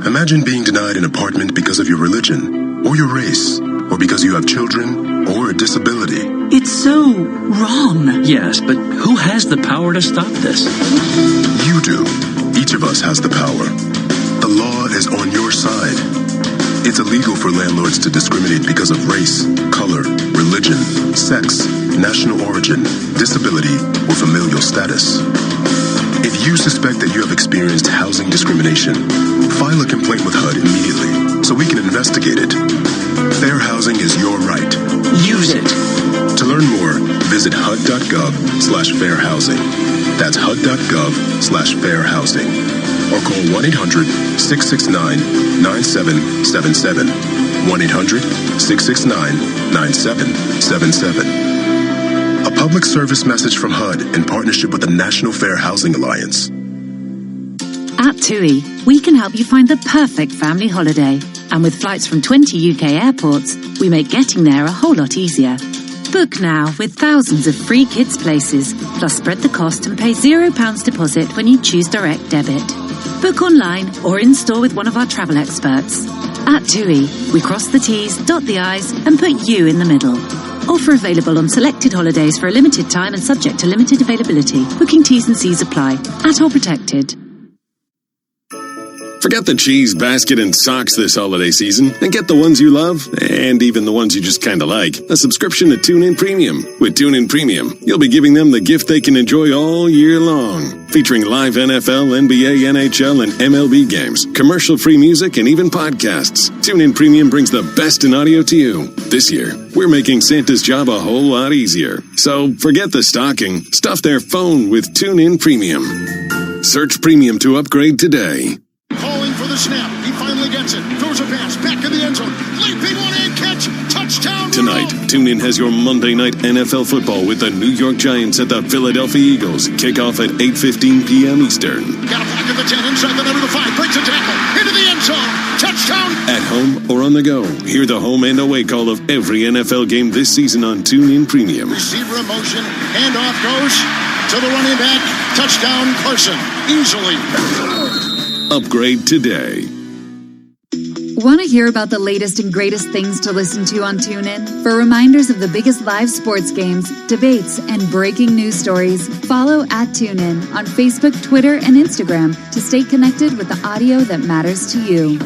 Imagine being denied an apartment because of your religion, or your race, or because you have children, or a disability. It's so wrong. Yes, but who has the power to stop this? You do. Each of us has the power. The law is on your side. It's illegal for landlords to discriminate because of race, color, religion, sex, national origin, disability, or familial status. If you suspect that you have experienced housing discrimination, file a complaint with HUD immediately so we can investigate it. Fair housing is your right. Use it. To learn more, visit HUD.gov/fairhousing. That's HUD.gov/fairhousing. Or call 1-800-669-9777. 1-800-669-9777. A public service message from HUD in partnership with the National Fair Housing Alliance. At TUI, we can help you find the perfect family holiday. And with flights from 20 UK airports, we make getting there a whole lot easier. Book now with thousands of free kids' places, plus spread the cost and pay £0 deposit when you choose direct debit. Book online or in-store with one of our travel experts. At TUI, we cross the T's, dot the I's, and put you in the middle. Offer available on selected holidays for a limited time and subject to limited availability. Booking T's and C's apply. At all protected. Forget the cheese basket and socks this holiday season and get the ones you love and even the ones you just kind of like. A subscription to TuneIn Premium. With TuneIn Premium, you'll be giving them the gift they can enjoy all year long. Featuring live NFL, NBA, NHL, and MLB games, commercial-free music, and even podcasts. TuneIn Premium brings the best in audio to you. This year, we're making Santa's job a whole lot easier. So forget the stocking. Stuff their phone with TuneIn Premium. Search Premium to upgrade today. Calling for the snap. He finally gets it. Throws a pass. Back in the end zone. Leaping one-hand catch. Touchdown. Tonight, TuneIn has your Monday night NFL football with the New York Giants at the Philadelphia Eagles. Kickoff at 8:15 p.m. Eastern. Got a block at the 10. Inside the number 5. Breaks a tackle. Into the end zone. Touchdown. At home or on the go, hear the home and away call of every NFL game this season on TuneIn Premium. Receiver in motion. Handoff goes to the running back. Touchdown, Carson. Easily. Upgrade today. Want to hear about the latest and greatest things to listen to on TuneIn? For reminders of the biggest live sports games, debates, and breaking news stories, follow at TuneIn on Facebook, Twitter, and Instagram to stay connected with the audio that matters to you.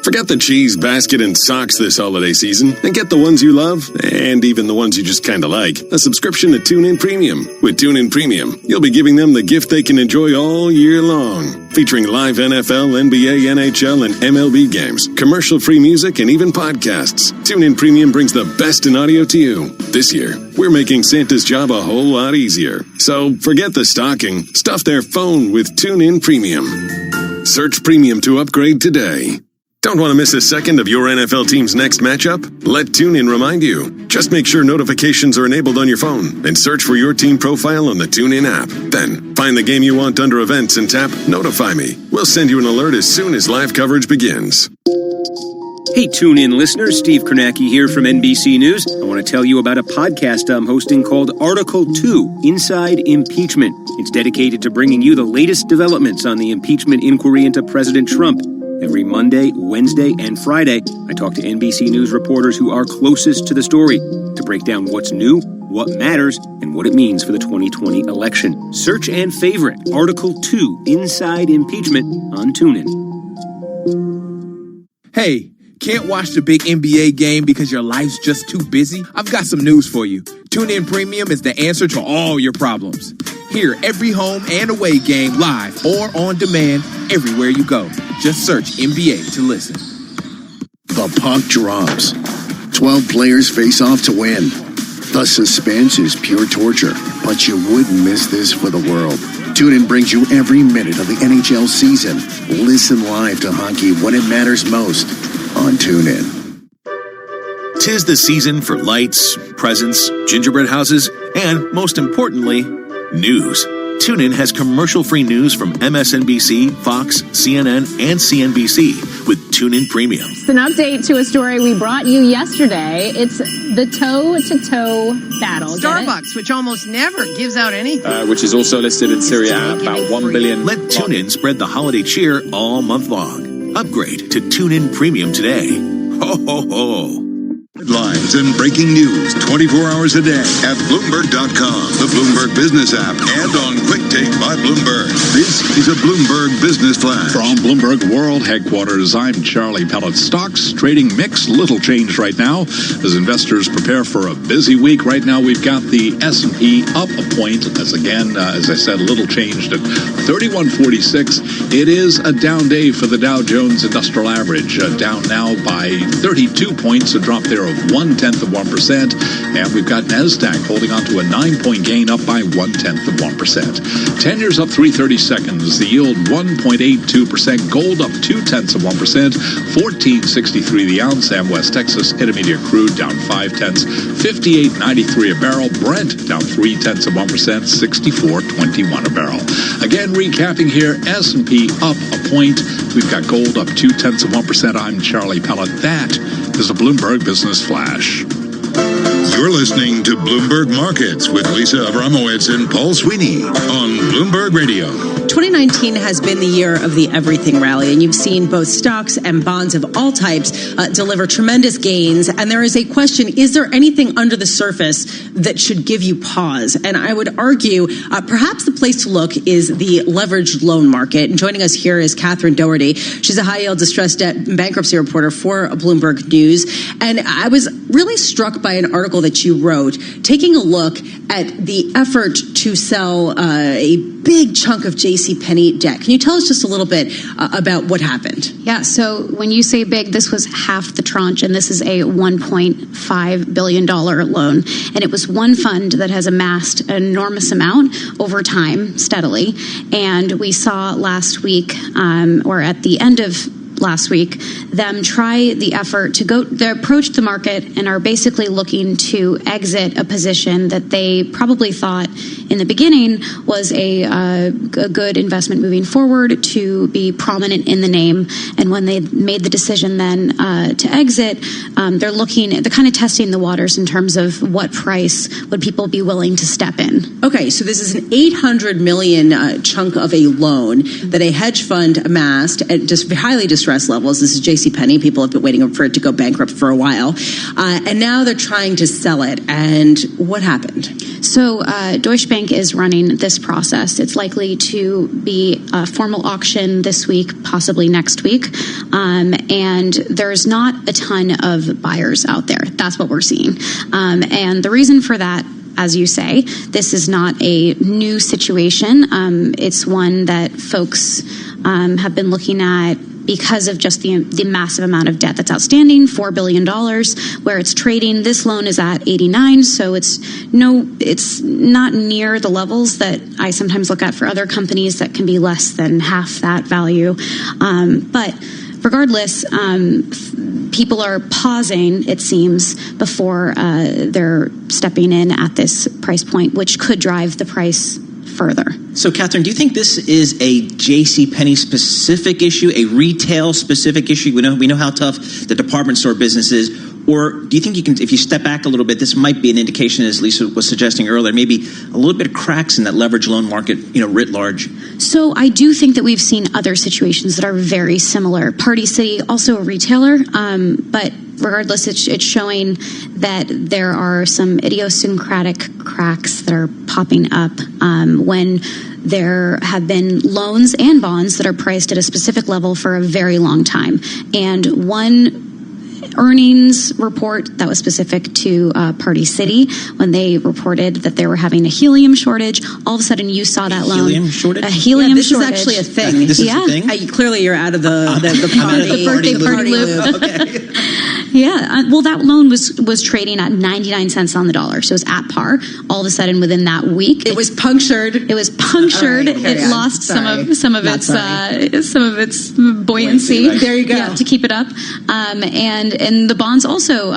Forget the cheese basket and socks this holiday season and get the ones you love and even the ones you just kind of like. A subscription to TuneIn Premium. With TuneIn Premium, you'll be giving them the gift they can enjoy all year long. Featuring live NFL, NBA, NHL, and MLB games, commercial-free music, and even podcasts. TuneIn Premium brings the best in audio to you. This year, we're making Santa's job a whole lot easier. So forget the stocking. Stuff their phone with TuneIn Premium. Search Premium to upgrade today. Don't want to miss a second of your NFL team's next matchup? Let TuneIn remind you. Just make sure notifications are enabled on your phone and search for your team profile on the TuneIn app. Then, find the game you want under events and tap Notify Me. We'll send you an alert as soon as live coverage begins. Hey, TuneIn listeners, Steve Kornacki here from NBC News. I want to tell you about a podcast I'm hosting called Article 2, Inside Impeachment. It's dedicated to bringing you the latest developments on the impeachment inquiry into President Trump. Every Monday, Wednesday, and Friday, I talk to NBC News reporters who are closest to the story to break down what's new, what matters, and what it means for the 2020 election. Search and favorite Article 2, Inside Impeachment on TuneIn. Hey, can't watch the big NBA game because your life's just too busy? I've got some news for you. TuneIn Premium is the answer to all your problems. Hear every home and away game live or on demand everywhere you go. Just search NBA to listen. The puck drops. 12 players face off to win. The suspense is pure torture, but you wouldn't miss this for the world. TuneIn brings you every minute of the NHL season. Listen live to hockey when it matters most on TuneIn. 'Tis the season for lights, presents, gingerbread houses, and, most importantly, news. TuneIn has commercial-free news from MSNBC, Fox, CNN, and CNBC with TuneIn Premium. It's an update to a story we brought you yesterday. It's the toe-to-toe battle. Starbucks, which almost never gives out anything. Which is also listed in Syria at about 1 billion. Let TuneIn spread the holiday cheer all month long. Upgrade to TuneIn Premium today. Ho, ho, ho. Headlines and breaking news 24 hours a day at Bloomberg.com, the Bloomberg Business app, and on Quick Take by Bloomberg. This is a Bloomberg Business Flash. From Bloomberg World Headquarters, I'm Charlie Pellet. Stocks trading mixed, little change right now as investors prepare for a busy week. Right now, we've got the S&P up a point. As again, as I said, a little changed at 3146. It is a down day for the Dow Jones Industrial Average, down now by 32 points, a drop there of 0.1%, and we've got NASDAQ holding on to a 9-point gain up by 0.1%. 10 years up 3/32. The yield 1.82%. Gold up 0.2%. 14.63 the ounce. And West Texas Intermediate crude down 0.5. 58.93 a barrel. Brent down 0.3%. 64.21 a barrel. Again, recapping here, S&P up a point. We've got gold up 0.2%. I'm Charlie Pellet. That is a Bloomberg Business Flash. You're listening to Bloomberg Markets with Lisa Abramowitz and Paul Sweeney on Bloomberg Radio. 2019 has been the year of the everything rally, and you've seen both stocks and bonds of all types deliver tremendous gains. And there is a question, is there anything under the surface that should give you pause? And I would argue perhaps the place to look is the leveraged loan market. And joining us here is Catherine Doherty. She's a high-yield distressed debt and bankruptcy reporter for Bloomberg News. And I was really struck by an article that you wrote, taking a look at the effort to sell a big chunk of JCPenney debt. Can you tell us just a little bit about what happened? Yeah, so when you say big, this was half the tranche, and this is a $1.5 billion loan. And it was one fund that has amassed an enormous amount over time, steadily. And we saw last week, or at the end of last week, them try the effort to go, they approached the market and are basically looking to exit a position that they probably thought in the beginning was a good investment moving forward, to be prominent in the name. And when they made the decision then to exit, they're kind of testing the waters in terms of what price would people be willing to step in. Okay, so this is an $800 million chunk of a loan that a hedge fund amassed, and just highly distressed distress levels. This is JCPenney. People have been waiting for it to go bankrupt for a while. And now they're trying to sell it. And what happened? So Deutsche Bank is running this process. It's likely to be a formal auction this week, possibly next week. And there's not a ton of buyers out there. That's what we're seeing. And the reason for that, as you say, this is not a new situation. It's one that folks have been looking at because of just the massive amount of debt that's outstanding, $4 billion, where it's trading. This loan is at 89, so it's not near the levels that I sometimes look at for other companies that can be less than half that value. But regardless, people are pausing, it seems, before they're stepping in at this price point, which could drive the price further. So, Catherine, do you think this is a JCPenney specific issue, a retail specific issue? We know how tough the department store business is. Or do you think you can, if you step back a little bit, this might be an indication, as Lisa was suggesting earlier, maybe a little bit of cracks in that leverage loan market, writ large? So I do think that we've seen other situations that are very similar. Party City, also a retailer, but regardless, it's showing that there are some idiosyncratic cracks that are popping up when there have been loans and bonds that are priced at a specific level for a very long time. And one earnings report that was specific to Party City, when they reported that they were having a helium shortage, all of a sudden you saw that loan. Helium shortage? A helium this shortage. is actually a thing. This is a thing? Clearly you're out of the birthday party loop. Okay. Yeah, well, that loan was trading at 99 cents on the dollar, so it was at par. All of a sudden, within that week, it was punctured. It was punctured. Right, it lost some of its buoyancy. Right. There you go. Yeah, to keep it up, and the bonds also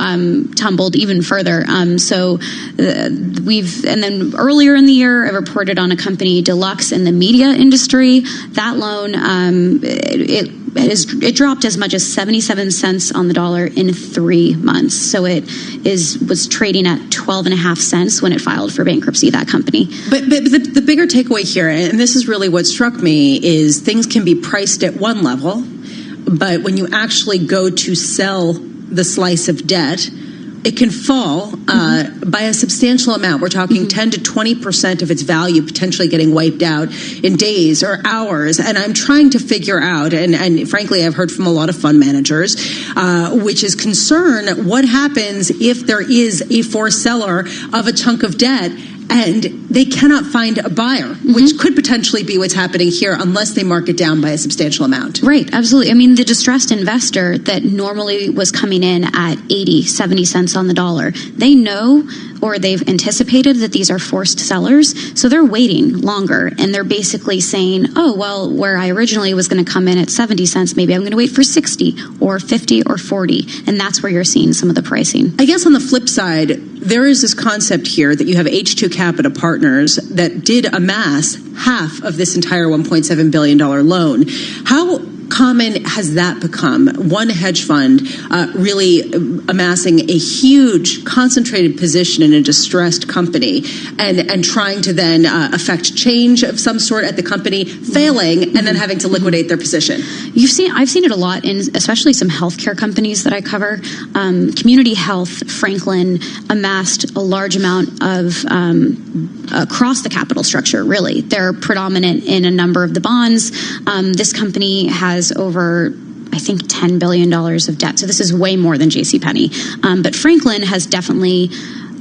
tumbled even further. So and then earlier in the year, I reported on a company, Deluxe, in the media industry. That loan it dropped as much as 77 cents on the dollar in 3 months. So it was trading at 12.5 cents when it filed for bankruptcy, that company. But the bigger takeaway here, and this is really what struck me, is things can be priced at one level, but when you actually go to sell the slice of debt, it can fall by a substantial amount. We're talking 10 to 20% of its value potentially getting wiped out in days or hours. And I'm trying to figure out, and frankly, I've heard from a lot of fund managers, which is concern, what happens if there is a forced seller of a chunk of debt and they cannot find a buyer, which could potentially be what's happening here unless they mark it down by a substantial amount. Right, absolutely. I mean, the distressed investor that normally was coming in at 80, 70 cents on the dollar, they know or they've anticipated that these are forced sellers, so they're waiting longer, and they're basically saying, oh, well, where I originally was going to come in at 70 cents, maybe I'm going to wait for 60 or 50 or 40, and that's where you're seeing some of the pricing. I guess on the flip side, there is this concept here that you have H2 Capital Partners that did amass half of this entire $1.7 billion loan. How common has that become? One hedge fund really amassing a huge concentrated position in a distressed company and trying to then affect change of some sort at the company, failing, and then having to liquidate their position. I've seen it a lot in especially some healthcare companies that I cover. Community Health, Franklin, amassed a large amount of across the capital structure, really. They're predominant in a number of the bonds. This company has over, I think, $10 billion of debt. So this is way more than JCPenney. But Franklin has definitely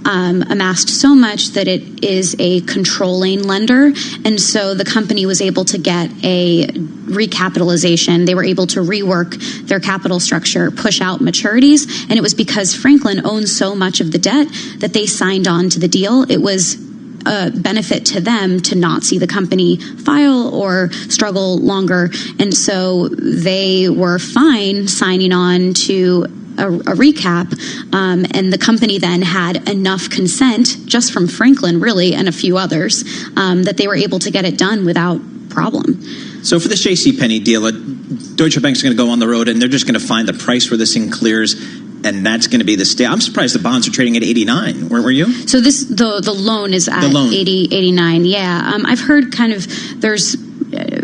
amassed so much that it is a controlling lender. And so the company was able to get a recapitalization. They were able to rework their capital structure, push out maturities. And it was because Franklin owns so much of the debt that they signed on to the deal. It was a benefit to them to not see the company file or struggle longer. And so they were fine signing on to a recap, and the company then had enough consent just from Franklin, really, and a few others, that they were able to get it done without problem. So for this JCPenney deal, Deutsche Bank's going to go on the road and they're just going to find the price where this thing clears, and that's going to be the stay. I'm surprised the bonds are trading at 89. Were you? So the loan is at 80, 89. Yeah. I've heard kind of there's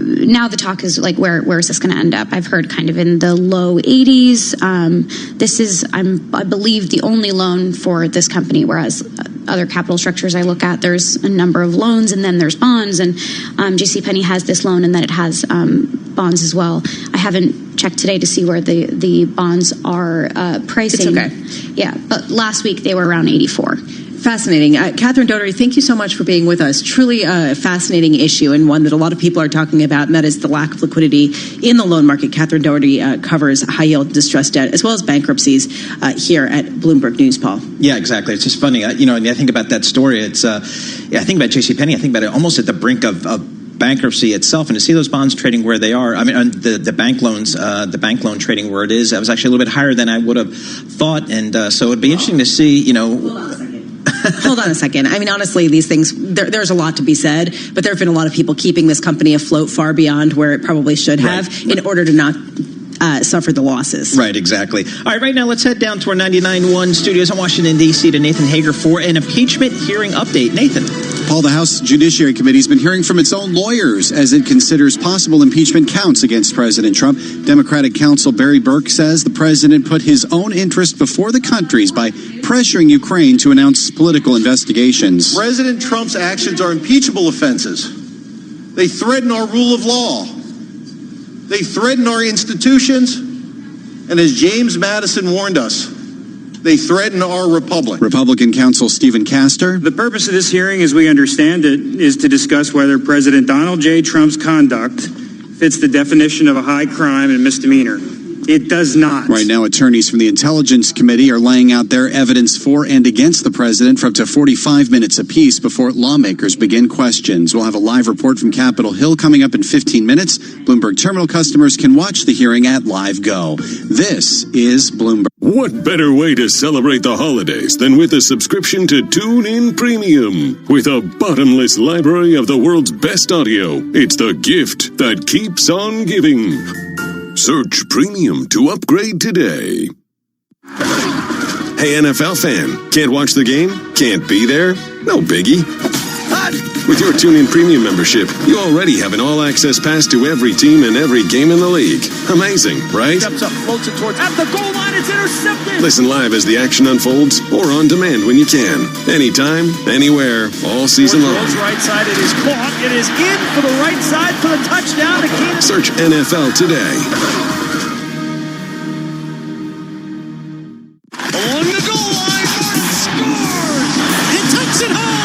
now the talk is like, where is this going to end up? I've heard kind of in the low 80s. This is, I believe, the only loan for this company, whereas other capital structures I look at, there's a number of loans and then there's bonds, and JCPenney has this loan and then it has bonds as well. I haven't checked today to see where the bonds are pricing. It's okay. Yeah, but last week they were around 84. Fascinating. Catherine Doherty, thank you so much for being with us. Truly a fascinating issue and one that a lot of people are talking about, and that is the lack of liquidity in the loan market. Catherine Doherty covers high-yield distressed debt as well as bankruptcies here at Bloomberg News, Paul. Yeah, exactly. It's just funny. I think about that story. It's I think about JCPenney. I think about it almost at the brink of bankruptcy itself, and to see those bonds trading where they are. I mean, the bank loans, the bank loan trading where it is, that was actually a little bit higher than I would have thought, and so it'd be interesting to see. Hold on a second. I mean, honestly, these things, there's a lot to be said, but there have been a lot of people keeping this company afloat far beyond where it probably should have in order to not suffer the losses. Right, exactly. All right now let's head down to our 99.1 studios in Washington, D.C. to Nathan Hager for an impeachment hearing update. Nathan. Paul, the House Judiciary Committee has been hearing from its own lawyers as it considers possible impeachment counts against President Trump. Democratic counsel Barry Burke says the president put his own interest before the country's by pressuring Ukraine to announce political investigations. President Trump's actions are impeachable offenses. They threaten our rule of law. They threaten our institutions. And as James Madison warned us, they threaten our republic. Republican counsel Stephen Castor. The purpose of this hearing, as we understand it, is to discuss whether President Donald J. Trump's conduct fits the definition of a high crime and misdemeanor. It does not. Right now, attorneys from the Intelligence Committee are laying out their evidence for and against the president for up to 45 minutes apiece before lawmakers begin questions. We'll have a live report from Capitol Hill coming up in 15 minutes. Bloomberg Terminal customers can watch the hearing at Live Go. This is Bloomberg. What better way to celebrate the holidays than with a subscription to TuneIn Premium? With a bottomless library of the world's best audio, it's the gift that keeps on giving. Search Premium to upgrade today. Hey, NFL fan, can't watch the game? Can't be there? No biggie. With your TuneIn Premium membership, you already have an all-access pass to every team and every game in the league. Amazing, right? Steps up, floats it towards, at the goal line, it's intercepted! Listen live as the action unfolds or on demand when you can. Anytime, anywhere, all season long. Right side, it is caught. It is in for the right side for the touchdown to Keenan. Search NFL today. Along the goal line, Martin scores! He takes it home!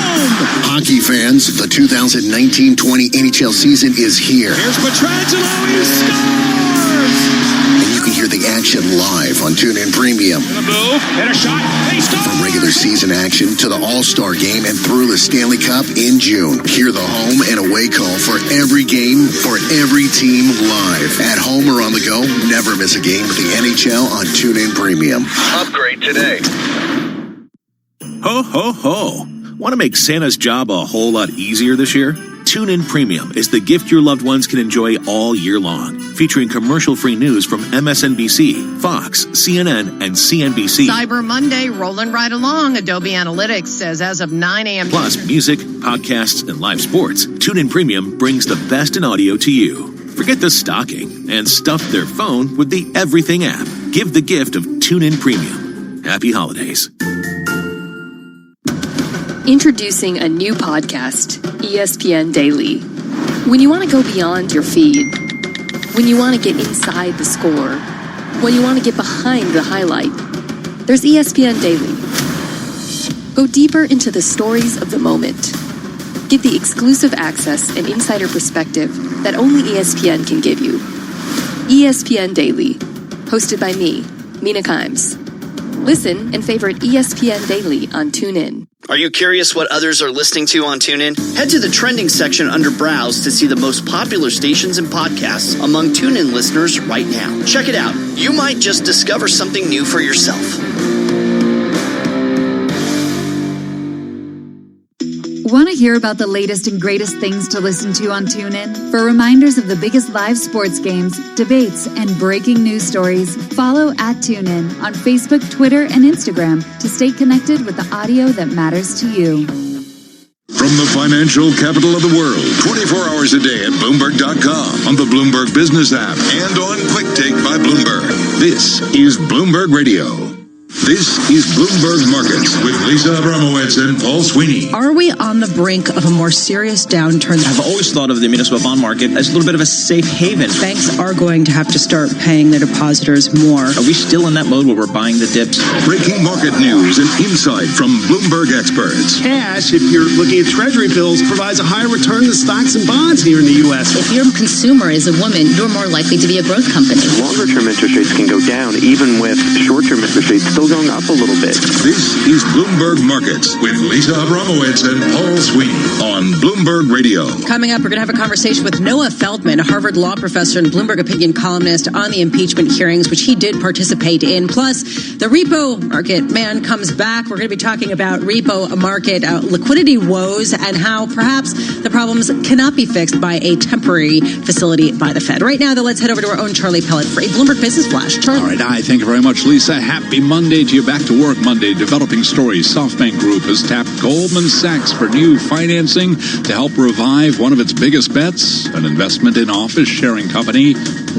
Hockey fans, the 2019-20 NHL season is here. Here's Pietrangelo, he scores! And you can hear the action live on TuneIn Premium. Gonna move, hit a shot, he scores! From regular season action to the All-Star Game and through the Stanley Cup in June. Hear the home and away call for every game, for every team live. At home or on the go, never miss a game with the NHL on TuneIn Premium. Upgrade today. Ho, ho, ho. Want to make Santa's job a whole lot easier this year? TuneIn Premium is the gift your loved ones can enjoy all year long. Featuring commercial-free news from MSNBC, Fox, CNN, and CNBC. Cyber Monday rolling right along. Adobe Analytics says as of 9 a.m. Plus music, podcasts, and live sports. TuneIn Premium brings the best in audio to you. Forget the stocking and stuff their phone with the Everything app. Give the gift of TuneIn Premium. Happy holidays. Introducing a new podcast, ESPN Daily. When you want to go beyond your feed, when you want to get inside the score, when you want to get behind the highlight, there's ESPN Daily. Go deeper into the stories of the moment. Get the exclusive access and insider perspective that only ESPN can give you. ESPN Daily, hosted by me, Mina Kimes. Listen and favorite ESPN Daily on TuneIn. Are you curious what others are listening to on TuneIn? Head to the trending section under Browse to see the most popular stations and podcasts among TuneIn listeners right now. Check it out. You might just discover something new for yourself. Want to hear about the latest and greatest things to listen to on TuneIn? For reminders of the biggest live sports games, debates, and breaking news stories, follow @TuneIn on Facebook, Twitter, and Instagram to stay connected with the audio that matters to you. From the financial capital of the world, 24 hours a day at Bloomberg.com, on the Bloomberg Business app, and on Quick Take by Bloomberg. This is Bloomberg Radio. This is Bloomberg Markets with Lisa Abramowitz and Paul Sweeney. Are we on the brink of a more serious downturn? I've always thought of the municipal bond market as a little bit of a safe haven. Banks are going to have to start paying their depositors more. Are we still in that mode where we're buying the dips? Breaking market news and insight from Bloomberg experts. Cash, if you're looking at treasury bills, provides a higher return than stocks and bonds here in the U.S. If your consumer is a woman, you're more likely to be a growth company. Longer-term interest rates can go down, even with short-term interest rates still going up a little bit. This is Bloomberg Markets with Lisa Abramowitz and Paul Sweeney on Bloomberg Radio. Coming up, we're going to have a conversation with Noah Feldman, a Harvard law professor and Bloomberg opinion columnist, on the impeachment hearings, which he did participate in. Plus, the repo market man comes back. We're going to be talking about repo market liquidity woes and how perhaps the problems cannot be fixed by a temporary facility by the Fed. Right now, though, let's head over to our own Charlie Pellet for a Bloomberg Business Flash. Charlie. All right, thank you very much, Lisa. Happy Monday to you. Back to work Monday. Developing stories. SoftBank Group has tapped Goldman Sachs for new financing to help revive one of its biggest bets, an investment in office sharing company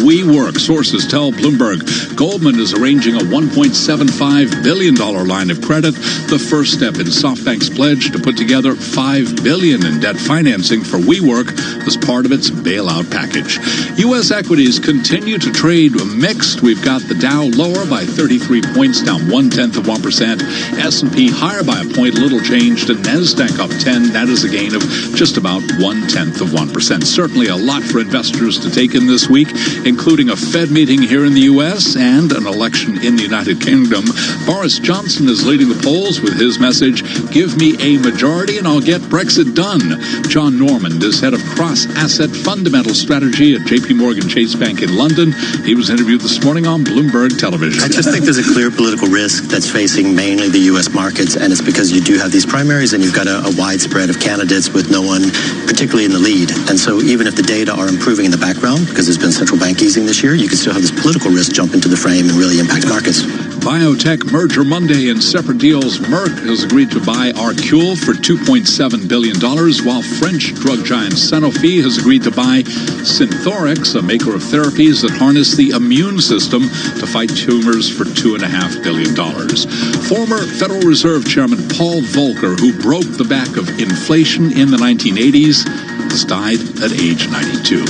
WeWork. Sources tell Bloomberg Goldman is arranging a $1.75 billion line of credit, the first step in SoftBank's pledge to put together $5 billion in debt financing for WeWork as part of its bailout package. U.S. equities continue to trade mixed. We've got the Dow lower by 33 points, down 0.1%. S&P higher by a point, little changed, and NASDAQ up 10. That is a gain of just about 0.1%. Certainly a lot for investors to take in this week, including a Fed meeting here in the U.S. and an election in the United Kingdom. Boris Johnson is leading the polls with his message, "Give me a majority and I'll get Brexit done." John Normand is head of cross-asset fundamental strategy at J.P. Morgan Chase Bank in London. He was interviewed this morning on Bloomberg Television. I just think there's a clear political risk that's facing mainly the U.S. markets, and it's because you do have these primaries and you've got a widespread of candidates with no one particularly in the lead. And so even if the data are improving in the background, because there's been central bank easing this year, you can still have this political risk jump into the frame and really impact markets. Biotech merger Monday in separate deals. Merck has agreed to buy Arcule for $2.7 billion, while French drug giant Sanofi has agreed to buy Synthorx, a maker of therapies that harness the immune system to fight tumors, for $2.5 billion. Former Federal Reserve Chairman Paul Volcker, who broke the back of inflation in the 1980s, has died at age 92.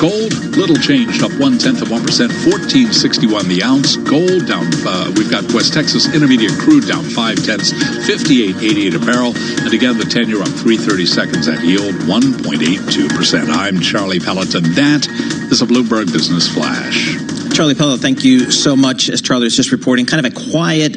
Gold, little changed, up 0.1%, $14.61 the ounce. Gold down, we've got West Texas Intermediate crude down 0.5, $58.88 a barrel. And again, the 10-year up 3/32 at yield, 1.82%. I'm Charlie Pellet, and that is a Bloomberg Business Flash. Charlie Pellet, thank you so much. As Charlie was just reporting, kind of a quiet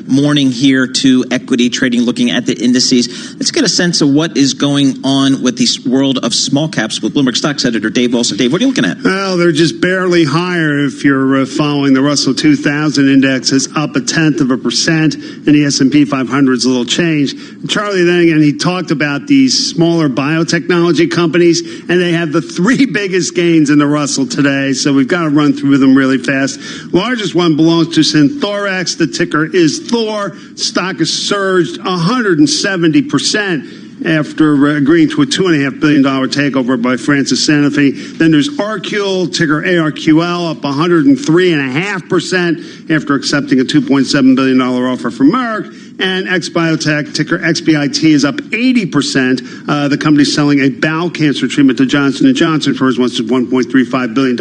morning here to equity trading, looking at the indices. Let's get a sense of what is going on with this world of small caps with Bloomberg Stocks editor Dave Wilson. Dave, what are you looking at? Well, they're just barely higher if you're following the Russell 2000 index. Is up 0.1%, and the S&P 500 is a little change. Charlie, then again, he talked about these smaller biotechnology companies, and they have the three biggest gains in the Russell today, so we've got to run through them really fast. Largest one belongs to Synthorx. The ticker is Thor. Stock has surged 170% after agreeing to a $2.5 billion takeover by Francis Sanofi. Then there's Arcule, ticker ARQL, up 103.5% after accepting a $2.7 billion offer from Merck. And XBiotech, ticker XBIT, is up 80%. The company's selling a bowel cancer treatment to Johnson & Johnson for as much as $1.35 billion.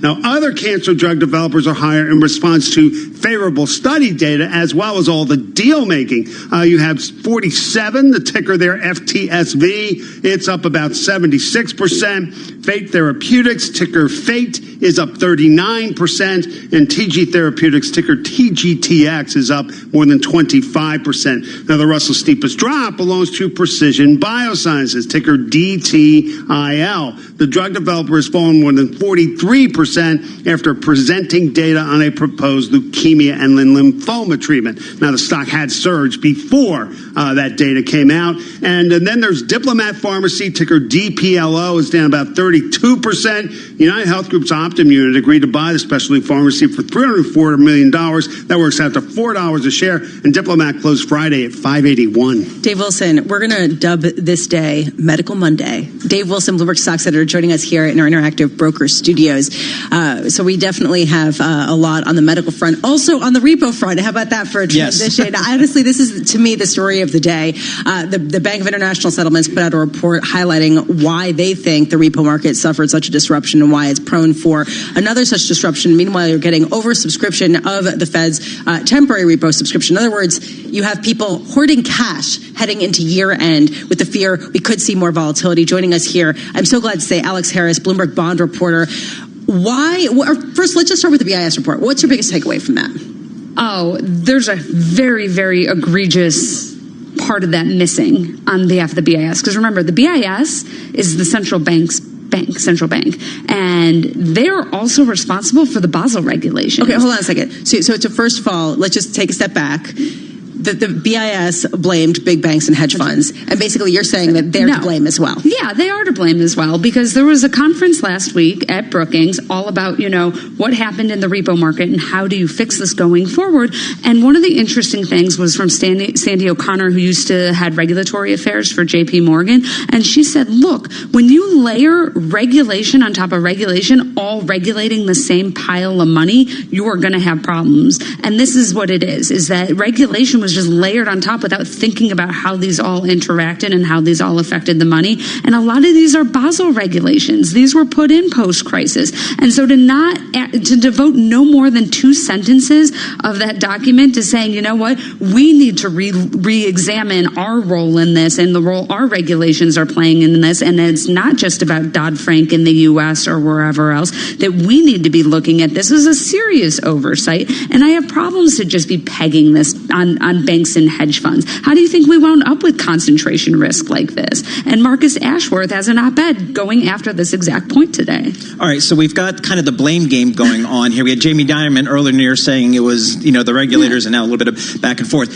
Now, other cancer drug developers are higher in response to favorable study data as well as all the deal making. You have 47, the ticker there, FTSV. It's up about 76%. Fate Therapeutics, ticker Fate, is up 39%. And TG Therapeutics, ticker TGTX, is up more than 25%. Now, the Russell's steepest drop belongs to Precision Biosciences, ticker DTIL. The drug developer has fallen more than 43% after presenting data on a proposed leukemia and lymphoma treatment. Now, the stock had surged before that data came out. And then there's Diplomat Pharmacy, ticker DPLO, is down about 30%. 32%. United Health Group's Optum unit agreed to buy the specialty pharmacy for $304 million. That works out to $4 a share. And Diplomat closed Friday at $5.81. Dave Wilson, we're going to dub this day Medical Monday. Dave Wilson, Bloomberg Stocks editor, joining us here in our interactive broker studios. So we definitely have a lot on the medical front. Also on the repo front. How about that for a transition? Yes. Honestly, this is, to me, the story of the day. The Bank of International Settlements put out a report highlighting why they think the repo market suffered such a disruption and why it's prone for another such disruption. Meanwhile, you're getting oversubscription of the Fed's temporary repo subscription. In other words, you have people hoarding cash heading into year end with the fear we could see more volatility. Joining us here, I'm so glad to say, Alex Harris, Bloomberg bond reporter. First, let's just start with the BIS report. What's your biggest takeaway from that? Oh, there's a very, very egregious part of that missing on behalf of the BIS. Because remember, the BIS is the central bank, and they're also responsible for the Basel regulations. Okay, hold on a second. So to first of all, let's just take a step back. The BIS blamed big banks and hedge funds, and basically you're saying that they're to blame as well. Yeah, they are to blame as well, because there was a conference last week at Brookings all about, what happened in the repo market and how do you fix this going forward. And one of the interesting things was from Sandy O'Connor, who used to head regulatory affairs for JP Morgan. And she said, look, when you layer regulation on top of regulation, all regulating the same pile of money, you are going to have problems. And this is what it is that regulation was just layered on top without thinking about how these all interacted and how these all affected the money. And a lot of these are Basel regulations. These were put in post-crisis. And so to devote no more than 2 sentences of that document to saying, you know what, we need to re-examine our role in this and the role our regulations are playing in this. And it's not just about Dodd-Frank in the U.S. or wherever else, that we need to be looking at this as a serious oversight. And I have problems to just be pegging this on banks and hedge funds. How do you think we wound up with concentration risk like this? And Marcus Ashworth has an op-ed going after this exact point today. All right, so we've got kind of the blame game going on here. We had Jamie Dimon earlier saying it was, the regulators, and now a little bit of back and forth.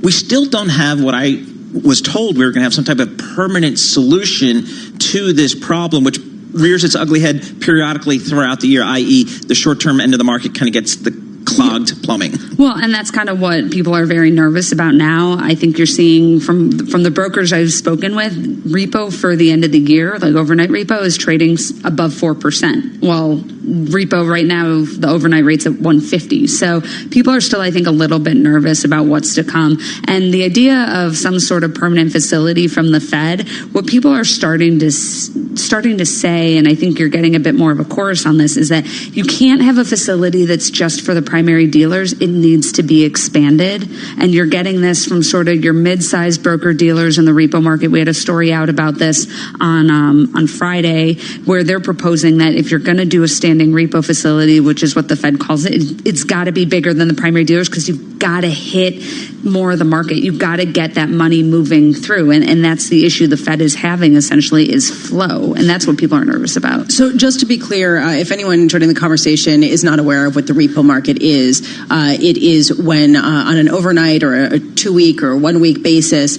We still don't have what I was told we were going to have some type of permanent solution to this problem, which rears its ugly head periodically throughout the year, i.e. the short-term end of the market kind of gets the clogged plumbing. Well, and that's kind of what people are very nervous about now. I think you're seeing from the brokers I've spoken with, repo for the end of the year, like overnight repo, is trading above 4%. Well, repo right now, the overnight rate's at 150. So people are still, I think, a little bit nervous about what's to come. And the idea of some sort of permanent facility from the Fed, what people are starting to say, and I think you're getting a bit more of a chorus on this, is that you can't have a facility that's just for the primary dealers. It needs to be expanded. And you're getting this from sort of your mid-sized broker dealers in the repo market. We had a story out about this on Friday, where they're proposing that if you're going to do a standing repo facility, which is what the Fed calls it, it's got to be bigger than the primary dealers, because you've got to hit more of the market. You've got to get that money moving through. And that's the issue the Fed is having, essentially, is flow. And that's what people are nervous about. So just to be clear, if anyone joining the conversation is not aware of what the repo market is, it is when on an overnight or a 2-week or 1-week basis,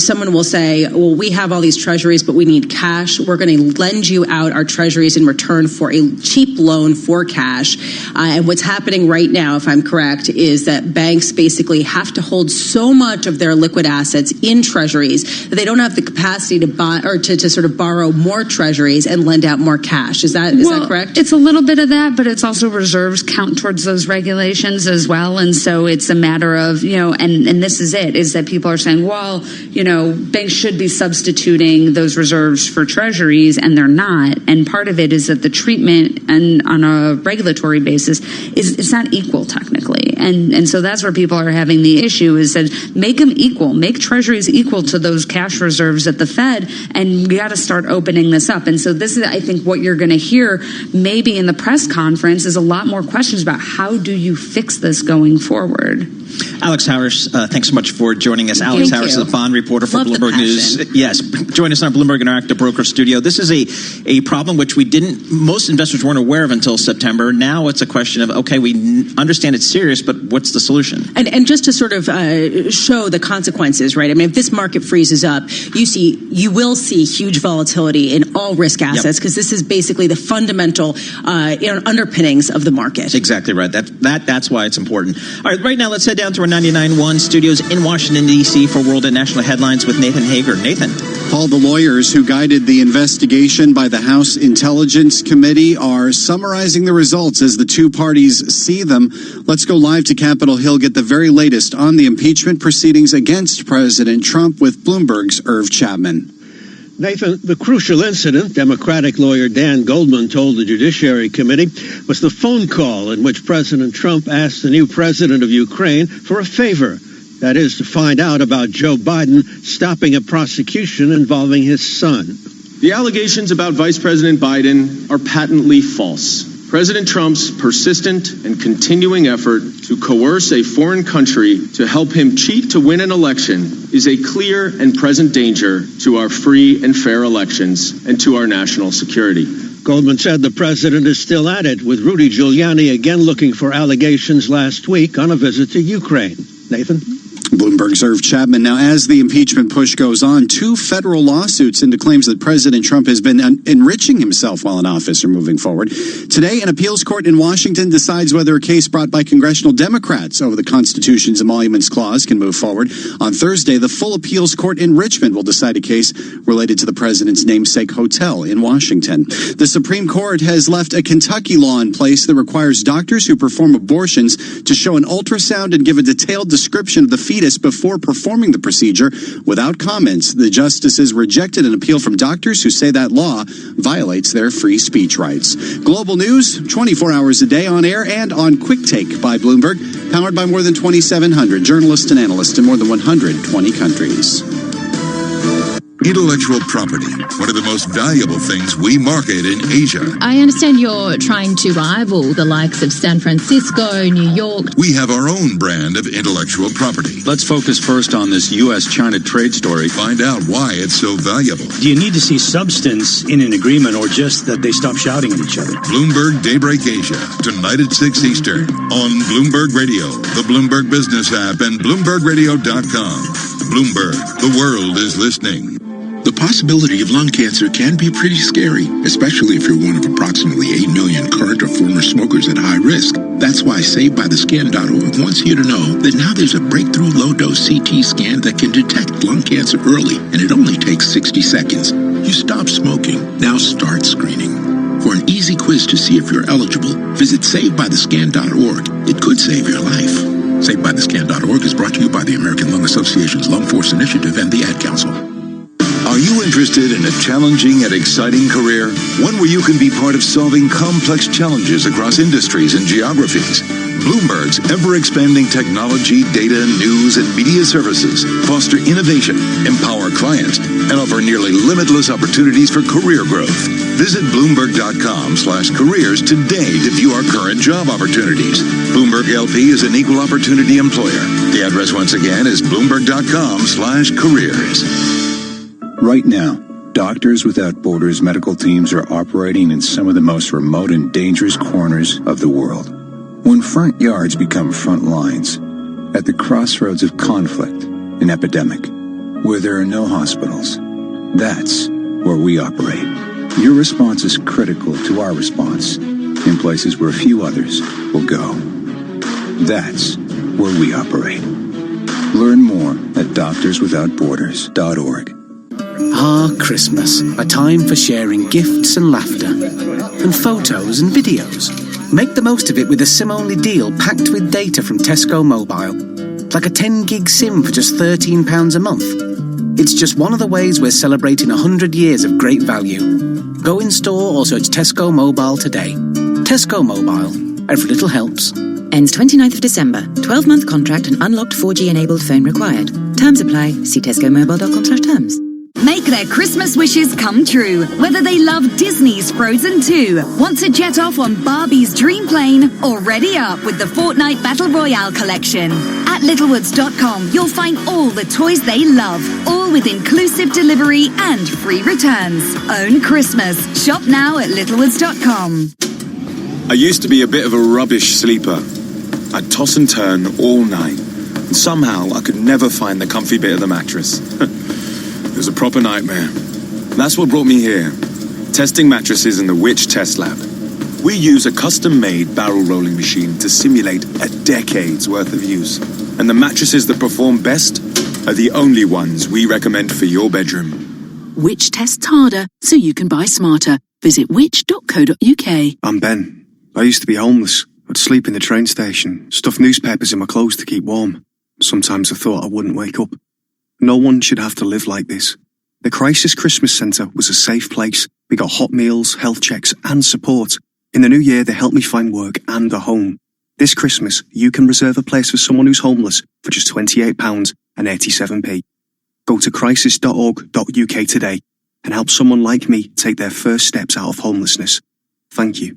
someone will say, well, we have all these treasuries, but we need cash. We're going to lend you out our treasuries in return for a cheap loan for cash. And what's happening right now, if I'm correct, is that banks basically have to hold so much of their liquid assets in treasuries that they don't have the capacity to buy or to sort of borrow more treasuries and lend out more cash. Is that correct? It's a little bit of that, but it's also reserves count towards those regulations as well. And so it's a matter of, and this is it, is that people are saying, well, banks should be substituting those reserves for treasuries, and they're not. And part of it is that the treatment and on a regulatory basis it's not equal technically. And so that's where people are having the issue, is that make them equal, make treasuries equal to those cash reserves at the Fed, and we got to start opening this up. And so this is, I think, what you're going to hear maybe in the press conference is a lot more questions about how do you fix this going forward. Alex Harris, thanks so much for joining us. Alex Harris is a bond reporter for Bloomberg News. Yes, join us in our Bloomberg Interactive Broker Studio. This is a problem which most investors investors weren't aware of until September. Now it's a question of, okay, we understand it's serious, but what's the solution? And just to sort of show the consequences, right? I mean, if this market freezes up, you will see huge volatility in all risk assets because this is basically the fundamental underpinnings of the market. Exactly right. That's why it's important. All right, right now let's head down to our 99.1 studios in Washington, D.C. for World and National Headlines with Nathan Hager. Nathan. Paul, the lawyers who guided the investigation by the House Intelligence Committee are summarizing the results as the two parties see them. Let's go live to Capitol Hill, get the very latest on the impeachment proceedings against President Trump with Bloomberg's Irv Chapman. Nathan, the crucial incident, Democratic lawyer Dan Goldman told the Judiciary Committee, was the phone call in which President Trump asked the new president of Ukraine for a favor. That is, to find out about Joe Biden stopping a prosecution involving his son. The allegations about Vice President Biden are patently false. President Trump's persistent and continuing effort to coerce a foreign country to help him cheat to win an election is a clear and present danger to our free and fair elections and to our national security. Goldman said the president is still at it, with Rudy Giuliani again looking for allegations last week on a visit to Ukraine. Nathan? Bloomberg's Irv Chapman. Now, as the impeachment push goes on, 2 federal lawsuits into claims that President Trump has been enriching himself while in office are moving forward. Today, an appeals court in Washington decides whether a case brought by congressional Democrats over the Constitution's Emoluments Clause can move forward. On Thursday, the full appeals court in Richmond will decide a case related to the president's namesake hotel in Washington. The Supreme Court has left a Kentucky law in place that requires doctors who perform abortions to show an ultrasound and give a detailed description of the fetus before performing the procedure without comments. The justices rejected an appeal from doctors who say that law violates their free speech rights. Global news, 24 hours a day on air and on Quick Take by Bloomberg, powered by more than 2,700 journalists and analysts in more than 120 countries. Intellectual property, one of the most valuable things we market in Asia. I understand you're trying to rival the likes of San Francisco, New York. We have our own brand of intellectual property. Let's focus first on this U.S.-China trade story. Find out why it's so valuable. Do you need to see substance in an agreement or just that they stop shouting at each other? Bloomberg Daybreak Asia, tonight at 6 Eastern on Bloomberg Radio, the Bloomberg Business app, and BloombergRadio.com. Bloomberg, the world is listening. The possibility of lung cancer can be pretty scary, especially if you're one of approximately 8 million current or former smokers at high risk. That's why SaveByTheScan.org wants you to know that now there's a breakthrough low-dose CT scan that can detect lung cancer early, and it only takes 60 seconds. You stop smoking. Now start screening. For an easy quiz to see if you're eligible, visit SaveByTheScan.org. It could save your life. SaveByTheScan.org is brought to you by the American Lung Association's Lung Force Initiative and the Ad Council. Are you interested in a challenging and exciting career? One where you can be part of solving complex challenges across industries and geographies. Bloomberg's ever-expanding technology, data, news, and media services foster innovation, empower clients, and offer nearly limitless opportunities for career growth. Visit Bloomberg.com/careers today to view our current job opportunities. Bloomberg LP is an equal opportunity employer. The address once again is Bloomberg.com/careers. Right now, Doctors Without Borders medical teams are operating in some of the most remote and dangerous corners of the world. When front yards become front lines, at the crossroads of conflict and epidemic, where there are no hospitals, that's where we operate. Your response is critical to our response in places where few others will go. That's where we operate. Learn more at doctorswithoutborders.org. Ah, Christmas, a time for sharing gifts and laughter, and photos and videos. Make the most of it with a SIM-only deal packed with data from Tesco Mobile. Like a 10-gig SIM for just £13 a month. It's just one of the ways we're celebrating 100 years of great value. Go in store or search Tesco Mobile today. Tesco Mobile. Every little helps. Ends 29th of December. 12-month contract and unlocked 4G-enabled phone required. Terms apply. See tescomobile.com/terms. Make their Christmas wishes come true, whether they love Disney's Frozen 2, want to jet off on Barbie's Dream Plane, or ready up with the Fortnite Battle Royale collection. At littlewoods.com, you'll find all the toys they love, all with inclusive delivery and free returns. Own Christmas. Shop now at littlewoods.com. I used to be a bit of a rubbish sleeper. I'd toss and turn all night, and somehow I could never find the comfy bit of the mattress. It was a proper nightmare. That's what brought me here, testing mattresses in the Which Test Lab. We use a custom-made barrel rolling machine to simulate a decade's worth of use. And the mattresses that perform best are the only ones we recommend for your bedroom. Which tests harder so you can buy smarter. Visit which.co.uk. I'm Ben. I used to be homeless. I'd sleep in the train station, stuff newspapers in my clothes to keep warm. Sometimes I thought I wouldn't wake up. No one should have to live like this. The Crisis Christmas Centre was a safe place. We got hot meals, health checks and support. In the new year, they helped me find work and a home. This Christmas, you can reserve a place for someone who's homeless for just £28.87. Go to crisis.org.uk today and help someone like me take their first steps out of homelessness. Thank you.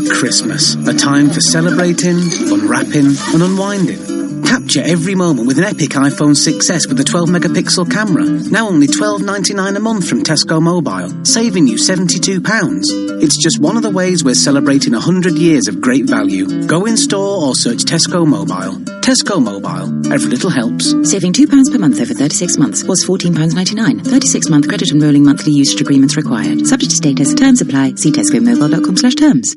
Christmas, a time for celebrating, unwrapping and unwinding. Capture every moment with an epic iPhone 6S with a 12-megapixel camera. Now only $12.99 a month from Tesco Mobile, saving you £72. It's just one of the ways we're celebrating 100 years of great value. Go in store or search Tesco Mobile. Tesco Mobile. Every little helps. Saving £2 per month over 36 months was £14.99. 36-month credit and rolling monthly usage agreements required. Subject to status. Terms apply. See tescomobile.com/terms.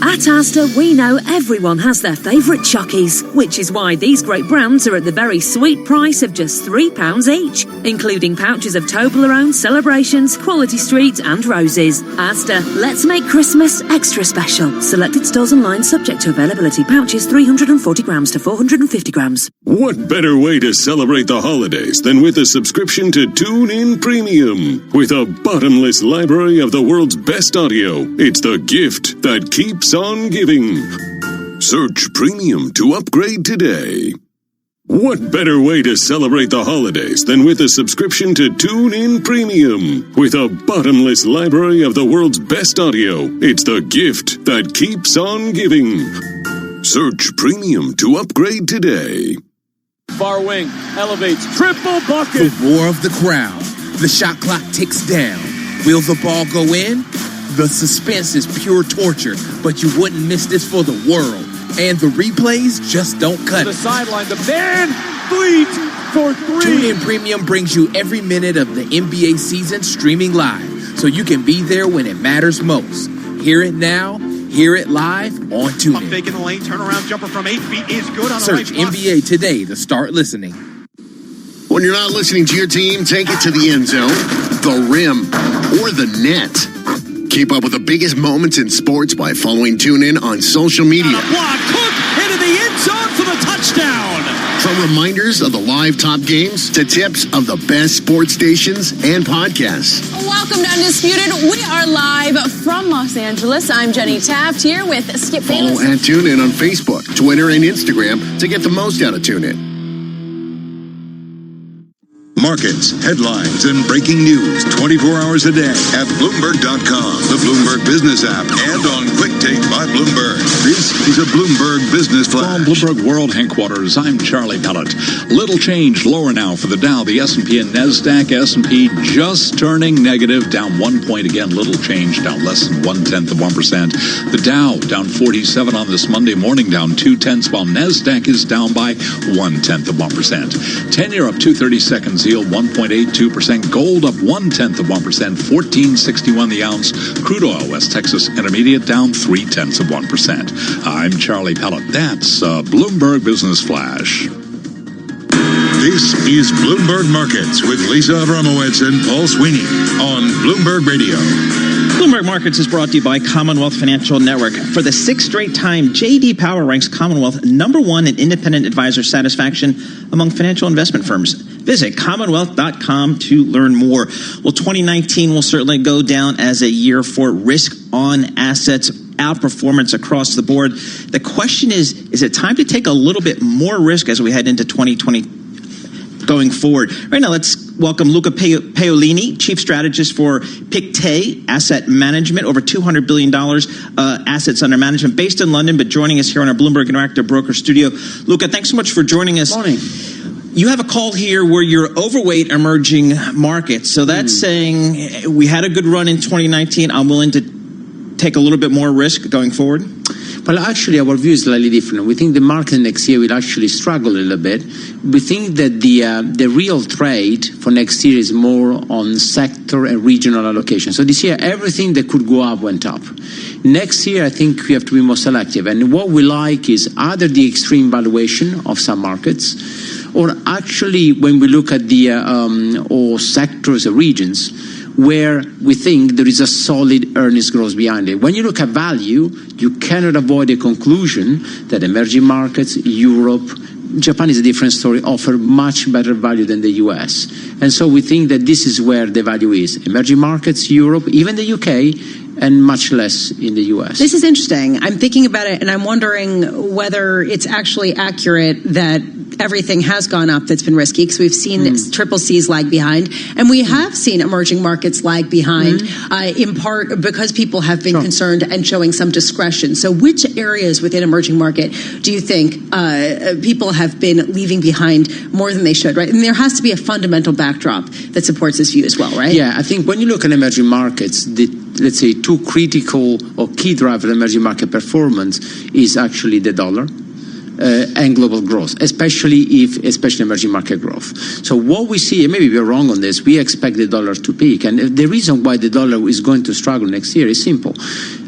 At Asda, we know everyone has their favourite chockies, which is why these great brands are at the very sweet price of just £3 each, including pouches of Toblerone, Celebrations, Quality Street and Roses. Asda, let's make Christmas extra special. Selected stores online subject to availability. Pouches 340 grams to 450 grams. What better way to celebrate the holidays than with a subscription to TuneIn Premium? With a bottomless library of the world's best audio, it's the gift that keeps on giving. Search Premium to upgrade today. What better way to celebrate the holidays than with a subscription to TuneIn Premium? With a bottomless library of the world's best audio, it's the gift that keeps on giving. Search Premium to upgrade today. Far wing elevates, triple bucket. The roar of the crowd. The shot clock ticks down. Will the ball go in? The suspense is pure torture, but you wouldn't miss this for the world. And the replays just don't cut it. The sideline, the man bleeds for three. TuneIn Premium brings you every minute of the NBA season streaming live, so you can be there when it matters most. Hear it now, hear it live on TuneIn. Fake in the lane, turnaround jumper from 8 feet is good on the Search right. NBA today to start listening. When you're not listening to your team, take it to the end zone, the rim, or the net. Keep up with the biggest moments in sports by following TuneIn on social media. Block, Cook into the end zone for the touchdown. From reminders of the live top games to tips of the best sports stations and podcasts. Welcome to Undisputed. We are live from Los Angeles. I'm Jenny Taft here with Skip Follow Bayless. at TuneIn on Facebook, Twitter, and Instagram to get the most out of TuneIn. Markets, headlines, and breaking news 24 hours a day at Bloomberg.com, the Bloomberg Business app, and on Quick Take by Bloomberg. This is a Bloomberg Business Flash. From Bloomberg World Headquarters, I'm Charlie Pellet. Little change lower now for the Dow, the S&P, and NASDAQ. S&P just turning negative, down 1 point again. Little change, down less than 0.1%. The Dow down 47 on this Monday morning, down 0.2, while NASDAQ is down by 0.1%. 10-year up 2/32, yield 1.82%. Gold up 0.1%, $14.61 the ounce. Crude oil, West Texas Intermediate, down 0.3%. I'm Charlie Pellet. That's Bloomberg Business Flash. This is Bloomberg Markets with Lisa Abramowitz and Paul Sweeney on Bloomberg Radio. Bloomberg Markets is brought to you by Commonwealth Financial Network. For the sixth straight time, J.D. Power ranks Commonwealth #1 in independent advisor satisfaction among financial investment firms. Visit commonwealth.com to learn more. Well, 2019 will certainly go down as a year for risk on assets, outperformance across the board. The question is it time to take a little bit more risk as we head into 2020 going forward? Right now, let's welcome Luca Paolini, Chief Strategist for Pictet Asset Management, over $200 billion assets under management, based in London, but joining us here on our Bloomberg Interactive Broker Studio. Luca, thanks so much for joining us. Morning. You have a call here where you're overweight emerging markets. So that's saying we had a good run in 2019. I'm willing to take a little bit more risk going forward. Well, actually, our view is slightly different. We think the market next year will actually struggle a little bit. We think that the real trade for next year is more on sector and regional allocation. So this year, everything that could go up went up. Next year, I think we have to be more selective. And what we like is either the extreme valuation of some markets, or actually when we look at the or sectors or regions, where we think there is a solid earnings growth behind it. When you look at value, you cannot avoid the conclusion that emerging markets, Europe, Japan is a different story, offer much better value than the US. And so we think that this is where the value is. Emerging markets, Europe, even the UK, and much less in the US. This is interesting. I'm thinking about it, and I'm wondering whether it's actually accurate that everything has gone up that's been risky, because we've seen triple C's lag behind, and we have seen emerging markets lag behind, in part because people have been concerned and showing some discretion. So which areas within emerging market do you think people have been leaving behind more than they should, right? And there has to be a fundamental backdrop that supports this view as well, right? Yeah, I think when you look at emerging markets, let's say two critical or key drivers of emerging market performance is actually the dollar and global growth, especially emerging market growth. So what we see, and maybe we're wrong on this, we expect the dollar to peak. And the reason why the dollar is going to struggle next year is simple.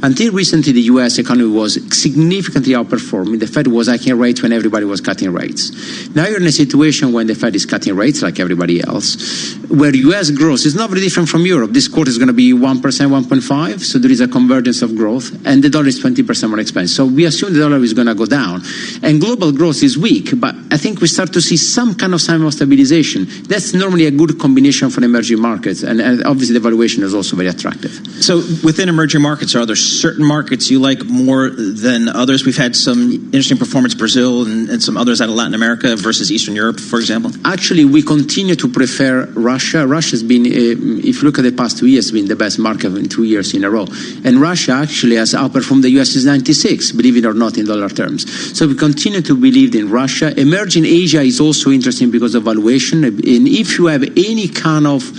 Until recently, the U.S. economy was significantly outperforming. The Fed was hiking rates when everybody was cutting rates. Now you're in a situation when the Fed is cutting rates like everybody else, where U.S. growth is not very different from Europe. This quarter is going to be 1%, 1.5%, so there is a convergence of growth, and the dollar is 20% more expensive. So we assume the dollar is going to go down. And global growth is weak, but I think we start to see some kind of sign of stabilization. That's normally a good combination for emerging markets, and obviously the valuation is also very attractive. So within emerging markets, are there certain markets you like more than others? We've had some interesting performance, Brazil and some others out of Latin America versus Eastern Europe, for example. Actually, we continue to prefer Russia. Russia's been, if you look at the past 2 years, been the best market in 2 years in a row. And Russia actually has outperformed the US since '96, believe it or not, in dollar terms. So we continue to believe in Russia. Emerging Asia is also interesting because of valuation. And if you have any kind of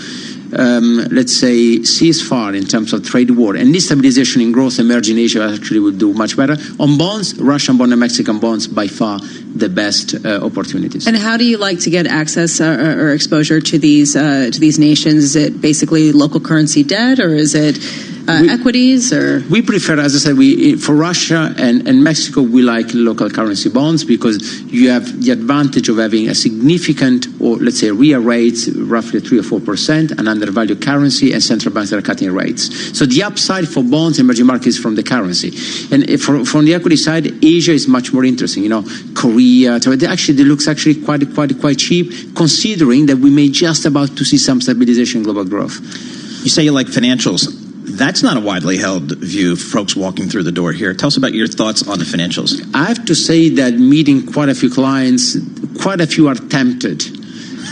let's say, ceasefire in terms of trade war and destabilization in growth, emerging Asia actually will do much better. On bonds, Russian bond and Mexican bonds, by far the best opportunities. And how do you like to get access or exposure to these nations? Is it basically local currency debt, or is it equities? Or we prefer, as I said, for Russia and Mexico, we like local currency bonds because you have the advantage of having a significant, or let's say, real rates, roughly 3 or 4%, an undervalued currency, and central banks that are cutting rates. So the upside for bonds and emerging markets is from the currency. And from the equity side, Asia is much more interesting. Korea, so they looks actually quite cheap, considering that we may just about to see some stabilization in global growth. You say you like financials. That's not a widely held view, folks walking through the door here. Tell us about your thoughts on the financials. I have to say that meeting quite a few clients, quite a few are tempted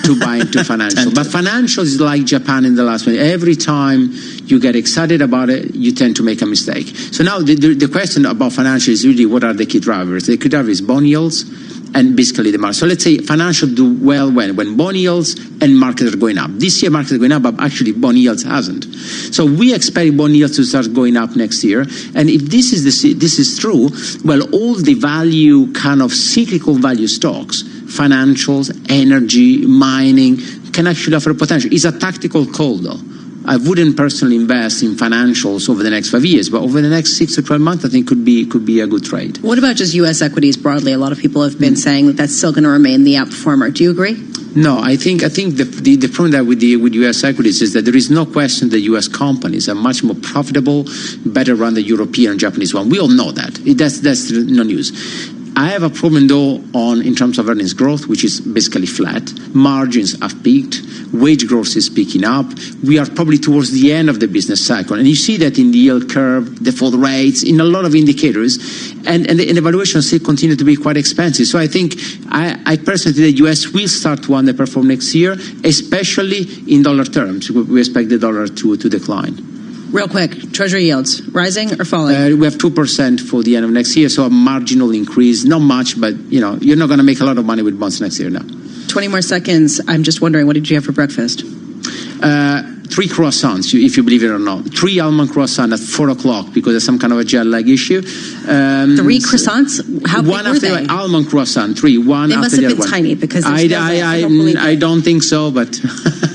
to buy into financial. But financials is like Japan in the last one. Every time you get excited about it, you tend to make a mistake. So now the question about financial is really what are the key drivers? The key driver is bond yields and basically the market. So let's say financial do well when bond yields and markets are going up. This year markets are going up, but actually bond yields hasn't. So we expect bond yields to start going up next year. And if this is true, well, all the value kind of cyclical value stocks, financials, energy, mining, can actually offer potential. It's a tactical call, though. I wouldn't personally invest in financials over the next 5 years, but over the next 6 to 12 months, I think could be a good trade. What about just U.S. equities broadly? A lot of people have been saying that that's still going to remain the outperformer. Do you agree? No, I think the problem that with U.S. equities is that there is no question that U.S. companies are much more profitable, better run the European and Japanese one. We all know that. That's no news. I have a problem, though, in terms of earnings growth, which is basically flat. Margins have peaked. Wage growth is picking up. We are probably towards the end of the business cycle. And you see that in the yield curve, default rates, in a lot of indicators. And the valuations still continue to be quite expensive. So I think, I personally think the U.S. will start to underperform next year, especially in dollar terms. We expect the dollar to decline. Real quick, Treasury yields, rising or falling? We have 2% for the end of next year, so a marginal increase. Not much, but you're not going to make a lot of money with bonds next year now. 20 more seconds. I'm just wondering, what did you have for breakfast? 3 croissants, if you believe it or not. 3 almond croissants at 4 o'clock because there's some kind of a jet lag issue. 3 croissants? How big were they? Almond croissant, 3. One they after must the have other been one. tiny because I don't think so, but...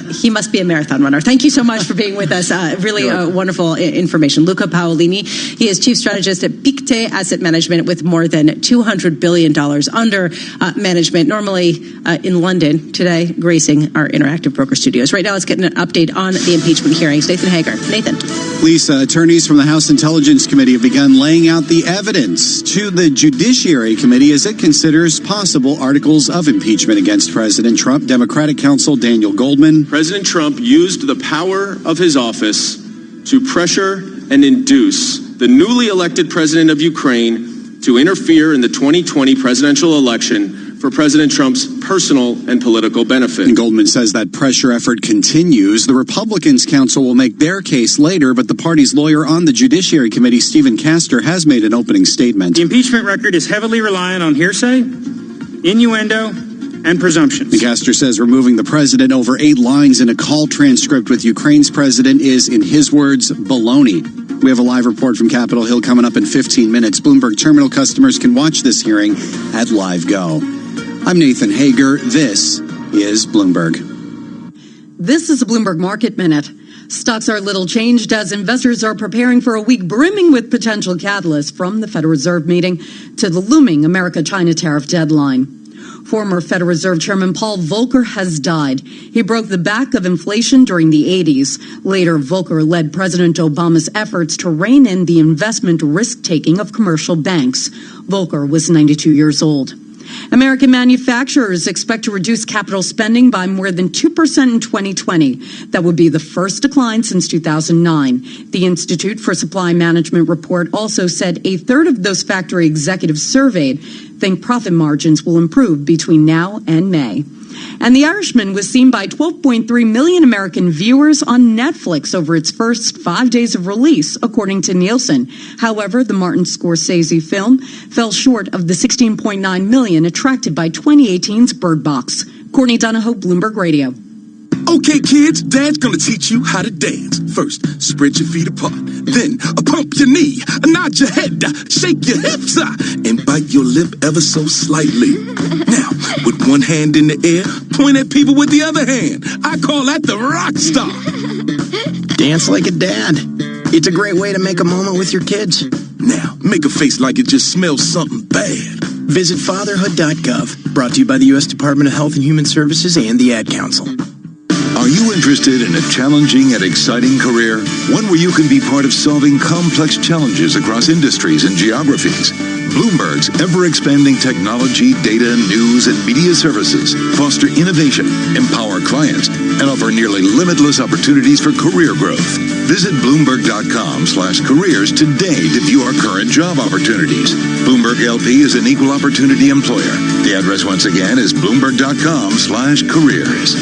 He must be a marathon runner. Thank you so much for being with us. Really wonderful information. Luca Paolini, he is chief strategist at Pictet Asset Management with more than $200 billion under management, normally in London, today gracing our Interactive Broker Studios. Right now, let's get an update on the impeachment hearings. Nathan Hager. Nathan. Lisa, attorneys from the House Intelligence Committee have begun laying out the evidence to the Judiciary Committee as it considers possible articles of impeachment against President Trump. Democratic counsel Daniel Goldman. President Trump used the power of his office to pressure and induce the newly elected president of Ukraine to interfere in the 2020 presidential election for President Trump's personal and political benefit. And Goldman says that pressure effort continues. The Republicans' counsel will make their case later, but the party's lawyer on the Judiciary Committee, Stephen Castor, has made an opening statement. The impeachment record is heavily reliant on hearsay, innuendo, and presumptions. And Castor says removing the president over 8 lines in a call transcript with Ukraine's president is, in his words, baloney. We have a live report from Capitol Hill coming up in 15 minutes. Bloomberg Terminal customers can watch this hearing at LiveGo. I'm Nathan Hager. This is Bloomberg. This is a Bloomberg Market Minute. Stocks are little changed as investors are preparing for a week brimming with potential catalysts from the Federal Reserve meeting to the looming America-China tariff deadline. Former Federal Reserve Chairman Paul Volcker has died. He broke the back of inflation during the 80s. Later, Volcker led President Obama's efforts to rein in the investment risk-taking of commercial banks. Volcker was 92 years old. American manufacturers expect to reduce capital spending by more than 2% in 2020. That would be the first decline since 2009. The Institute for Supply Management report also said a third of those factory executives surveyed think profit margins will improve between now and May. And The Irishman was seen by 12.3 million American viewers on Netflix over its first 5 days of release, according to Nielsen. However, the Martin Scorsese film fell short of the 16.9 million attracted by 2018's Bird Box. Courtney Donahoe, Bloomberg Radio. Okay, kids, Dad's gonna teach you how to dance. First, spread your feet apart. Then, pump your knee, nod your head, shake your hips, and bite your lip ever so slightly. Now, with one hand in the air, point at people with the other hand. I call that the rock star. Dance like a dad. It's a great way to make a moment with your kids. Now, make a face like it just smells something bad. Visit fatherhood.gov. Brought to you by the U.S. Department of Health and Human Services and the Ad Council. Are you interested in a challenging and exciting career? One where you can be part of solving complex challenges across industries and geographies. Bloomberg's ever-expanding technology, data, news, and media services foster innovation, empower clients, and offer nearly limitless opportunities for career growth. Visit Bloomberg.com/careers today to view our current job opportunities. Bloomberg LP is an equal opportunity employer. The address once again is Bloomberg.com/careers.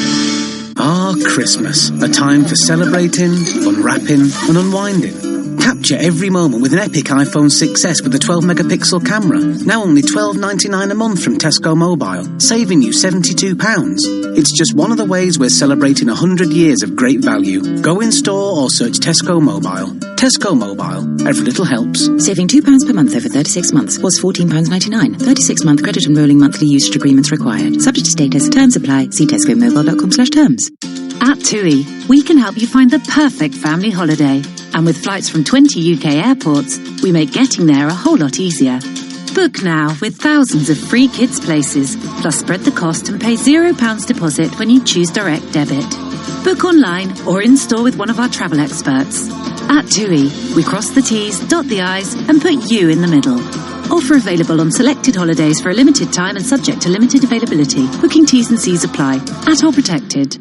Christmas, a time for celebrating, unwrapping, and unwinding. Capture every moment with an epic iPhone 6S with a 12-megapixel camera. Now only $12.99 a month from Tesco Mobile, saving you £72. It's just one of the ways we're celebrating 100 years of great value. Go in store or search Tesco Mobile. Tesco Mobile. Every little helps. Saving £2 per month over 36 months was £14.99. 36-month credit and rolling monthly usage agreements required. Subject to status. Terms apply. See tescomobile.com/terms. At TUI, we can help you find the perfect family holiday. And with flights from 20 UK airports, we make getting there a whole lot easier. Book now with thousands of free kids' places, plus spread the cost and pay £0 deposit when you choose direct debit. Book online or in store with one of our travel experts. At TUI, we cross the T's, dot the I's, and put you in the middle. Offer available on selected holidays for a limited time and subject to limited availability. Booking T's and C's apply. At all protected.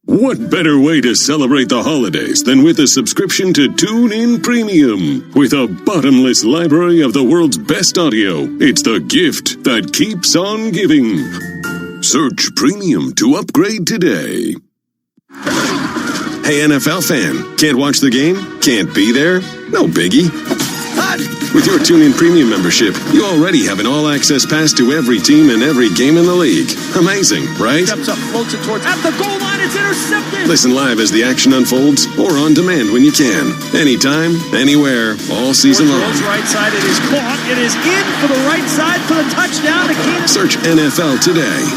What better way to celebrate the holidays than with a subscription to TuneIn Premium? With a bottomless library of the world's best audio, it's the gift that keeps on giving. Search Premium to upgrade today. Hey, NFL fan, can't watch the game? Can't be there? No biggie. With your TuneIn Premium membership, you already have an all-access pass to every team and every game in the league. Amazing, right? Steps up, floats it towards, at the goal line, it's intercepted! Listen live as the action unfolds or on demand when you can. Anytime, anywhere, all season long. Right side, it is caught. It is in for the right side for the touchdown to Keenan. Search NFL today.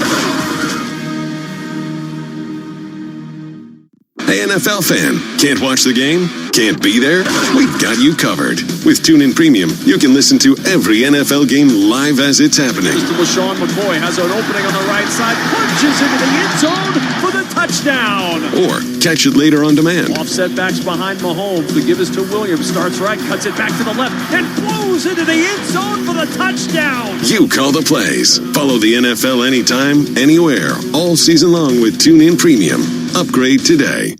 Hey, NFL fan, can't watch the game? Can't be there? We've got you covered. With TuneIn Premium, you can listen to every NFL game live as it's happening. LaShawn McCoy has an opening on the right side, punches into the end zone for the touchdown. Or catch it later on demand. Offset backs behind Mahomes. The give is to Williams. Starts right, cuts it back to the left, and blows into the end zone for the touchdown. You call the plays. Follow the NFL anytime, anywhere, all season long with TuneIn Premium. Upgrade today.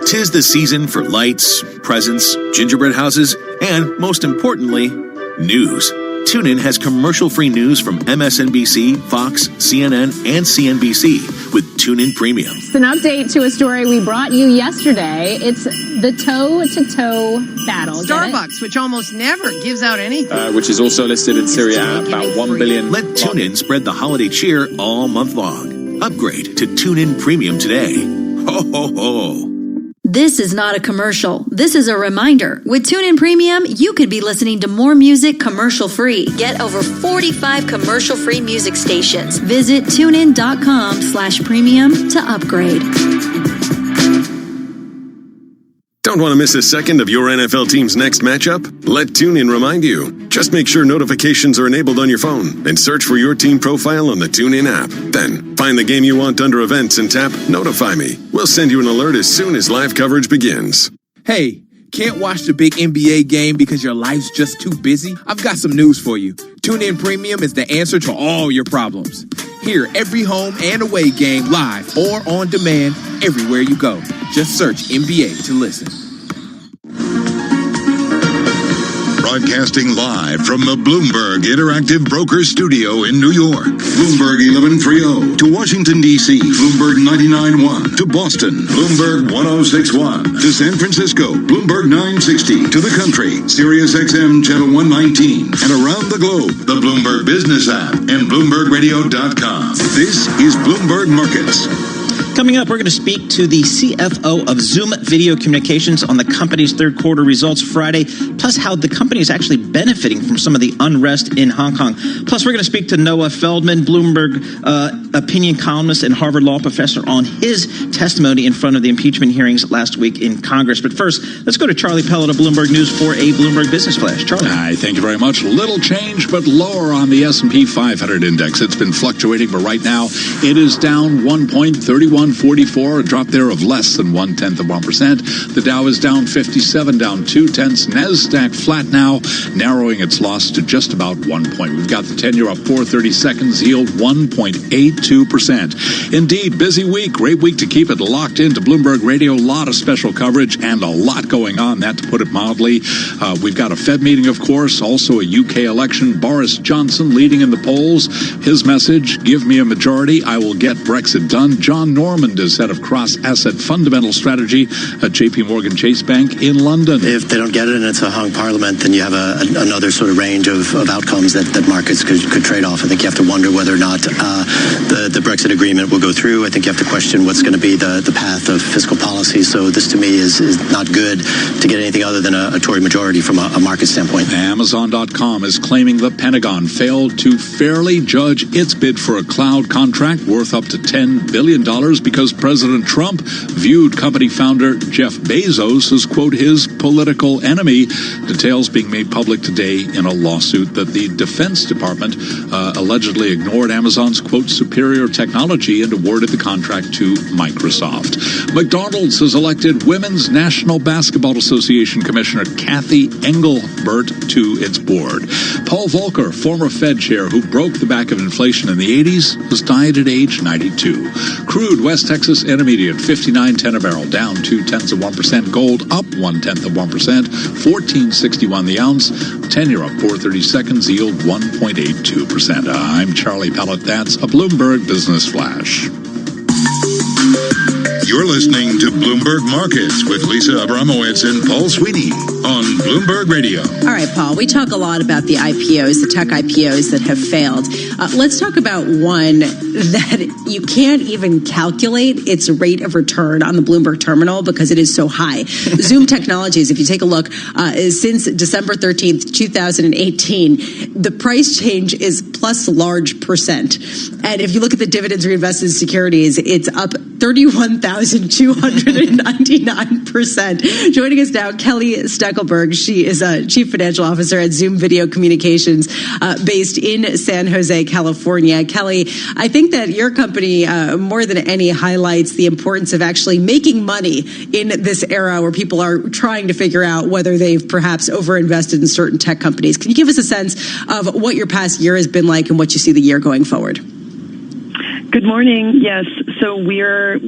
'Tis the season for lights, presents, gingerbread houses, and, most importantly, news. TuneIn has commercial-free news from MSNBC, Fox, CNN, and CNBC with TuneIn Premium. It's an update to a story we brought you yesterday. It's the toe-to-toe battle. Starbucks, which almost never gives out anything. Which is also listed in Syria at about 1 billion. Let TuneIn spread the holiday cheer all month long. Upgrade to TuneIn Premium today. Ho, ho, ho. This is not a commercial. This is a reminder. With TuneIn Premium, you could be listening to more music commercial-free. Get over 45 commercial-free music stations. Visit TuneIn.com/premium to upgrade. Don't want to miss a second of your NFL team's next matchup? Let TuneIn remind you. Just make sure notifications are enabled on your phone and search for your team profile on the TuneIn app. Then, find the game you want under events and tap Notify Me. We'll send you an alert as soon as live coverage begins. Hey, can't watch the big NBA game because your life's just too busy? I've got some news for you. TuneIn Premium is the answer to all your problems. Hear every home and away game live or on demand everywhere you go. Just search NBA to listen. Broadcasting live from the Bloomberg Interactive Brokers Studio in New York. Bloomberg 1130. To Washington, D.C., Bloomberg 99.1. To Boston, Bloomberg 106.1. To San Francisco, Bloomberg 960. To the country, Sirius XM Channel 119. And around the globe, the Bloomberg Business app and BloombergRadio.com. This is Bloomberg Markets. Coming up, we're going to speak to the CFO of Zoom Video Communications on the company's third quarter results Friday, plus how the company is actually benefiting from some of the unrest in Hong Kong. Plus, we're going to speak to Noah Feldman, Bloomberg opinion columnist and Harvard Law professor, on his testimony in front of the impeachment hearings last week in Congress. But first, let's go to Charlie Pellet of Bloomberg News for a Bloomberg Business Flash. Charlie. Hi, thank you very much. Little change, but lower on the S&P 500 index. It's been fluctuating, but right now it is down 1.3144, a drop there of less than 0.1%. The Dow is down 57, down 0.2. NASDAQ flat now, narrowing its loss to just about 1 point. We've got the 10-year up 430 seconds, yield 1.82%. Indeed, busy week, great week to keep it locked into Bloomberg Radio. A lot of special coverage and a lot going on, that to put it mildly. We've got a Fed meeting, of course, also a UK election. Boris Johnson leading in the polls. His message, give me a majority, I will get Brexit done. John Normand is head of cross-asset fundamental strategy at JP Morgan Chase Bank in London. If they don't get it and it's a hung parliament, then you have another sort of range of outcomes that markets could trade off. I think you have to wonder whether or not the Brexit agreement will go through. I think you have to question what's going to be the path of fiscal policy. So this to me is not good to get anything other than a Tory majority from a market standpoint. Amazon.com is claiming the Pentagon failed to fairly judge its bid for a cloud contract worth up to $10 billion because President Trump viewed company founder Jeff Bezos as, quote, his political enemy. Details being made public today in a lawsuit that the Defense Department allegedly ignored Amazon's, quote, superior technology and awarded the contract to Microsoft. McDonald's has elected Women's National Basketball Association Commissioner Kathy Engelbert to its board. Paul Volcker, former Fed chair who broke the back of inflation in the 80s, has died at age 92. Crude West Texas Intermediate 59.10 a barrel, down 0.2%. Gold up 0.1%. 14.61 the ounce. 10-year up 4/32, yield 1.82%. I'm Charlie Pellet. That's a Bloomberg Business Flash. You're listening to Bloomberg Markets with Lisa Abramowitz and Paul Sweeney on Bloomberg Radio. All right, Paul, we talk a lot about the IPOs, the tech IPOs that have failed. Let's talk about one that you can't even calculate its rate of return on the Bloomberg terminal because it is so high. Zoom Technologies, if you take a look, since December 13th, 2018, the price change is plus large percent. And if you look at the dividends reinvested in securities, it's up 31,299%. Joining us now, Kelly Steckelberg. She is a Chief Financial Officer at Zoom Video Communications based in San Jose, California. Kelly, I think that your company, more than any, highlights the importance of actually making money in this era where people are trying to figure out whether they've perhaps overinvested in certain tech companies. Can you give us a sense of what your past year has been like and what you see the year going forward? Good morning. Yes. So we're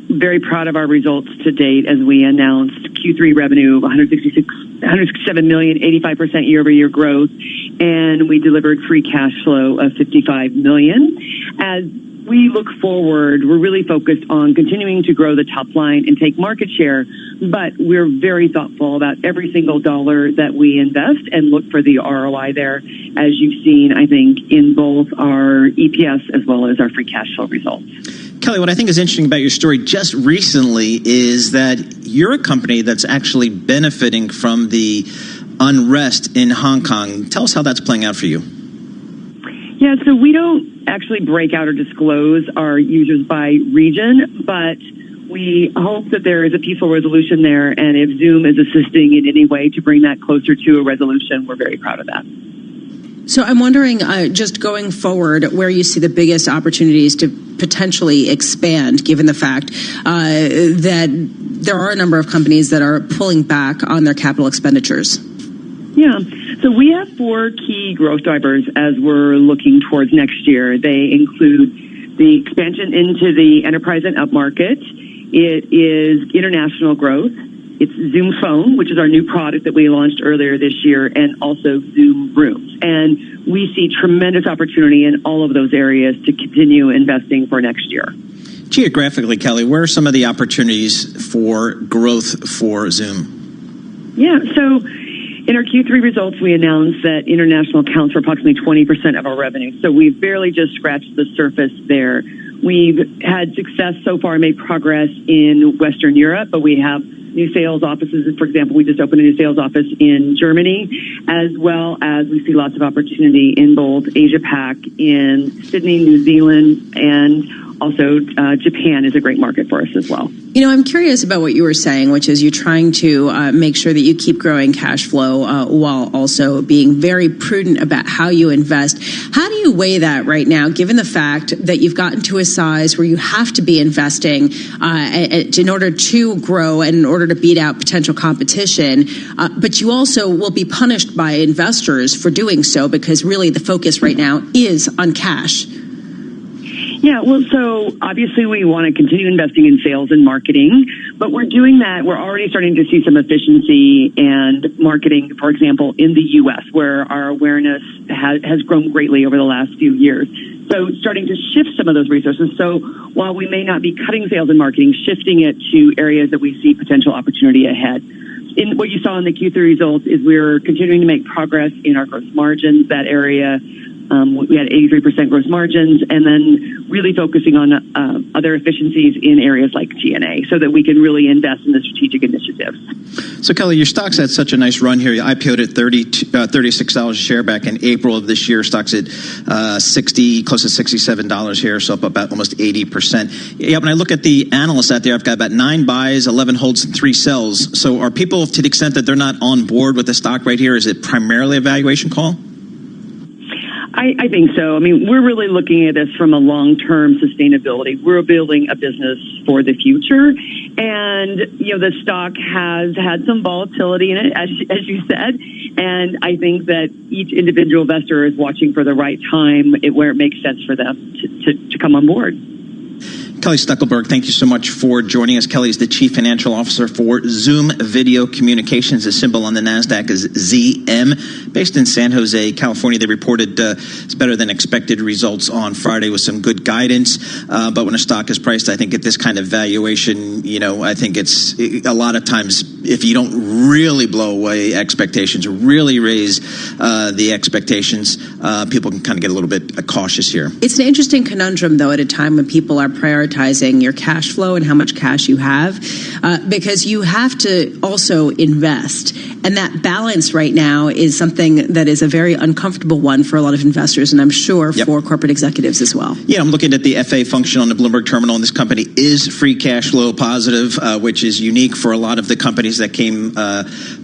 very proud of our results to date as we announced Q3 revenue of $167 million, 85% year-over-year growth, and we delivered free cash flow of $55 million. As we look forward, we're really focused on continuing to grow the top line and take market share, but we're very thoughtful about every single dollar that we invest and look for the ROI there, as you've seen, I think, in both our EPS as well as our free cash flow results. Kelly, what I think is interesting about your story just recently is that you're a company that's actually benefiting from the unrest in Hong Kong. Tell us how that's playing out for you. Yeah, so we don't actually break out or disclose our users by region, but we hope that there is a peaceful resolution there, and if Zoom is assisting in any way to bring that closer to a resolution, we're very proud of that. So I'm wondering, just going forward, where you see the biggest opportunities to potentially expand, given the fact that there are a number of companies that are pulling back on their capital expenditures. Yeah. So we have 4 key growth drivers as we're looking towards next year. They include the expansion into the enterprise and upmarket. It is international growth. It's Zoom Phone, which is our new product that we launched earlier this year, and also Zoom Rooms. And we see tremendous opportunity in all of those areas to continue investing for next year. Geographically, Kelly, where are some of the opportunities for growth for Zoom? Yeah, so in our Q3 results, we announced that international accounts for approximately 20% of our revenue. So we've barely just scratched the surface there. We've had success so far, made progress in Western Europe, but we have new sales offices. For example, we just opened a new sales office in Germany, as well as we see lots of opportunity in both Asia Pac, in Sydney, New Zealand, and also Japan is a great market for us as well. You know, I'm curious about what you were saying, which is you're trying to make sure that you keep growing cash flow while also being very prudent about how you invest. How do you weigh that right now, given the fact that you've gotten to a size where you have to be investing in order to grow and in order to beat out potential competition, but you also will be punished by investors for doing so because really the focus right now is on cash? Yeah, well, so obviously we want to continue investing in sales and marketing, but we're doing that. We're already starting to see some efficiency and marketing, for example, in the U.S., where our awareness has grown greatly over the last few years. So starting to shift some of those resources. So while we may not be cutting sales and marketing, shifting it to areas that we see potential opportunity ahead. In what you saw in the Q3 results is we're continuing to make progress in our gross margins. That area We had 83% gross margins, and then really focusing on other efficiencies in areas like G&A so that we can really invest in the strategic initiatives. So, Kelly, your stock's had such a nice run here. You IPO'd at $36 a share back in April of this year. Stock's at close to $67 here, so up about almost 80%. Yeah, when I look at the analysts out there, I've got about 9 buys, 11 holds, and 3 sells. So are people, to the extent that they're not on board with the stock right here, is it primarily a valuation call? I think so. I mean, we're really looking at this from a long-term sustainability. We're building a business for the future. And, the stock has had some volatility in it, as you said. And I think that each individual investor is watching for the right time where it makes sense for them to come on board. Kelly Stuckelberg, thank you so much for joining us. Kelly is the Chief Financial Officer for Zoom Video Communications. The symbol on the NASDAQ is ZM. Based in San Jose, California, they reported better than expected results on Friday with some good guidance. But when a stock is priced, I think at this kind of valuation, I think it's a lot of times if you don't really blow away expectations or really raise the expectations, people can kind of get a little bit cautious here. It's an interesting conundrum, though, at a time when people are prioritizing your cash flow and how much cash you have, because you have to also invest. And that balance right now is something that is a very uncomfortable one for a lot of investors, and I'm sure for corporate executives as well. Yeah, I'm looking at the FA function on the Bloomberg terminal, and this company is free cash flow positive, which is unique for a lot of the companies that came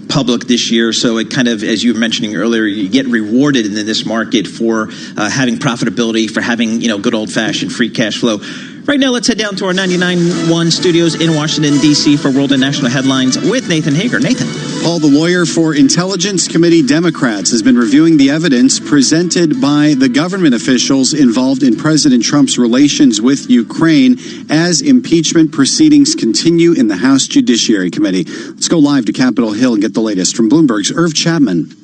public this year. So it kind of, as you were mentioning earlier, you get rewarded in this market for having profitability, for having, good old-fashioned free cash flow. Right now, let's head down to our 99.1 studios in Washington, D.C. for World and National Headlines with Nathan Hager. Nathan. Paul, the lawyer for Intelligence Committee Democrats, has been reviewing the evidence presented by the government officials involved in President Trump's relations with Ukraine as impeachment proceedings continue in the House Judiciary Committee. Let's go live to Capitol Hill and get the latest from Bloomberg's Irv Chapman.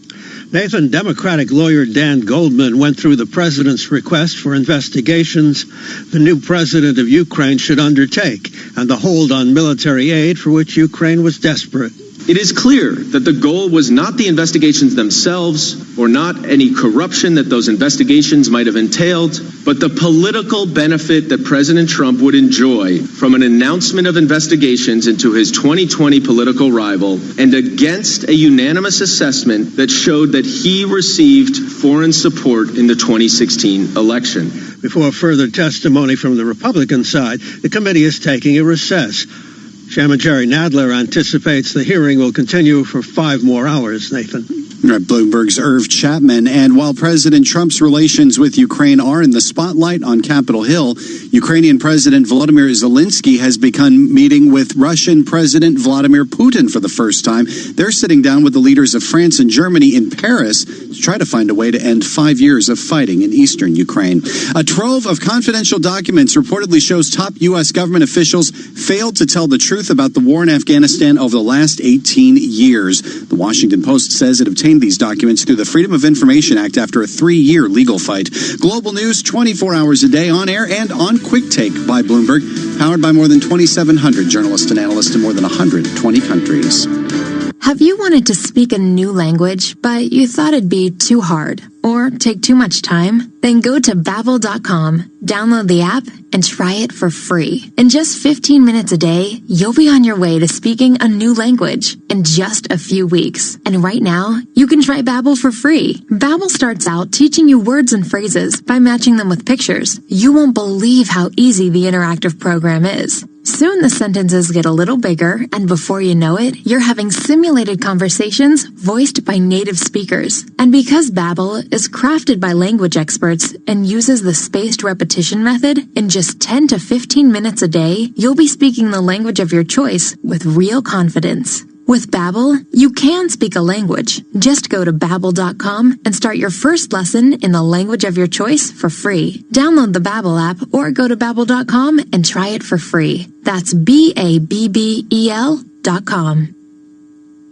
Nathan, Democratic lawyer Dan Goldman went through the president's request for investigations the new president of Ukraine should undertake and the hold on military aid for which Ukraine was desperate. It is clear that the goal was not the investigations themselves or not any corruption that those investigations might have entailed, but the political benefit that President Trump would enjoy from an announcement of investigations into his 2020 political rival and against a unanimous assessment that showed that he received foreign support in the 2016 election. Before further testimony from the Republican side, the committee is taking a recess. Chairman Jerry Nadler anticipates the hearing will continue for 5 more hours, Nathan. Bloomberg's Irv Chapman. And while President Trump's relations with Ukraine are in the spotlight on Capitol Hill, Ukrainian President Volodymyr Zelensky has begun meeting with Russian President Vladimir Putin for the first time. They're sitting down with the leaders of France and Germany in Paris to try to find a way to end 5 years of fighting in eastern Ukraine. A trove of confidential documents reportedly shows top U.S. government officials failed to tell the truth about the war in Afghanistan over the last 18 years. The Washington Post says it obtained these documents through the Freedom of Information Act after a 3-year legal fight. Global news 24 hours a day on air and on Quick Take by Bloomberg, powered by more than 2,700 journalists and analysts in more than 120 countries. Have you wanted to speak a new language, but you thought it'd be too hard or take too much time? Then go to Babbel.com, download the app, and try it for free. In just 15 minutes a day, you'll be on your way to speaking a new language in just a few weeks. And right now, you can try Babbel for free. Babbel starts out teaching you words and phrases by matching them with pictures. You won't believe how easy the interactive program is. Soon the sentences get a little bigger, and before you know it, you're having simulated conversations voiced by native speakers. And because Babbel is crafted by language experts and uses the spaced repetition method, in just 10 to 15 minutes a day, you'll be speaking the language of your choice with real confidence. With Babbel, you can speak a language. Just go to Babbel.com and start your first lesson in the language of your choice for free. Download the Babbel app or go to Babbel.com and try it for free. That's Babbel.com.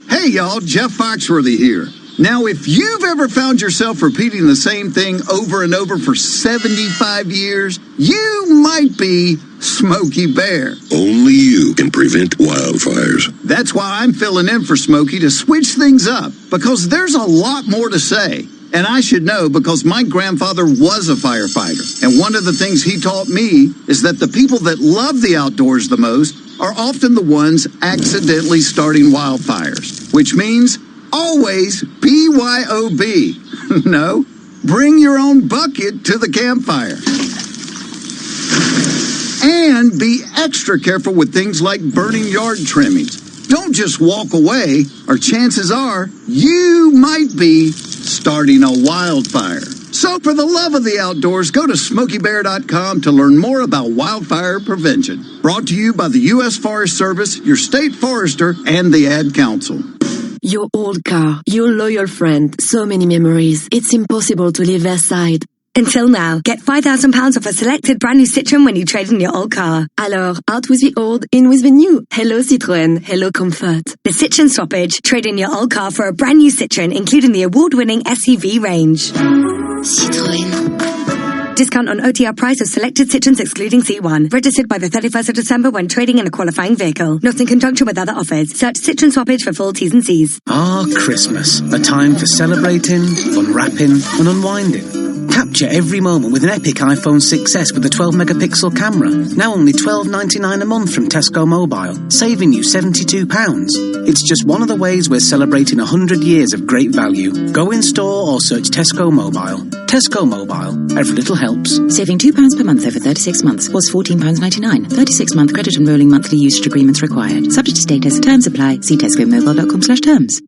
Hey y'all, Jeff Foxworthy here. Now, if you've ever found yourself repeating the same thing over and over for 75 years, you might be Smokey Bear. Only you can prevent wildfires. That's why I'm filling in for Smokey to switch things up, because there's a lot more to say. And I should know because my grandfather was a firefighter. And one of the things he taught me is that the people that love the outdoors the most are often the ones accidentally starting wildfires, which means always BYOB. No, bring your own bucket to the campfire. And be extra careful with things like burning yard trimmings. Don't just walk away, or chances are you might be starting a wildfire. So for the love of the outdoors, go to SmokeyBear.com to learn more about wildfire prevention. Brought to you by the U.S. Forest Service, your state forester, and the Ad Council. Your old car, your loyal friend, so many memories. It's impossible to leave their side. Until now, get £5,000 off a selected brand new Citroën when you trade in your old car. Alors, out with the old, in with the new. Hello Citroën, hello comfort. The Citroën Swappage. Trade in your old car for a brand new Citroën, including the award-winning SUV range. Citroën. Discount on OTR price of selected Citroëns excluding C1. Registered by the 31st of December when trading in a qualifying vehicle. Not in conjunction with other offers. Search Citroën Swappage for full T's and C's. Christmas. A time for celebrating, unwrapping, and unwinding. Capture every moment with an epic iPhone 6S with a 12-megapixel camera. Now only $12.99 a month from Tesco Mobile, saving you £72. It's just one of the ways we're celebrating 100 years of great value. Go in store or search Tesco Mobile. Tesco Mobile. Every little helps. Saving £2 per month over 36 months was £14.99. 36-month credit and rolling monthly usage agreements required. Subject to status. Terms apply. See tescomobile.com/terms.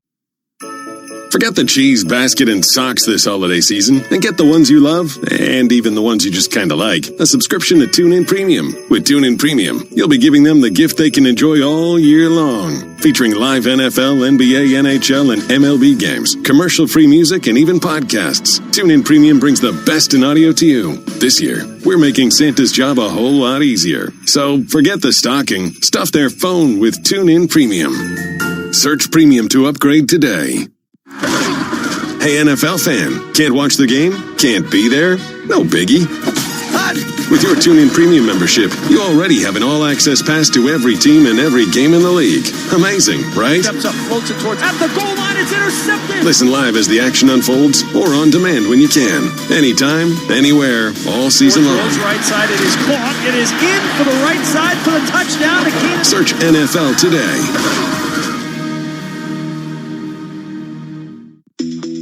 Forget the cheese, basket, and socks this holiday season and get the ones you love and even the ones you just kind of like. A subscription to TuneIn Premium. With TuneIn Premium, you'll be giving them the gift they can enjoy all year long. Featuring live NFL, NBA, NHL, and MLB games, commercial-free music, and even podcasts. TuneIn Premium brings the best in audio to you. This year, we're making Santa's job a whole lot easier. So forget the stocking. Stuff their phone with TuneIn Premium. Search Premium to upgrade today. Hey, NFL fan, can't watch the game? Can't be there? No biggie. With your TuneIn Premium membership, you already have an all-access pass to every team and every game in the league. Amazing, right? Steps up, floats it towards, at the goal line, it's intercepted! Listen live as the action unfolds or on demand when you can. Anytime, anywhere, all season long. Right side, it is caught, it is in for the right side for the touchdown to Keenan. Search NFL today.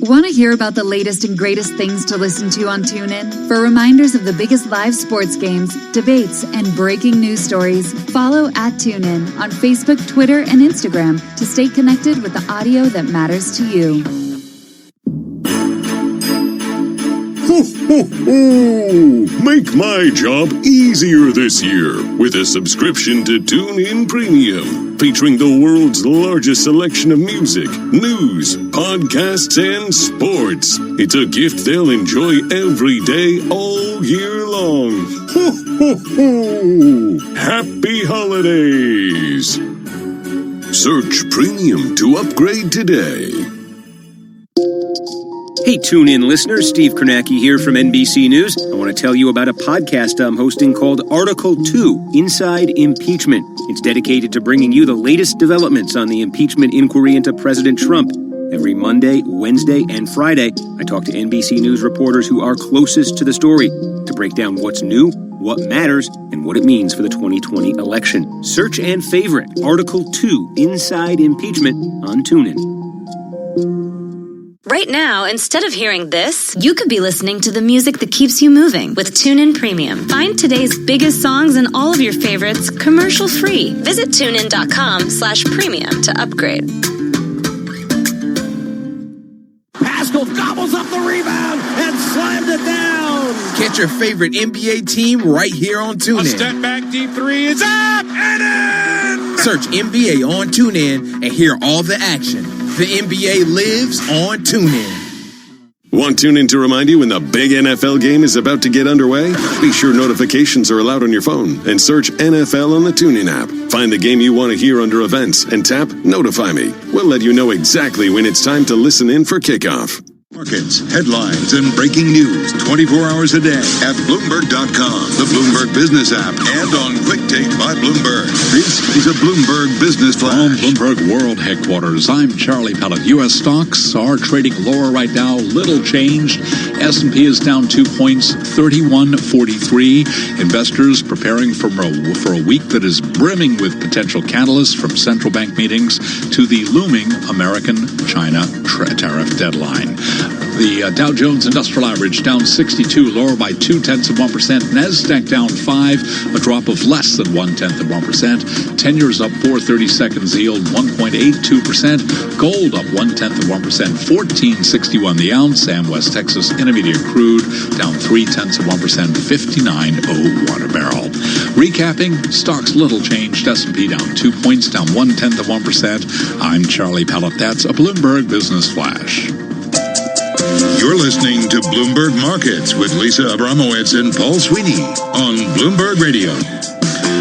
Want to hear about the latest and greatest things to listen to on TuneIn? For reminders of the biggest live sports games, debates, and breaking news stories, follow @TuneIn on Facebook, Twitter, and Instagram to stay connected with the audio that matters to you. Make my job easier this year with a subscription to TuneIn Premium, featuring the world's largest selection of music, news, podcasts, and sports. It's a gift they'll enjoy every day, all year long. Ho, ho, ho! Happy holidays! Search Premium to upgrade today. Hey, tune-in listeners, Steve Kornacki here from NBC News. I want to tell you about a podcast I'm hosting called Article 2, Inside Impeachment. It's dedicated to bringing you the latest developments on the impeachment inquiry into President Trump. Every Monday, Wednesday, and Friday, I talk to NBC News reporters who are closest to the story to break down what's new, what matters, and what it means for the 2020 election. Search and favorite Article 2, Inside Impeachment on TuneIn. Right now, instead of hearing this, you could be listening to the music that keeps you moving with TuneIn Premium. Find today's biggest songs and all of your favorites commercial-free. Visit TuneIn.com/premium to upgrade. Pascal gobbles up the rebound and slams it down. Catch your favorite NBA team right here on TuneIn. A step back deep three is up and in. Search NBA on TuneIn and hear all the action. The NBA lives on TuneIn. Want TuneIn to remind you when the big NFL game is about to get underway? Be sure notifications are allowed on your phone and search NFL on the TuneIn app. Find the game you want to hear under events and tap Notify Me. We'll let you know exactly when it's time to listen in for kickoff. Markets, headlines, and breaking news 24 hours a day at Bloomberg.com, the Bloomberg Business app, and on Quick Take by Bloomberg. This is a Bloomberg Business Flash. From Bloomberg World Headquarters, I'm Charlie Pellet. U.S. stocks are trading lower right now, little changed. S&P is down 2 points, 31.43. Investors preparing for a week that is brimming with potential catalysts from central bank meetings to the looming American-China tariff deadline. The Dow Jones Industrial Average down 62, lower by 0.2%. NASDAQ down 5, a drop of less than 0.1%. 10 years up 4/32 yield, 1.82%. Gold up 0.1%, $14.61 the ounce. And West Texas Intermediate crude down 0.3%, $59.01 a barrel. Recapping, stocks little changed. S&P down 2 points, down 0.1%. I'm Charlie Pellet. That's a Bloomberg Business Flash. You're listening to Bloomberg Markets with Lisa Abramowitz and Paul Sweeney on Bloomberg Radio.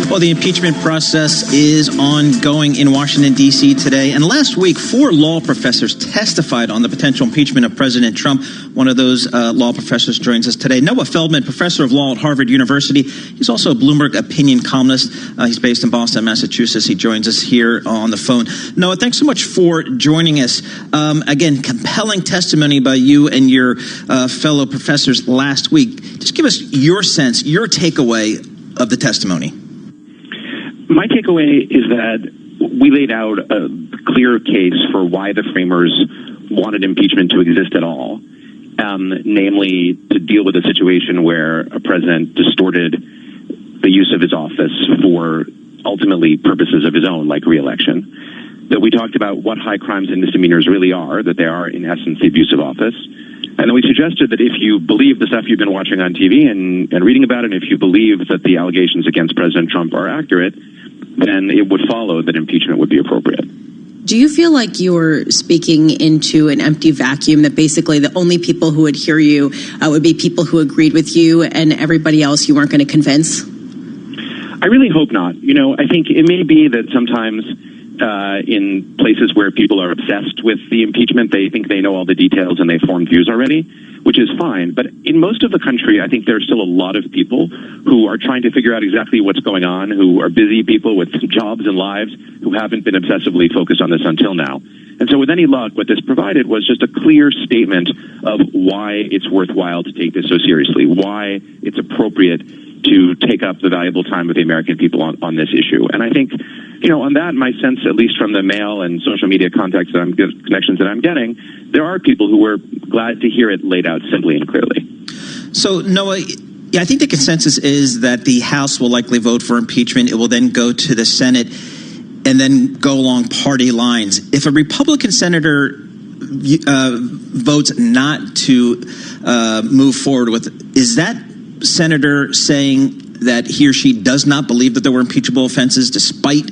Well, the impeachment process is ongoing in Washington, D.C. today. And last week, 4 law professors testified on the potential impeachment of President Trump. One of those law professors joins us today. Noah Feldman, professor of law at Harvard University. He's also a Bloomberg opinion columnist. He's based in Boston, Massachusetts. He joins us here on the phone. Noah, thanks so much for joining us. Again, compelling testimony by you and your fellow professors last week. Just give us your sense, your takeaway of the testimony. My takeaway is that we laid out a clear case for why the framers wanted impeachment to exist at all, namely to deal with a situation where a president distorted the use of his office for ultimately purposes of his own, like re-election. That we talked about what high crimes and misdemeanors really are, that they are, in essence, the abuse of office. And then we suggested that if you believe the stuff you've been watching on TV and reading about it, and if you believe that the allegations against President Trump are accurate, then it would follow that impeachment would be appropriate. Do you feel like you're speaking into an empty vacuum, that basically the only people who would hear you would be people who agreed with you and everybody else you weren't going to convince? I really hope not. I think it may be that sometimes in places where people are obsessed with the impeachment, they think they know all the details and they formed views already, which is fine. But in most of the country, I think there's still a lot of people who are trying to figure out exactly what's going on, who are busy people with jobs and lives, who haven't been obsessively focused on this until now. And so with any luck, what this provided was just a clear statement of why it's worthwhile to take this so seriously, why it's appropriate to take up the valuable time of the American people on this issue. And I think, on that, my sense, at least from the mail and social media connections that I'm getting, there are people who were glad to hear it laid out simply and clearly. So, Noah, I think the consensus is that the House will likely vote for impeachment. It will then go to the Senate and then go along party lines. If a Republican senator votes not to move forward with, is that senator saying that he or she does not believe that there were impeachable offenses, despite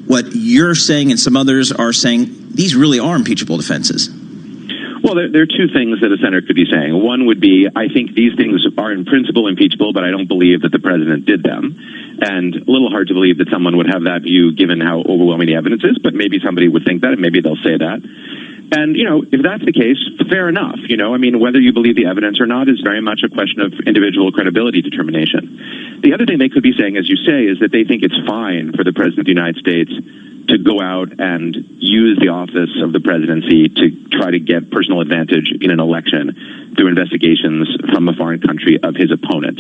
what you're saying and some others are saying these really are impeachable offenses? Well, there are two things that a senator could be saying. One would be, I think these things are in principle impeachable, but I don't believe that the president did them. And a little hard to believe that someone would have that view given how overwhelming the evidence is, but maybe somebody would think that, and maybe they'll say that. And, if that's the case, fair enough. Whether you believe the evidence or not is very much a question of individual credibility determination. The other thing they could be saying, as you say, is that they think it's fine for the president of the United States to go out and use the office of the presidency to try to get personal advantage in an election through investigations from a foreign country of his opponent.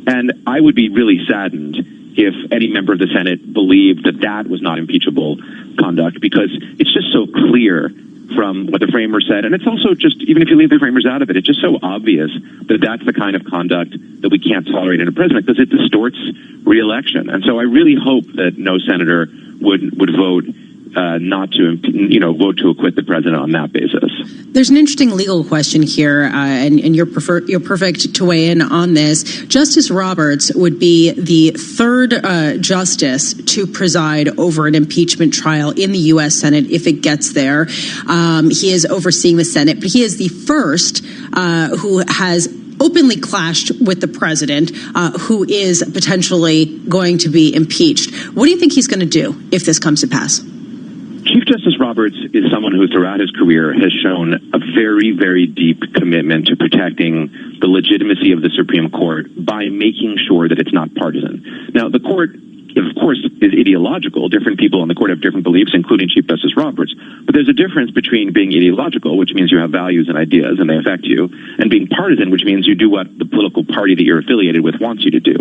And I would be really saddened if any member of the Senate believed that that was not impeachable conduct, because it's just so clear from what the framers said. And it's also just, even if you leave the framers out of it, it's just so obvious that that's the kind of conduct that we can't tolerate in a president, because it distorts re-election. And so I really hope that no senator would vote not to, vote to acquit the president on that basis. There's an interesting legal question here, and you're perfect to weigh in on this. Justice Roberts would be the third justice to preside over an impeachment trial in the U.S. Senate if it gets there. He is overseeing the Senate, but he is the first who has openly clashed with the president, who is potentially going to be impeached. What do you think he's going to do if this comes to pass? Chief Justice Roberts is someone who throughout his career has shown a very, very deep commitment to protecting the legitimacy of the Supreme Court by making sure that it's not partisan. Now, the court, of course, is ideological. Different people on the court have different beliefs, including Chief Justice Roberts. But there's a difference between being ideological, which means you have values and ideas and they affect you, and being partisan, which means you do what the political party that you're affiliated with wants you to do.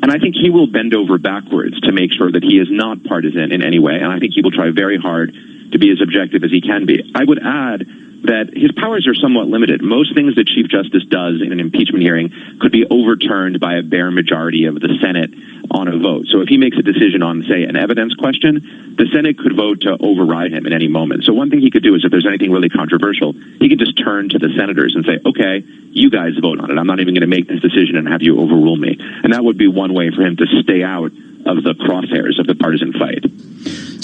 And I think he will bend over backwards to make sure that he is not partisan in any way, and I think he will try very hard to be as objective as he can be. I would add that his powers are somewhat limited. Most things that Chief Justice does in an impeachment hearing could be overturned by a bare majority of the Senate on a vote. So if he makes a decision on, say, an evidence question, the Senate could vote to override him at any moment. So one thing he could do is if there's anything really controversial, he could just turn to the senators and say, okay, you guys vote on it. I'm not even going to make this decision and have you overrule me. And that would be one way for him to stay out of the crosshairs of the partisan fight.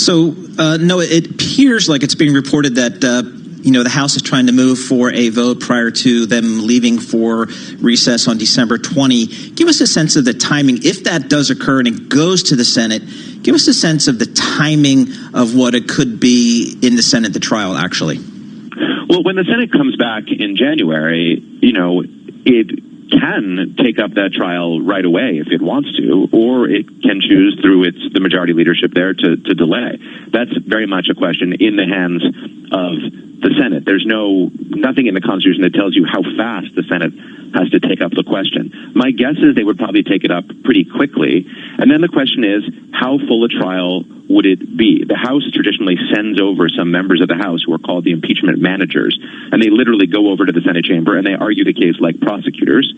So, Noah, it appears like it's being reported that the House is trying to move for a vote prior to them leaving for recess on December 20. Give us a sense of the timing. If that does occur and it goes to the Senate, give us a sense of the timing of what it could be in the Senate, the trial, actually. Well, when the Senate comes back in January, it can take up that trial right away if it wants to, or it can choose through the majority leadership there to delay. That's very much a question in the hands of the Senate. There's nothing in the Constitution that tells you how fast the Senate has to take up the question. My guess is they would probably take it up pretty quickly. And then the question is, how full a trial would it be? The House traditionally sends over some members of the House who are called the impeachment managers, and they literally go over to the Senate chamber and they argue the case like prosecutors.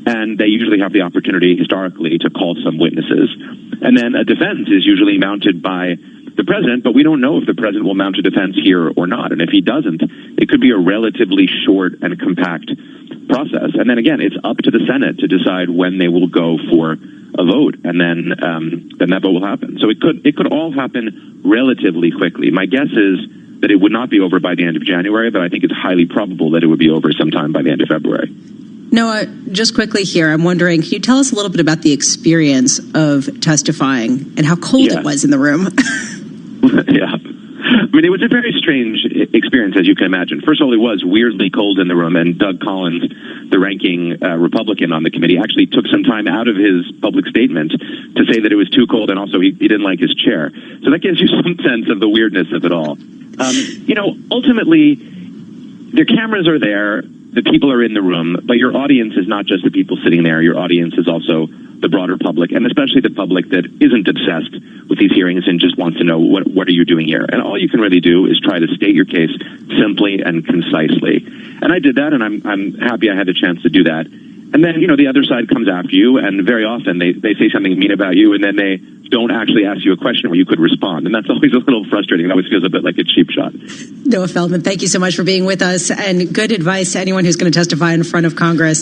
And they usually have the opportunity historically to call some witnesses. And then a defense is usually mounted by the president, but we don't know if the president will mount a defense here or not. And if he doesn't, it could be a relatively short and compact process. And then again, it's up to the Senate to decide when they will go for a vote, and then that vote will happen. So it could all happen relatively quickly. My guess is that it would not be over by the end of January, but I think it's highly probable that it would be over sometime by the end of February. Noah, just quickly here, I'm wondering, can you tell us a little bit about the experience of testifying and how cold it was in the room? Yeah. I mean, it was a very strange experience, as you can imagine. First of all, it was weirdly cold in the room, and Doug Collins, the ranking Republican on the committee, actually took some time out of his public statement to say that it was too cold, and also he didn't like his chair. So that gives you some sense of the weirdness of it all. Ultimately, their cameras are there, the people are in the room, but your audience is not just the people sitting there. Your audience is also the broader public, and especially the public that isn't obsessed with these hearings and just wants to know what are you doing here. And all you can really do is try to state your case simply and concisely. And I did that, and I'm happy I had the chance to do that. And then, the other side comes after you, and very often they say something mean about you, and then they don't actually ask you a question where you could respond. And that's always a little frustrating. It always feels a bit like a cheap shot. Noah Feldman, thank you so much for being with us, and good advice to anyone who's going to testify in front of Congress.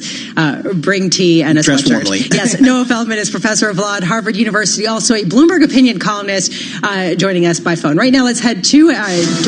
Bring tea and a sweatshirt. Yes, Noah Feldman is professor of law at Harvard University, also a Bloomberg opinion columnist, joining us by phone. Right now, let's head to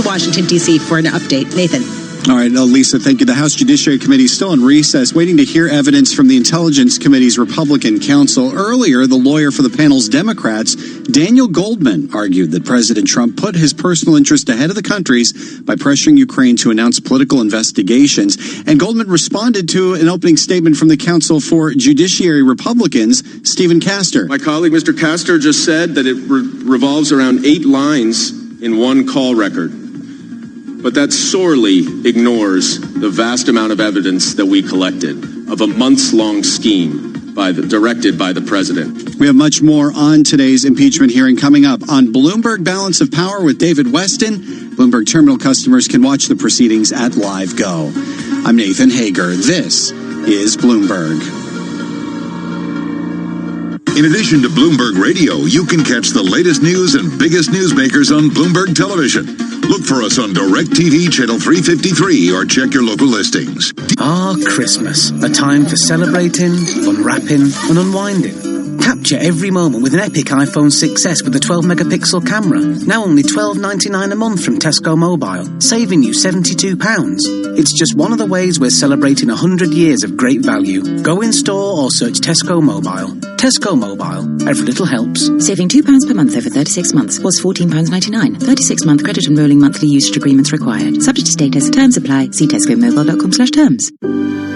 Washington, D.C. for an update. Nathan. All right, Lisa, thank you. The House Judiciary Committee is still in recess, waiting to hear evidence from the Intelligence Committee's Republican counsel. Earlier, the lawyer for the panel's Democrats, Daniel Goldman, argued that President Trump put his personal interest ahead of the country's by pressuring Ukraine to announce political investigations. And Goldman responded to an opening statement from the counsel for Judiciary Republicans, Stephen Castor. My colleague, Mr. Castor, just said that it revolves around 8 lines in one call record. But that sorely ignores the vast amount of evidence that we collected of a months-long scheme directed by the president. We have much more on today's impeachment hearing coming up on Bloomberg Balance of Power with David Weston. Bloomberg Terminal customers can watch the proceedings at Live Go. I'm Nathan Hager. This is Bloomberg. In addition to Bloomberg Radio, you can catch the latest news and biggest newsmakers on Bloomberg Television. Look for us on DirecTV Channel 353 or check your local listings. Christmas. A time for celebrating, unwrapping and unwinding. Capture every moment with an epic iPhone 6S with a 12-megapixel camera. Now only $12.99 a month from Tesco Mobile, saving you £72. It's just one of the ways we're celebrating 100 years of great value. Go in store or search Tesco Mobile. Tesco Mobile. Every little helps. Saving £2 per month over 36 months was £14.99. 36-month credit and rolling monthly usage agreements required. Subject to status. Terms apply. See tescomobile.com/terms.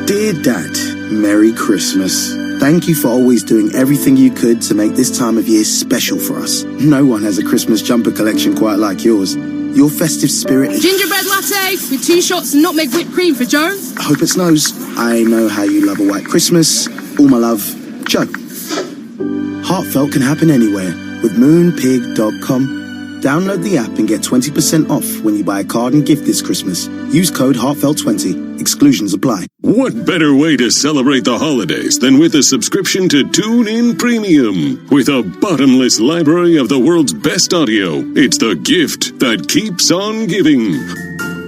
Dear Dad, Merry Christmas. Thank you for always doing everything you could to make this time of year special for us. No one has a Christmas jumper collection quite like yours. Your festive spirit is... Gingerbread latte with 2 shots and nutmeg whipped cream for Joe. I hope it snows. I know how you love a white Christmas. All my love, Joe. Heartfelt can happen anywhere with moonpig.com. Download the app and get 20% off when you buy a card and gift this Christmas. Use code Heartfelt20. Exclusions apply. What better way to celebrate the holidays than with a subscription to TuneIn Premium? With a bottomless library of the world's best audio, it's the gift that keeps on giving.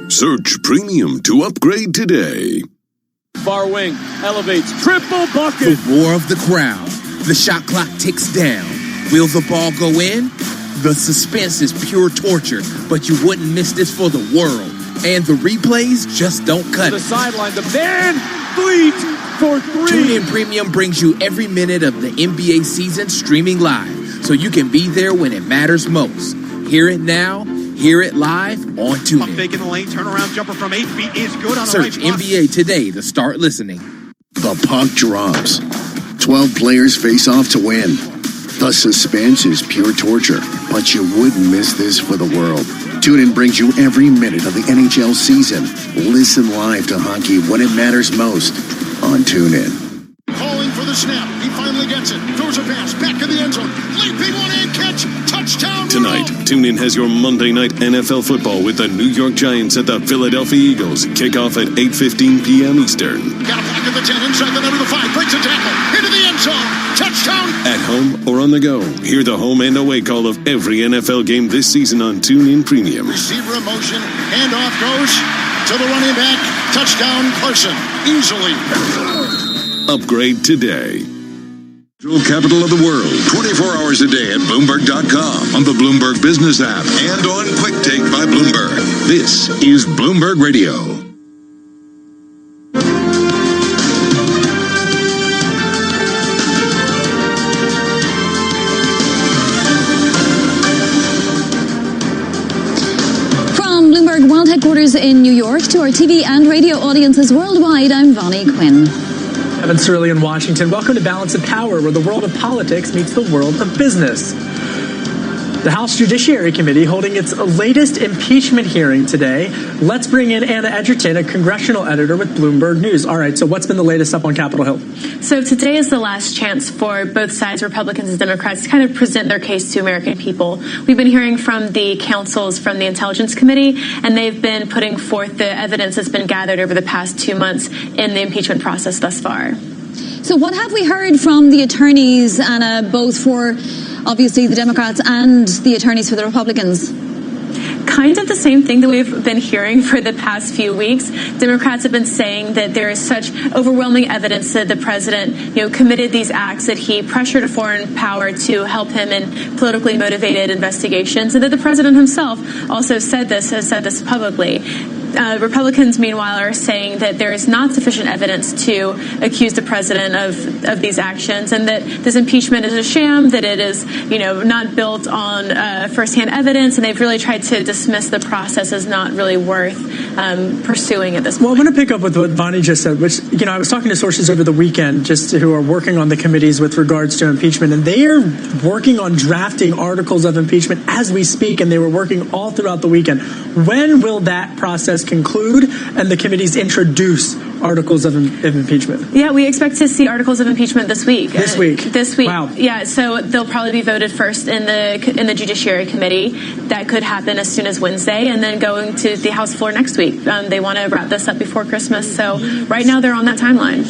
Search Premium to upgrade today. Far wing, elevates, triple bucket. The war of the crowd. The shot clock ticks down. Will the ball go in? The suspense is pure torture, but you wouldn't miss this for the world. And the replays just don't cut The it. sideline, the Van Fleet for 3. TuneIn Premium brings you every minute of the NBA season streaming live, so you can be there when it matters most. Hear it now, hear it live on TuneIn. Fake in the lane, turnaround jumper from 8 feet is good on the Search right. NBA today to start listening. The puck drops. 12 players face off to win. The suspense is pure torture, but you wouldn't miss this for the world. TuneIn brings you every minute of the NHL season. Listen live to hockey when it matters most on TuneIn. Calling for the snap. He finally gets it. Throws a pass. Back in the end zone. Leaping one-hand catch. Touchdown. Tonight, TuneIn has your Monday night NFL football with the New York Giants at the Philadelphia Eagles. Kickoff at 8:15 p.m. Eastern. Got a block at the 10, inside the number 5. Breaks a tackle. Into the end zone. Touchdown. At home or on the go, hear the home and away call of every NFL game this season on TuneIn Premium. Receiver in motion. Handoff goes to the running back. Touchdown, Carson. Easily. Upgrade today. Capital of the world, 24 hours a day at Bloomberg.com, on the Bloomberg Business app, and on Quick Take by Bloomberg. This is Bloomberg Radio. From Bloomberg World Headquarters in New York to our TV and radio audiences worldwide, I'm Vonnie Quinn. Evan Surley in Washington. Welcome to Balance of Power, where the world of politics meets the world of business. The House Judiciary Committee holding its latest impeachment hearing today. Let's bring in Anna Edgerton, a congressional editor with Bloomberg News. All right, so what's been the latest up on Capitol Hill? So today is the last chance for both sides, Republicans and Democrats, to kind of present their case to American people. We've been hearing from the counsels from the Intelligence Committee, and they've been putting forth the evidence that's been gathered over the past 2 months in the impeachment process thus far. So what have we heard from the attorneys, Anna, both for obviously the Democrats and the attorneys for the Republicans? Kind of the same thing that we've been hearing for the past few weeks. Democrats have been saying that there is such overwhelming evidence that the president, committed these acts, that he pressured a foreign power to help him in politically motivated investigations, and that the president himself also has said this publicly. Republicans, meanwhile, are saying that there is not sufficient evidence to accuse the president of these actions, and that this impeachment is a sham, that it is, not built on firsthand evidence, and they've really tried to dismiss the process as not really worth pursuing at this point. Well, I'm going to pick up with what Vonnie just said, which, I was talking to sources over the weekend who are working on the committees with regards to impeachment, and they are working on drafting articles of impeachment as we speak, and they were working all throughout the weekend. When will that process conclude and the committees introduce articles of impeachment? Yeah, we expect to see articles of impeachment this week. This week? This week. Wow. Yeah, so they'll probably be voted first in the Judiciary Committee. That could happen as soon as Wednesday, and then going to the House floor next week. They want to wrap this up before Christmas, so right now they're on that timeline.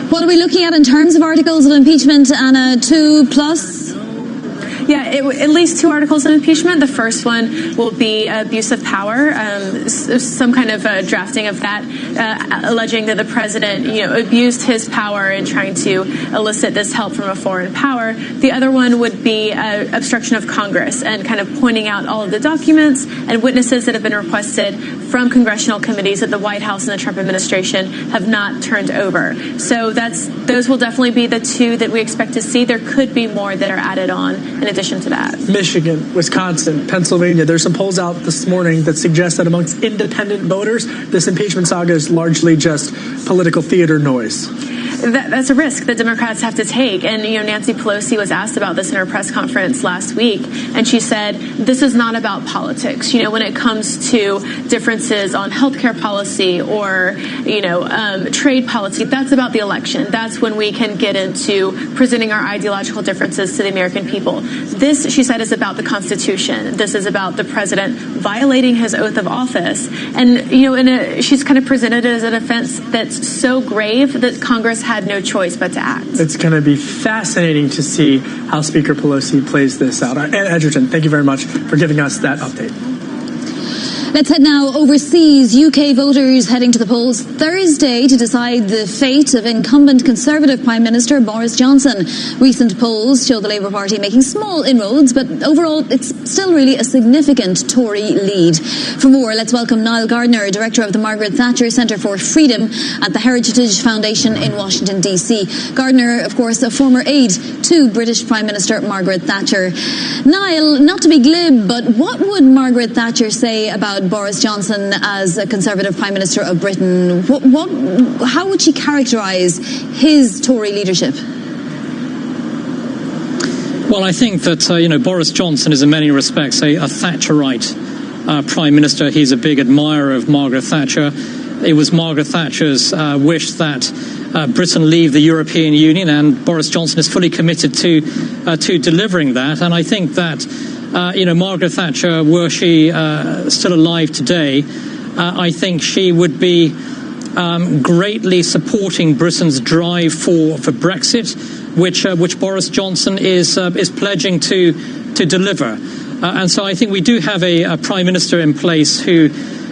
What are we looking at in terms of articles of impeachment, Anna? 2+? Yeah, at least 2 articles of impeachment. The first one will be abuse of power, some kind of drafting of that, alleging that the president, abused his power in trying to elicit this help from a foreign power. The other one would be obstruction of Congress and kind of pointing out all of the documents and witnesses that have been requested from congressional committees that the White House and the Trump administration have not turned over. So those will definitely be the 2 that we expect to see. There could be more that are added on in addition to that. Michigan, Wisconsin, Pennsylvania. There's some polls out this morning that suggest that amongst independent voters, this impeachment saga is largely just political theater noise. That's a risk that Democrats have to take. And, Nancy Pelosi was asked about this in her press conference last week, and she said, this is not about politics. When it comes to differences on healthcare policy or, trade policy, that's about the election. That's when we can get into presenting our ideological differences to the American people. This, she said, is about the Constitution. This is about the president violating his oath of office. And, she's kind of presented it as an offense that's so grave that Congress had no choice but to act. It's going to be fascinating to see how Speaker Pelosi plays this out. And Edgerton, thank you very much for giving us that update. Let's head now overseas. UK voters heading to the polls Thursday to decide the fate of incumbent Conservative Prime Minister Boris Johnson. Recent polls show the Labour Party making small inroads, but overall it's still really a significant Tory lead. For more, let's welcome Niall Gardner, Director of the Margaret Thatcher Centre for Freedom at the Heritage Foundation in Washington, D.C. Gardner, of course, a former aide to British Prime Minister Margaret Thatcher. Niall, not to be glib, but what would Margaret Thatcher say about Boris Johnson as a Conservative Prime Minister of Britain? How would she characterise his Tory leadership? Well, I think that, Boris Johnson is in many respects a Thatcherite Prime Minister. He's a big admirer of Margaret Thatcher. It was Margaret Thatcher's wish that Britain leave the European Union, and Boris Johnson is fully committed to delivering that. And I think that Margaret Thatcher, were she still alive today, I think she would be greatly supporting Britain's drive for Brexit, which Boris Johnson is pledging to deliver. And so I think we do have a Prime Minister in place who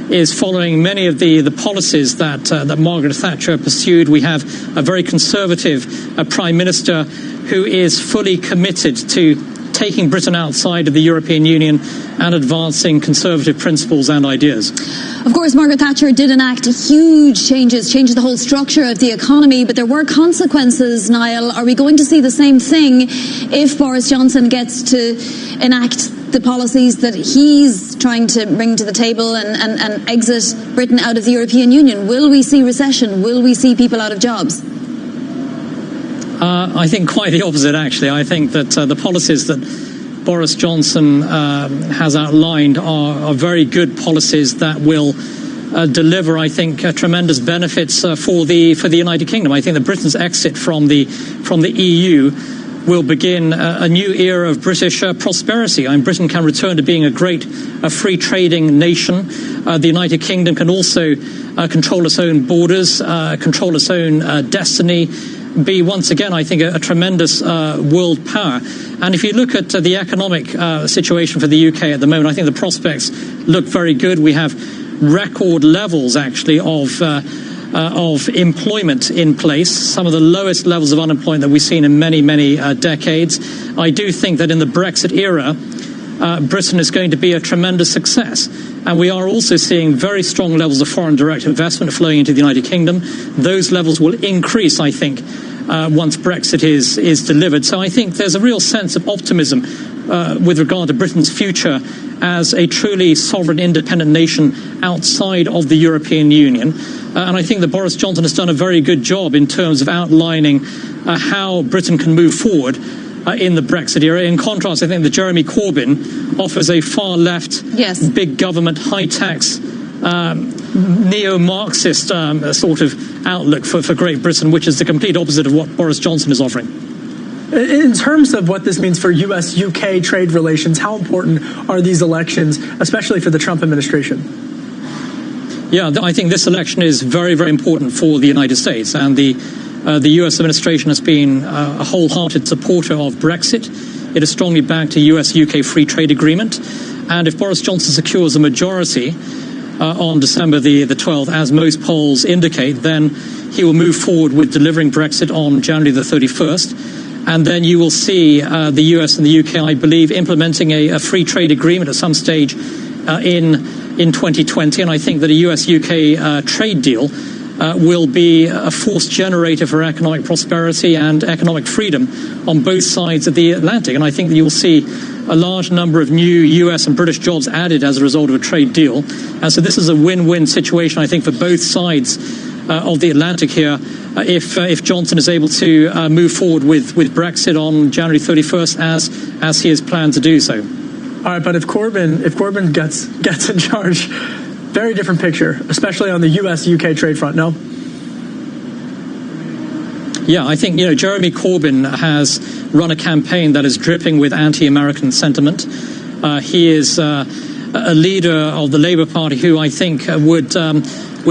is following many of the policies that Margaret Thatcher pursued. We have a very conservative Prime Minister who is fully committed to taking Britain outside of the European Union and advancing conservative principles and ideas. Of course, Margaret Thatcher did enact huge changes the whole structure of the economy, but there were consequences, Niall. Are we going to see the same thing if Boris Johnson gets to enact the policies that he's trying to bring to the table and exit Britain out of the European Union? Will we see recession? Will we see people out of jobs? I think quite the opposite, actually. I think that the policies that Boris Johnson has outlined are very good policies that will deliver, I think, tremendous benefits for the United Kingdom. I think that Britain's exit from the EU will begin a new era of British prosperity. Britain can return to being a great free trading nation. The United Kingdom can also control its own borders, control its own destiny, be once again, I think, a tremendous world power. And if you look at the economic situation for the UK at the moment, I think the prospects look very good. We have record levels, actually, of employment in place, some of the lowest levels of unemployment that we've seen in many, many decades. I do think that in the Brexit era, Britain is going to be a tremendous success. And we are also seeing very strong levels of foreign direct investment flowing into the United Kingdom. Those levels will increase, I think, once Brexit is delivered. So I think there's a real sense of optimism with regard to Britain's future as a truly sovereign, independent nation outside of the European Union. And I think that Boris Johnson has done a very good job in terms of outlining how Britain can move forward in the Brexit era. In contrast, I think that Jeremy Corbyn offers a far-left, big government, high-tax, neo-Marxist sort of outlook for Great Britain, which is the complete opposite of what Boris Johnson is offering. In terms of what this means for U.S.-UK trade relations, how important are these elections, especially for the Trump administration? Yeah, I think this election is very, very important for the United States, and the U.S. administration has been a wholehearted supporter of Brexit. It is strongly backed a US-UK free trade agreement. And if Boris Johnson secures a majority on December the 12th, as most polls indicate, then he will move forward with delivering Brexit on January the 31st. And then you will see the US and the UK, I believe, implementing a free trade agreement at some stage in 2020. And I think that a US-UK trade deal will be a force generator for economic prosperity and economic freedom on both sides of the Atlantic. And I think that you will see a large number of new US and British jobs added as a result of a trade deal. And so this is a win-win situation, I think, for both sides of the Atlantic here, if Johnson is able to move forward with Brexit on January 31st as he has planned to do so. All right, but if Corbyn gets in charge, very different picture, especially on the US-UK trade front, no? Yeah, I think, Jeremy Corbyn has run a campaign that is dripping with anti-American sentiment. He is a leader of the Labour Party who I think would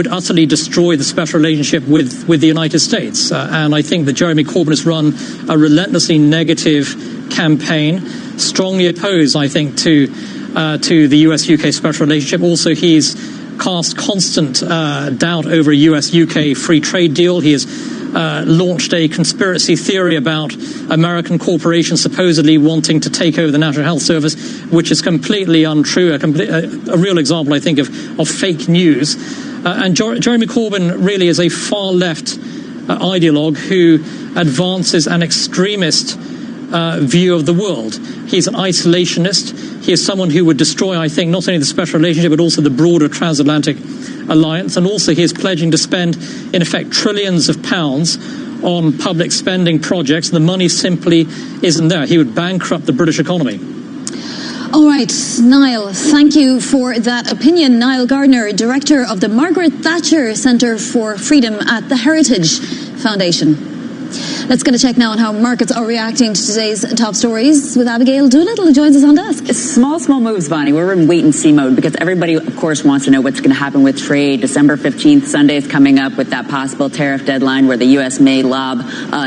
utterly destroy the special relationship with the United States. And I think that Jeremy Corbyn has run a relentlessly negative campaign, strongly opposed, I think, to the US-UK special relationship. Also, he's cast constant doubt over a US-UK free trade deal. He has launched a conspiracy theory about American corporations supposedly wanting to take over the National Health Service, which is completely untrue, a real example, I think, of fake news. And Jeremy Corbyn really is a far-left ideologue who advances an extremist view of the world. He's an isolationist. He is someone who would destroy, I think, not only the special relationship, but also the broader transatlantic alliance. And also he is pledging to spend, in effect, trillions of pounds on public spending projects. The money simply isn't there. He would bankrupt the British economy. All right, Niall, thank you for that opinion. Niall Gardner, Director of the Margaret Thatcher Centre for Freedom at the Heritage Foundation. Let's get a check now on how markets are reacting to today's top stories with Abigail Doolittle, who joins us on desk. Small moves, Bonnie. We're in wait-and-see mode because everybody, of course, wants to know what's going to happen with trade. December 15th, Sunday is coming up with that possible tariff deadline where the U.S. may lob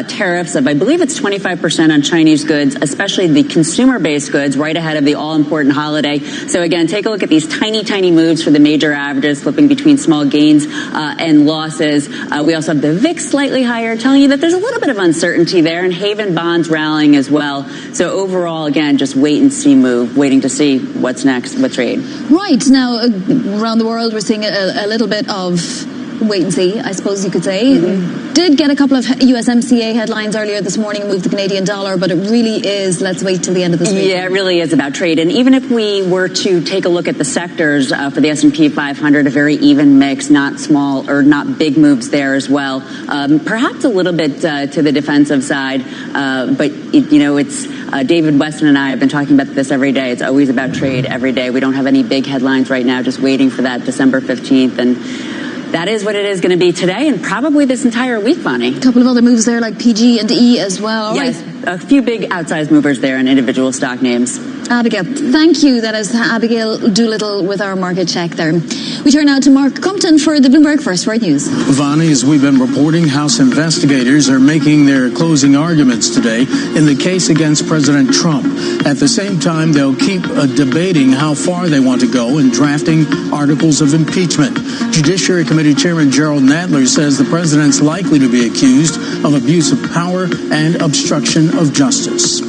tariffs of, I believe it's 25% on Chinese goods, especially the consumer-based goods, right ahead of the all-important holiday. So, again, take a look at these tiny moves for the major averages, flipping between small gains and losses. We also have the VIX slightly higher, telling you that there's a little bit of uncertainty there, and Haven bonds rallying as well. So overall, again, just wait and see move, waiting to see what's next with trade. Right. Now, around the world, we're seeing a little bit of wait and see, I suppose you could say. Mm-hmm. Did get a couple of USMCA headlines earlier this morning, moved the Canadian dollar, but it really is, let's wait till the end of this week. Yeah, it really is about trade. And even if we were to take a look at the sectors for the S&P 500, a very even mix, not small or not big moves there as well. Perhaps a little bit to the defensive side, but it's David Weston and I have been talking about this every day. It's always about trade every day. We don't have any big headlines right now, just waiting for that December 15th. And that is what it is going to be today and probably this entire week, Bonnie. A couple of other moves there like PG&E as well. Yes, right. A few big outsized movers there in individual stock names. Abigail, thank you. That is Abigail Doolittle with our market check there. We turn now to Mark Compton for the Bloomberg First Word News. Vani, as we've been reporting, House investigators are making their closing arguments today in the case against President Trump. At the same time, they'll keep debating how far they want to go in drafting articles of impeachment. Judiciary Committee Chairman Gerald Nadler says the president's likely to be accused of abuse of power and obstruction of justice.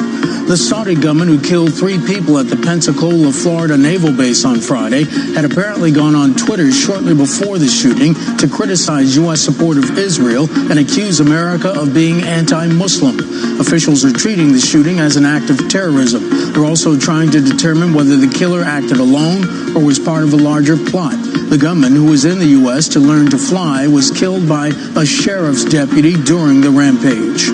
The Saudi gunman who killed 3 people at the Pensacola, Florida Naval Base on Friday had apparently gone on Twitter shortly before the shooting to criticize U.S. support of Israel and accuse America of being anti-Muslim. Officials are treating the shooting as an act of terrorism. They're also trying to determine whether the killer acted alone or was part of a larger plot. The gunman, who was in the U.S. to learn to fly, was killed by a sheriff's deputy during the rampage.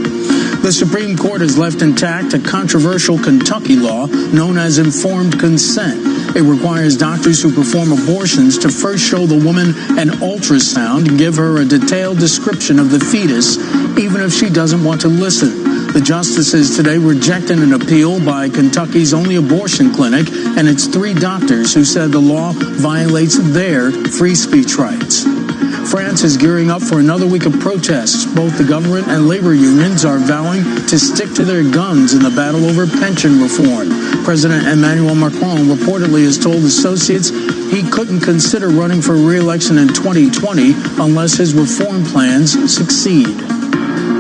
The Supreme Court has left intact a controversial Kentucky law known as informed consent. It requires doctors who perform abortions to first show the woman an ultrasound and give her a detailed description of the fetus, even if she doesn't want to listen. The justices today rejected an appeal by Kentucky's only abortion clinic and its 3 doctors who said the law violates their free speech rights. France is gearing up for another week of protests. Both the government and labor unions are vowing to stick to their guns in the battle over pension reform. President Emmanuel Macron reportedly has told associates he couldn't consider running for re-election in 2020 unless his reform plans succeed.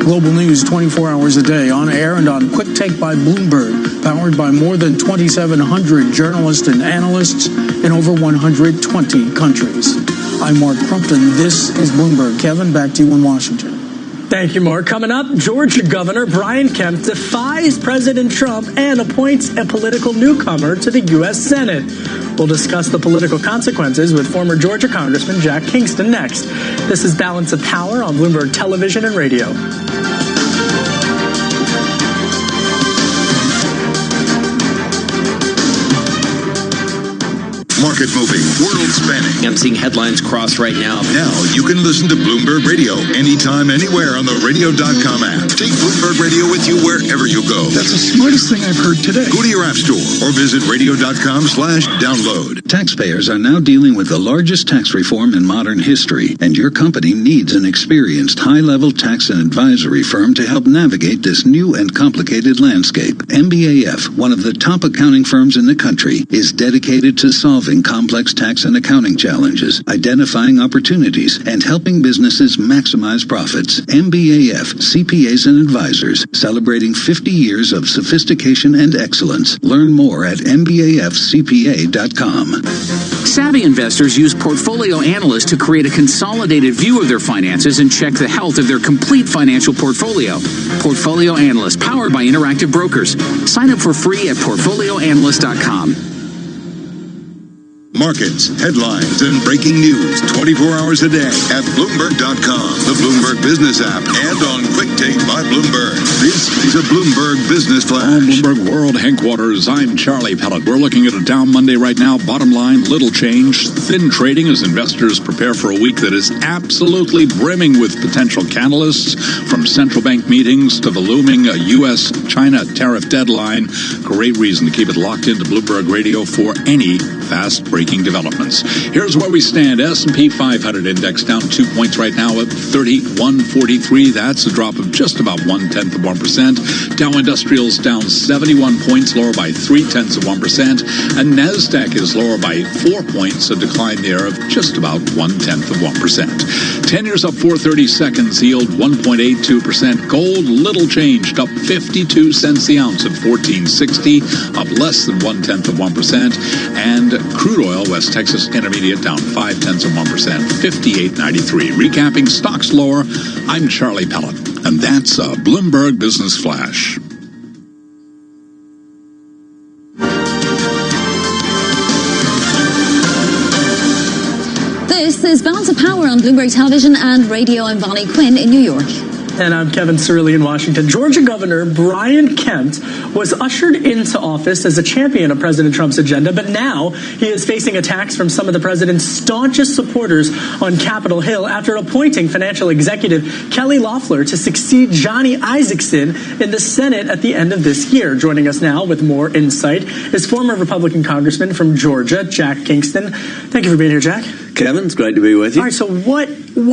Global news 24 hours a day, on air and on Quick Take by Bloomberg, powered by more than 2,700 journalists and analysts in over 120 countries. I'm Mark Crumpton. This is Bloomberg. Kevin, back to you in Washington. Thank you, Mark. Coming up, Georgia Governor Brian Kemp defies President Trump and appoints a political newcomer to the U.S. Senate. We'll discuss the political consequences with former Georgia Congressman Jack Kingston next. This is Balance of Power on Bloomberg Television and Radio. Market moving, world spanning. I'm seeing headlines cross right now. Now you can listen to Bloomberg Radio anytime, anywhere on the radio.com app. Take Bloomberg Radio with you wherever you go. That's the smartest thing I've heard today. Go to your app store or visit radio.com/download. Taxpayers are now dealing with the largest tax reform in modern history, and your company needs an experienced high-level tax and advisory firm to help navigate this new and complicated landscape. MBAF, one of the top accounting firms in the country, is dedicated to solving complex tax and accounting challenges, identifying opportunities, and helping businesses maximize profits. MBAF CPAs and Advisors, celebrating 50 years of sophistication and excellence. Learn more at mbafcpa.com. Savvy investors use portfolio analysts to create a consolidated view of their finances and check the health of their complete financial portfolio. Portfolio Analyst, powered by Interactive Brokers. Sign up for free at portfolioanalyst.com. Markets, headlines, and breaking news 24 hours a day at Bloomberg.com, the Bloomberg Business app, and on Quick Take by Bloomberg. This is a Bloomberg Business Flash. On Bloomberg World Headquarters, I'm Charlie Pellet. We're looking at a down Monday right now. Bottom line, little change. Thin trading as investors prepare for a week that is absolutely brimming with potential catalysts, from central bank meetings to the looming U.S.-China tariff deadline. Great reason to keep it locked into Bloomberg Radio for any fast-breaking developments. Here's where we stand. S&P 500 index down 2 points right now at 3143. That's a drop of just about 0.1%. Dow Industrials down 71 points, lower by 0.3%. And NASDAQ is lower by 4 points, a decline there of just about 0.1%. 10 years up 430 seconds, yield 1.82%. Gold, little changed, up 52 cents the ounce at $14.60, up less than 0.1%. And crude oil, West Texas Intermediate down 0.5%, $58.93. Recapping stocks lower. I'm Charlie Pellet, and that's a Bloomberg Business Flash. This is Balance of Power on Bloomberg Television and Radio. I'm Bonnie Quinn in New York. And I'm Kevin Cirilli in Washington. Georgia Governor Brian Kemp was ushered into office as a champion of President Trump's agenda, but now he is facing attacks from some of the president's staunchest supporters on Capitol Hill after appointing financial executive Kelly Loeffler to succeed Johnny Isakson in the Senate at the end of this year. Joining us now with more insight is former Republican Congressman from Georgia, Jack Kingston. Thank you for being here, Jack. Kevin, it's great to be with you. All right, so what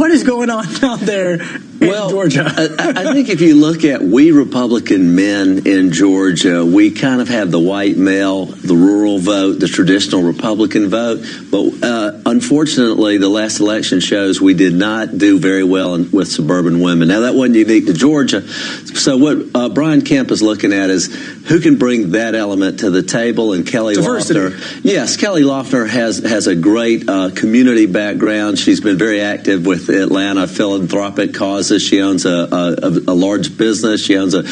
is going on down there in Georgia? I think if you look at we Republican men in Georgia, we kind of have the white male, the rural vote, the traditional Republican vote. But unfortunately, the last election shows we did not do very well with suburban women. Now, that wasn't unique to Georgia. So what Brian Kemp is looking at is who can bring that element to the table. And Kelly Loeffler. Yes, Kelly Loeffler has a great community background. She's been very active with Atlanta philanthropic causes. She owns a large business. She owns a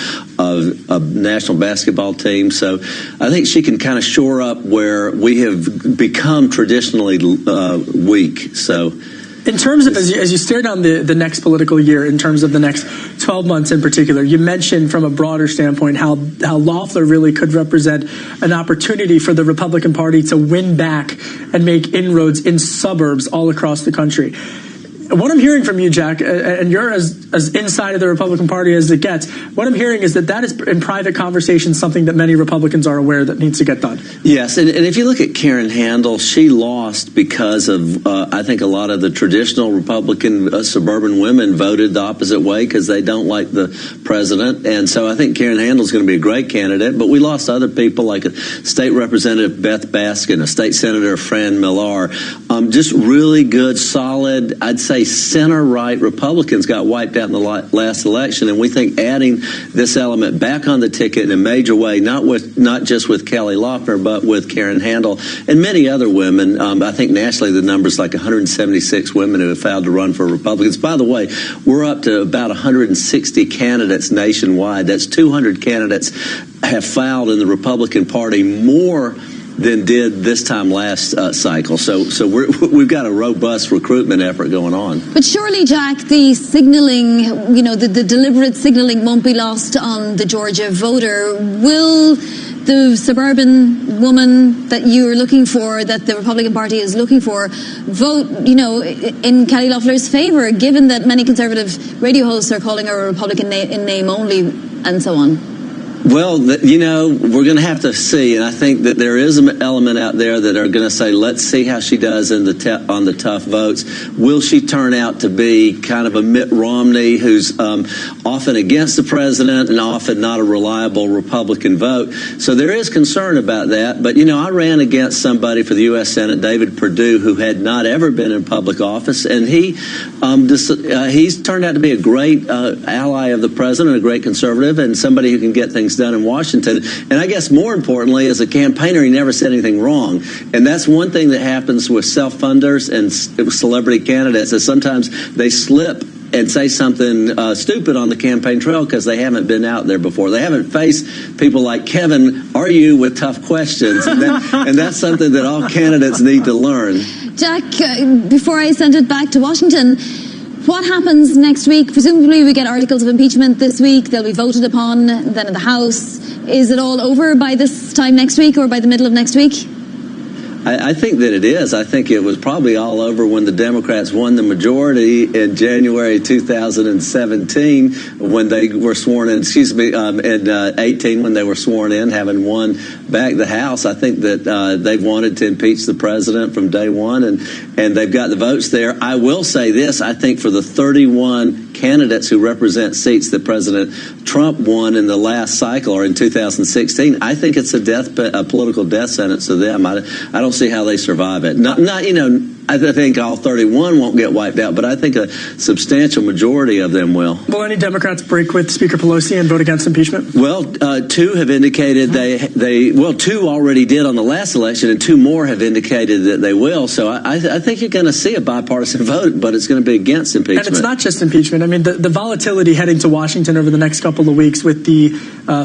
national basketball team. So I think she can kind of shore up where we have become traditionally weak. So in terms of, as you stare down the next political year, in terms of the next 12 months in particular, you mentioned from a broader standpoint how Loeffler really could represent an opportunity for the Republican Party to win back and make inroads in suburbs all across the country. What I'm hearing from you, Jack, and you're as as inside of the Republican Party as it gets. What I'm hearing is that is in private conversation something that many Republicans are aware that needs to get done. Yes, and if you look at Karen Handel, she lost because of, I think, a lot of the traditional Republican suburban women voted the opposite way because they don't like the president. And so I think Karen Handel is going to be a great candidate. But we lost other people like State Representative Beth Baskin, a State Senator Fran Millar. Just really good, solid, I'd say center-right Republicans got wiped out in the last election. And we think adding this element back on the ticket in a major way, not just with Kelly Loeffler, but with Karen Handel and many other women. I think nationally the number's like 176 women who have filed to run for Republicans. By the way, we're up to about 160 candidates nationwide. That's 200 candidates have filed in the Republican Party, more than did this time last cycle. So we've got a robust recruitment effort going on. But surely, Jack, the signaling, the deliberate signaling won't be lost on the Georgia voter. Will the suburban woman that you're looking for, that the Republican Party is looking for, vote, in Kelly Loeffler's favor, given that many conservative radio hosts are calling her a Republican in name only and so on? Well, we're going to have to see, and I think that there is an element out there that are going to say, let's see how she does on the tough votes. Will she turn out to be kind of a Mitt Romney who's often against the president and often not a reliable Republican vote? So there is concern about that. But, I ran against somebody for the U.S. Senate, David Perdue, who had not ever been in public office, and he's turned out to be a great ally of the president, a great conservative, and somebody who can get things done in Washington. And I guess more importantly, as a campaigner, he never said anything wrong. And that's one thing that happens with self-funders and celebrity candidates, is sometimes they slip and say something stupid on the campaign trail because they haven't been out there before. They haven't faced people like Kevin, are you, with tough questions. And that's something that all candidates need to learn. Jack, before I send it back to Washington, what happens next week? Presumably we get articles of impeachment this week. They'll be voted upon then in the House. Is it all over by this time next week or by the middle of next week? I think that it is. I think it was probably all over when the Democrats won the majority in January 2017 when they were sworn in, in 18 when they were sworn in, having won back the House. I think that they've wanted to impeach the president from day one, and they've got the votes there. I will say this. I think for the 31 candidates who represent seats that President Trump won in the last cycle or in 2016, I think it's a political death sentence to them. I don't see how they survive it. I think all 31 won't get wiped out, but I think a substantial majority of them will. Will any Democrats break with Speaker Pelosi and vote against impeachment? Well, two have indicated two already did on the last election, and two more have indicated that they will. So I think you're going to see a bipartisan vote, but it's going to be against impeachment. And it's not just impeachment. I mean, the volatility heading to Washington over the next couple of weeks with the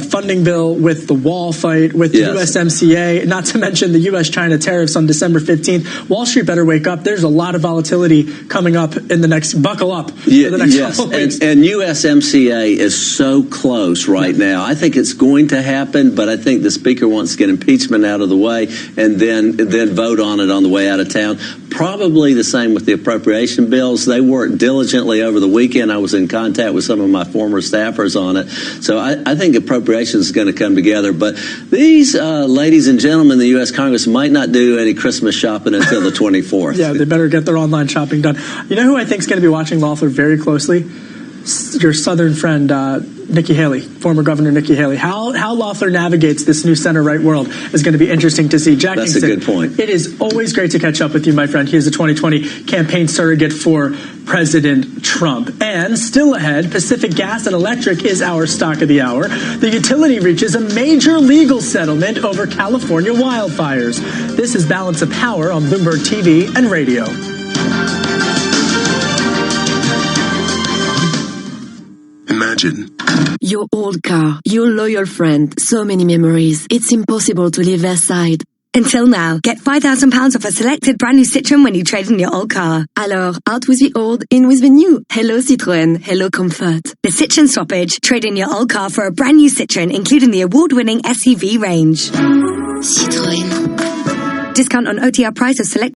funding bill, with the wall fight, with the USMCA, not to mention the U.S.-China tariffs on December 15th. Wall Street better wake up. There's a lot of volatility coming up in the next, buckle up for the next couple of weeks. And USMCA is so close right now. I think it's going to happen, but I think the Speaker wants to get impeachment out of the way and then vote on it on the way out of town. Probably the same with the appropriation bills. They worked diligently over the weekend. I was in contact with some of my former staffers on it. So I think appropriations is going to come together. But these ladies and gentlemen in the U.S. Congress might not do any Christmas shopping until the 24th. Yeah, they better get their online shopping done. You know who I think is going to be watching Loeffler very closely? Your Southern friend, Nikki Haley, former Governor Nikki Haley. How Loeffler navigates this new center-right world is going to be interesting to see. Jack That's Kingston, a good point. It is always great to catch up with you, my friend. He is a 2020 campaign surrogate for President Trump. And still ahead, Pacific Gas and Electric is our stock of the hour. The utility reaches a major legal settlement over California wildfires. This is Balance of Power on Bloomberg TV and radio. Imagine. Your old car, your loyal friend, so many memories. It's impossible to leave their side. Until now, get £5,000 off a selected brand new Citroën when you trade in your old car. Alors, out with the old, in with the new. Hello Citroën, hello comfort. The Citroën Swappage. Trade in your old car for a brand new Citroën, including the award-winning SUV range. Citroën. Discount on OTR price of select